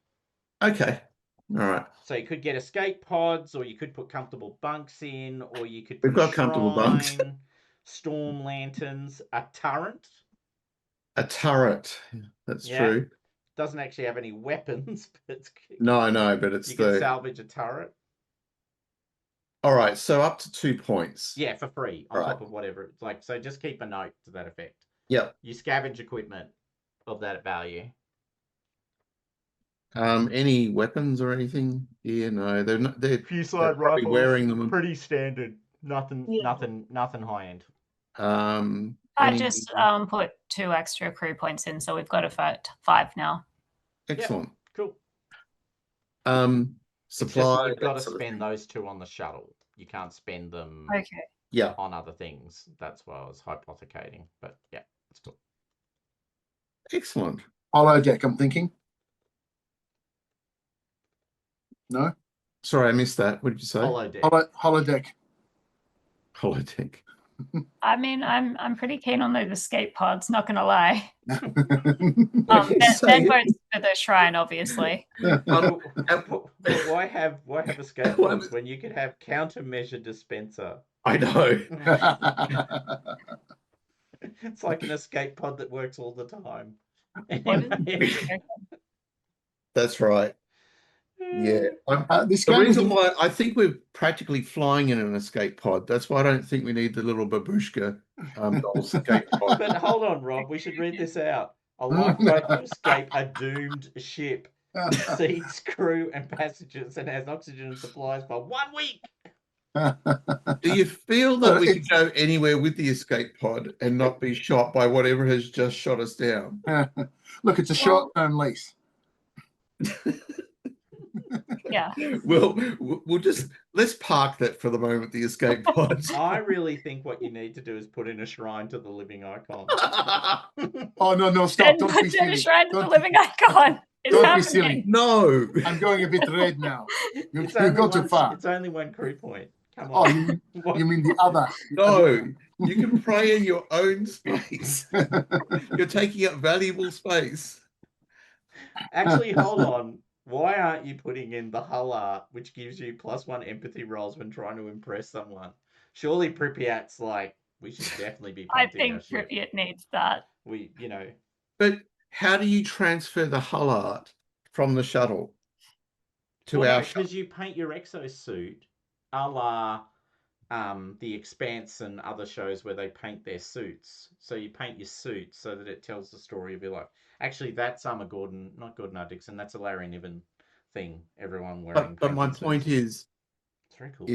Okay. All right. So you could get escape pods, or you could put comfortable bunks in, or you could We've put got comfortable bunks. storm lanterns, a turret. A turret. That's true. Doesn't actually have any weapons, but it's, No, but it's you can salvage a turret. All right, so up to 2 points. Yeah, for free on top of whatever it's like. So just keep a note to that effect. Yep. You scavenge equipment of that value. Any weapons or anything? Yeah, no, they're not. They're Fusillade probably rifles, wearing them. pretty standard. Nothing high end. I just put 2 extra crew points in, so we've got a 5 now. Excellent. Yep, cool. Supply. You've got to spend those 2 on the shuttle. You can't spend them on other things. That's why I was hypothecating. But yeah, that's cool. Excellent. Holodeck, I'm thinking. No? Sorry, I missed that. What did you say? Holodeck. Holodeck. I mean, I'm pretty keen on those escape pods, not gonna lie. Ben votes for the shrine, obviously. Why have escape pods when you could have countermeasure dispenser? I know. It's like an escape pod that works all the time. That's right. Yeah. The reason why I think we're practically flying in an escape pod. That's why I don't think we need the little babushka escape pod. But hold on, Rob. We should read this out. A lifeboat to escape a doomed ship. Seats, crew, and passengers, and has oxygen and supplies for 1 week. Do you feel that we could go anywhere with the escape pod and not be shot by whatever has just shot us down? Look, it's a short-term lease. Yeah. We'll let's park that for the moment, the escape pod. I really think what you need to do is put in a shrine to the living icon. Oh, no, stop. Don't put be silly. in a shrine to the living icon. Don't be silly. No. I'm going a bit red now. You've got too far. It's only 1 crew point. Come Oh, on. you mean the other? No, you can pray in your own space. You're taking up valuable space. Actually, hold on. Why aren't you putting in the hull art, which gives you +1 empathy rolls when trying to impress someone? Surely Pripyat's like, we should definitely be I painting think Pripyat needs that. But how do you transfer the hull art from the shuttle to our shuttle? Because you paint your exosuit a la The Expanse and other shows where they paint their suits. So you paint your suit so that it tells the story of your life. Actually, that's not Gordon Dixon. That's a Larry Niven thing. Everyone wearing. But my point is, it's very cool.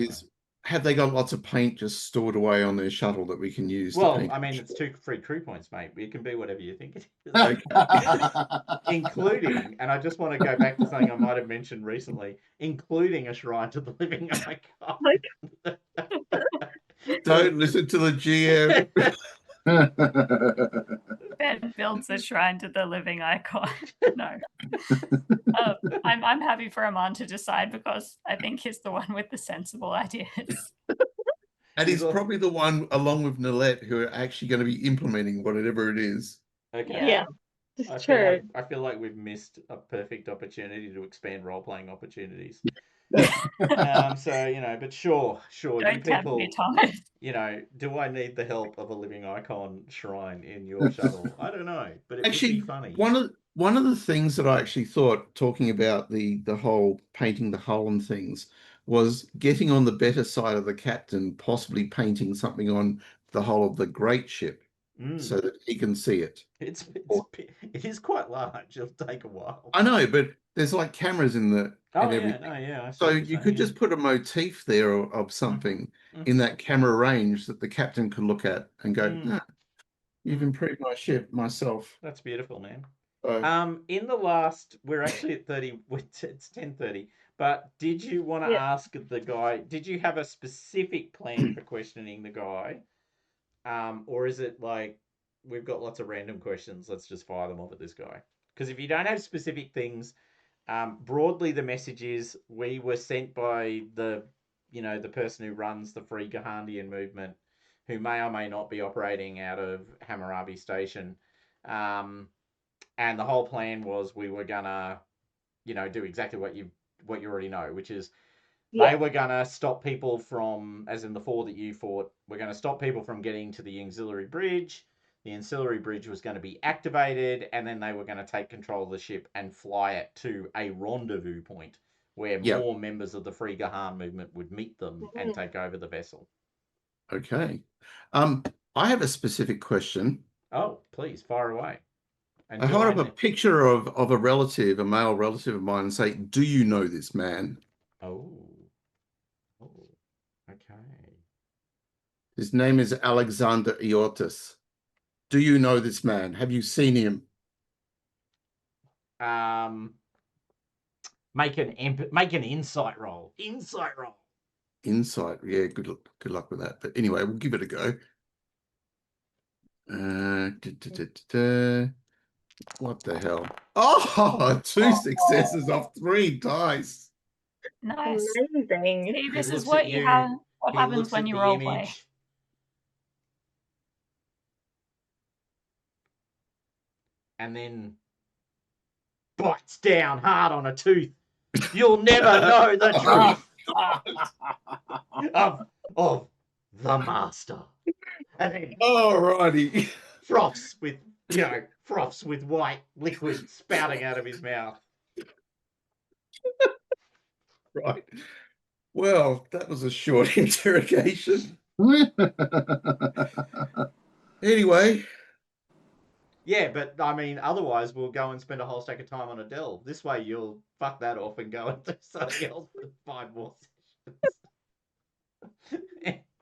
Have they got lots of paint just stored away on their shuttle that we can use? Well, to paint? I mean, it's 2 free crew points, mate. It can be whatever you think it is. Including, and I just want to go back to something I might have mentioned recently, including a shrine to the living icon. Don't listen to the GM. Ben builds a shrine to the living icon. No. I'm happy for Aman to decide because I think he's the one with the sensible ideas. And he's probably the one, along with Nalette, who are actually going to be implementing whatever it is. Okay. Yeah, it's I true. feel like we've missed a perfect opportunity to expand role-playing opportunities. So, you know, but sure, you Don't tempt people, me, Thomas. you know, do I need the help of a living icon shrine in your shuttle? I don't know, but it Actually, would be funny. one of the things that I actually thought, talking about the whole painting the hull and things, was getting on the better side of the captain, possibly painting something on the hull of the great ship so that he can see it. It is quite large. It'll take a while. I know, but there's like cameras in the and everything. I see So what you're you saying, could yeah. just put a motif there of something Mhm. in that camera range that the captain could look at and go, Mm. "Nah, you've improved my ship, myself." That's beautiful, man. So, In the last, we're actually at 30. It's 10:30. But did you want to ask the guy? Did you have a specific plan for questioning the guy, or is it like we've got lots of random questions? Let's just fire them off at this guy. Because if you don't have specific things, broadly the message is we were sent by the person who runs the Free Gahandian movement, who may or may not be operating out of Hammurabi Station. And the whole plan was we were gonna, do exactly what you already know, which is they were gonna stop people from, as in the 4 that you fought, we're gonna stop people from getting to the auxiliary bridge. The auxiliary bridge was going to be activated, and then they were going to take control of the ship and fly it to a rendezvous point where more members of the Free Gahand movement would meet them and take over the vessel. okay. I have a specific question. Oh, please, fire away. And I hold up a picture of a relative, a male relative of mine, and say, "Do you know this man?" Oh, okay. His name is Alexander Iotis. Do you know this man? Have you seen him? Make an insight roll. Insight roll. Insight. Yeah, good luck with that. But anyway, we'll give it a go. What the hell? Oh, 2 successes off 3 dice. Nice. Amazing. See, this is what you have. What happens when you role play? And then bites down hard on a tooth. You'll never know the truth of the master. And then alrighty, froths with white liquid spouting out of his mouth. Right. Well, that was a short interrogation. Anyway. Yeah, but I mean, otherwise we'll go and spend a whole stack of time on a delve. This way you'll fuck that off and go and do something else for 5 more sessions.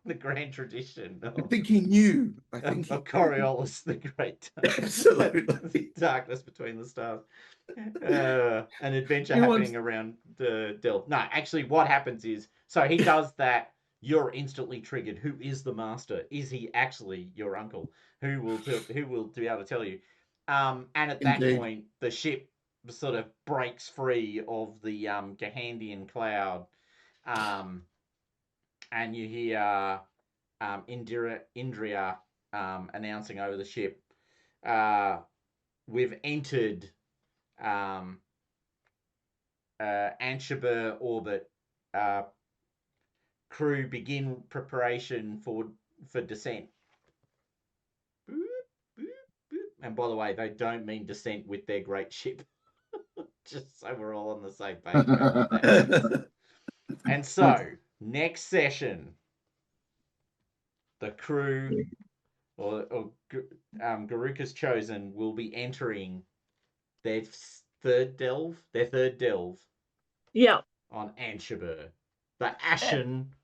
The grand tradition I think he knew. I think of Coriolis, the great absolutely darkness between the stars. An adventure happening around the delve. No, actually what happens is, so he does that, you're instantly triggered. Who is the master? Is he actually your uncle? Who will be able to tell you? And at that point, the ship sort of breaks free of the Gahandian cloud, and you hear Indria announcing over the ship, "We've entered Anshaber orbit. Crew begin preparation for descent." Boop, boop, boop. And by the way, they don't mean descent with their great ship. Just so we're all on the same page about what that means. And so, next session, the crew or Garuka's Chosen will be entering their third delve. Yeah. On Anshaber, the Ashen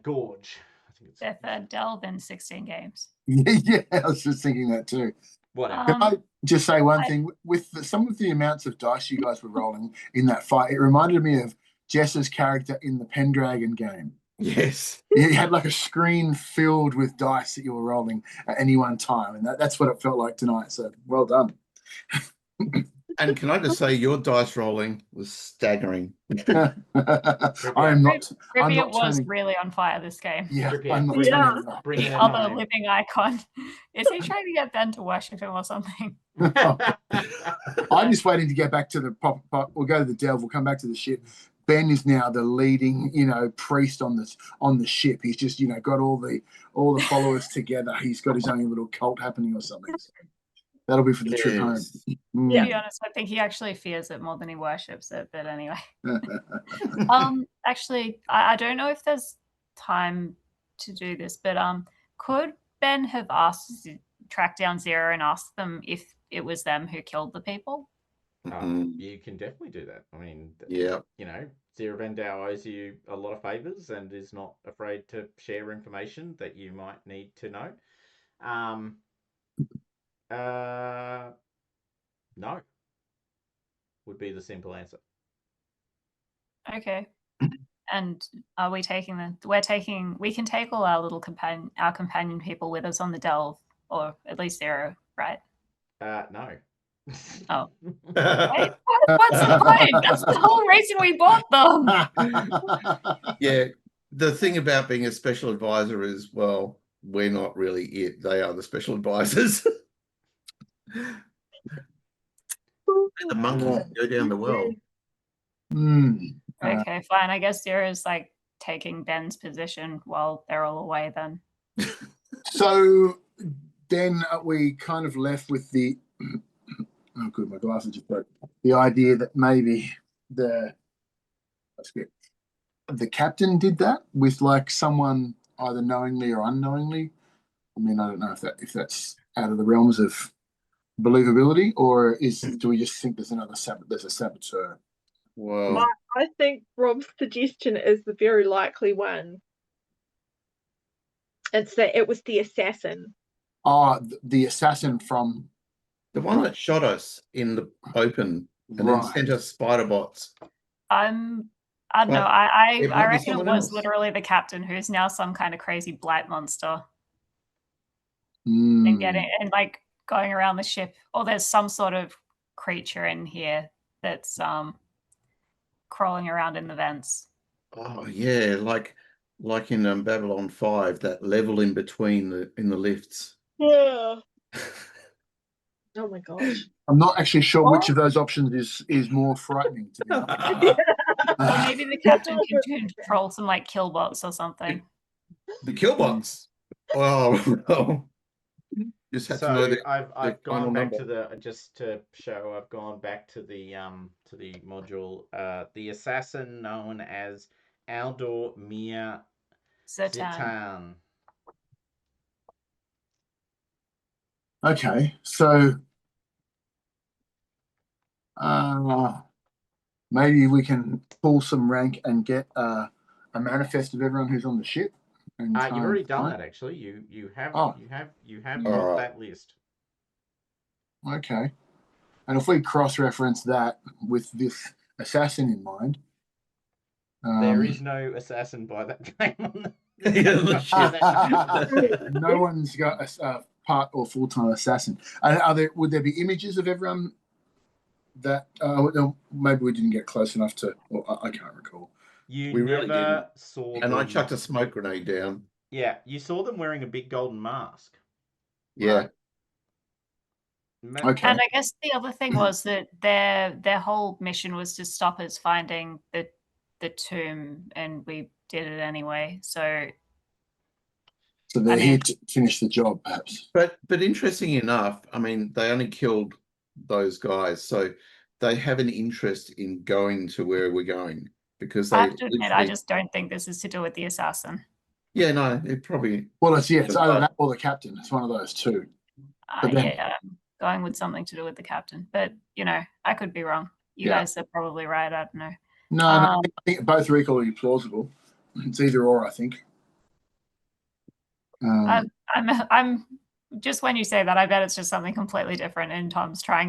Gorge. I think it's their third delve in 16 games. Yeah, I was just thinking that too. Whatever. Can I just say one thing? With some of the amounts of dice you guys were rolling in that fight, it reminded me of Jess's character in the Pendragon game Yes. You had like a screen filled with dice that you were rolling at any one time, and that's what it felt like tonight. So well done. And can I just say, your dice rolling was staggering. I am not. I'm Rivian not was turning. really on fire this game. Yeah, Trivia. I'm not Bring it turning up. it off. Bring it Other home. living icon. Is he trying to get Ben to worship him or something? I'm just waiting to get back to the pop. We'll go to the delve. We'll come back to the ship. Ben is now the leading, priest on the ship. He's just, got all the followers together. He's got his own little cult happening or something. So that'll be for the trip home. Yes. To Mm. be honest, I think he actually fears it more than he worships it. But anyway, actually, I don't know if there's time to do this, but could Ben have tracked down Zero and asked them if it was them who killed the people? You can definitely do that. I mean, Yeah. Zero Vendau owes you a lot of favors and is not afraid to share information that you might need to know. No, would be the simple answer. Okay. And are we taking we can take all our little companion people with us on the delve, or at least Zero, right? No. Oh. Wait, what's the point? That's the whole reason we bought them. Yeah. The thing about being a special advisor is, well, we're not really it. They are the special advisors. The monkeys go down the well. Okay, fine. I guess Zero's like taking Ben's position while they're all away then. So then we kind of left with the oh good, my glasses just broke. The idea that maybe the captain did that with like someone either knowingly or unknowingly. I mean, I don't know if that's out of the realms of believability, or do we just think there's a saboteur? Well, I think Rob's suggestion is the very likely one. It's that it was the assassin. The assassin from the one that shot us in the open and then sent us spider bots. I don't know. I reckon it was literally the captain who's now some kind of crazy blight monster. And like going around the ship, or there's some sort of creature in here that's crawling around in the vents. Oh yeah, like in Babylon 5, that level in between in the lifts. Yeah. Oh my gosh. I'm not actually sure which of those options is more frightening to me. Or maybe the captain can control some like killbots or something. The killbots. Oh. Just had to know that I've gone back to the I've gone back to the module. The assassin known as Aldor Mir Zatan. Okay, so maybe we can pull some rank and get a manifest of everyone who's on the ship. You've already done that, actually. You have got that list. Okay, and if we cross-reference that with this assassin in mind, there is no assassin by that name on the no one's got a part or full-time assassin. Would there be images of everyone that maybe we didn't get close enough to? Or I can't recall. We really didn't. Saw and I chucked a smoke grenade down. Yeah, you saw them wearing a big golden mask. Yeah. Okay. And I guess the other thing was that their whole mission was to stop us finding the tomb, and we did it anyway. So they're here to finish the job, perhaps. But interesting enough, I mean, they only killed those guys, so they have an interest in going to where we're going, because I have to admit, I just don't think this is to do with the assassin. Yeah, no, it probably. Well, it's either that or the captain. It's one of those two. Yeah, I'm going with something to do with the captain, but I could be wrong. You guys are probably right. I don't know. No, I think both are equally plausible. It's either or, I think. I'm just when you say that, I bet it's just something completely different, and Tom's trying not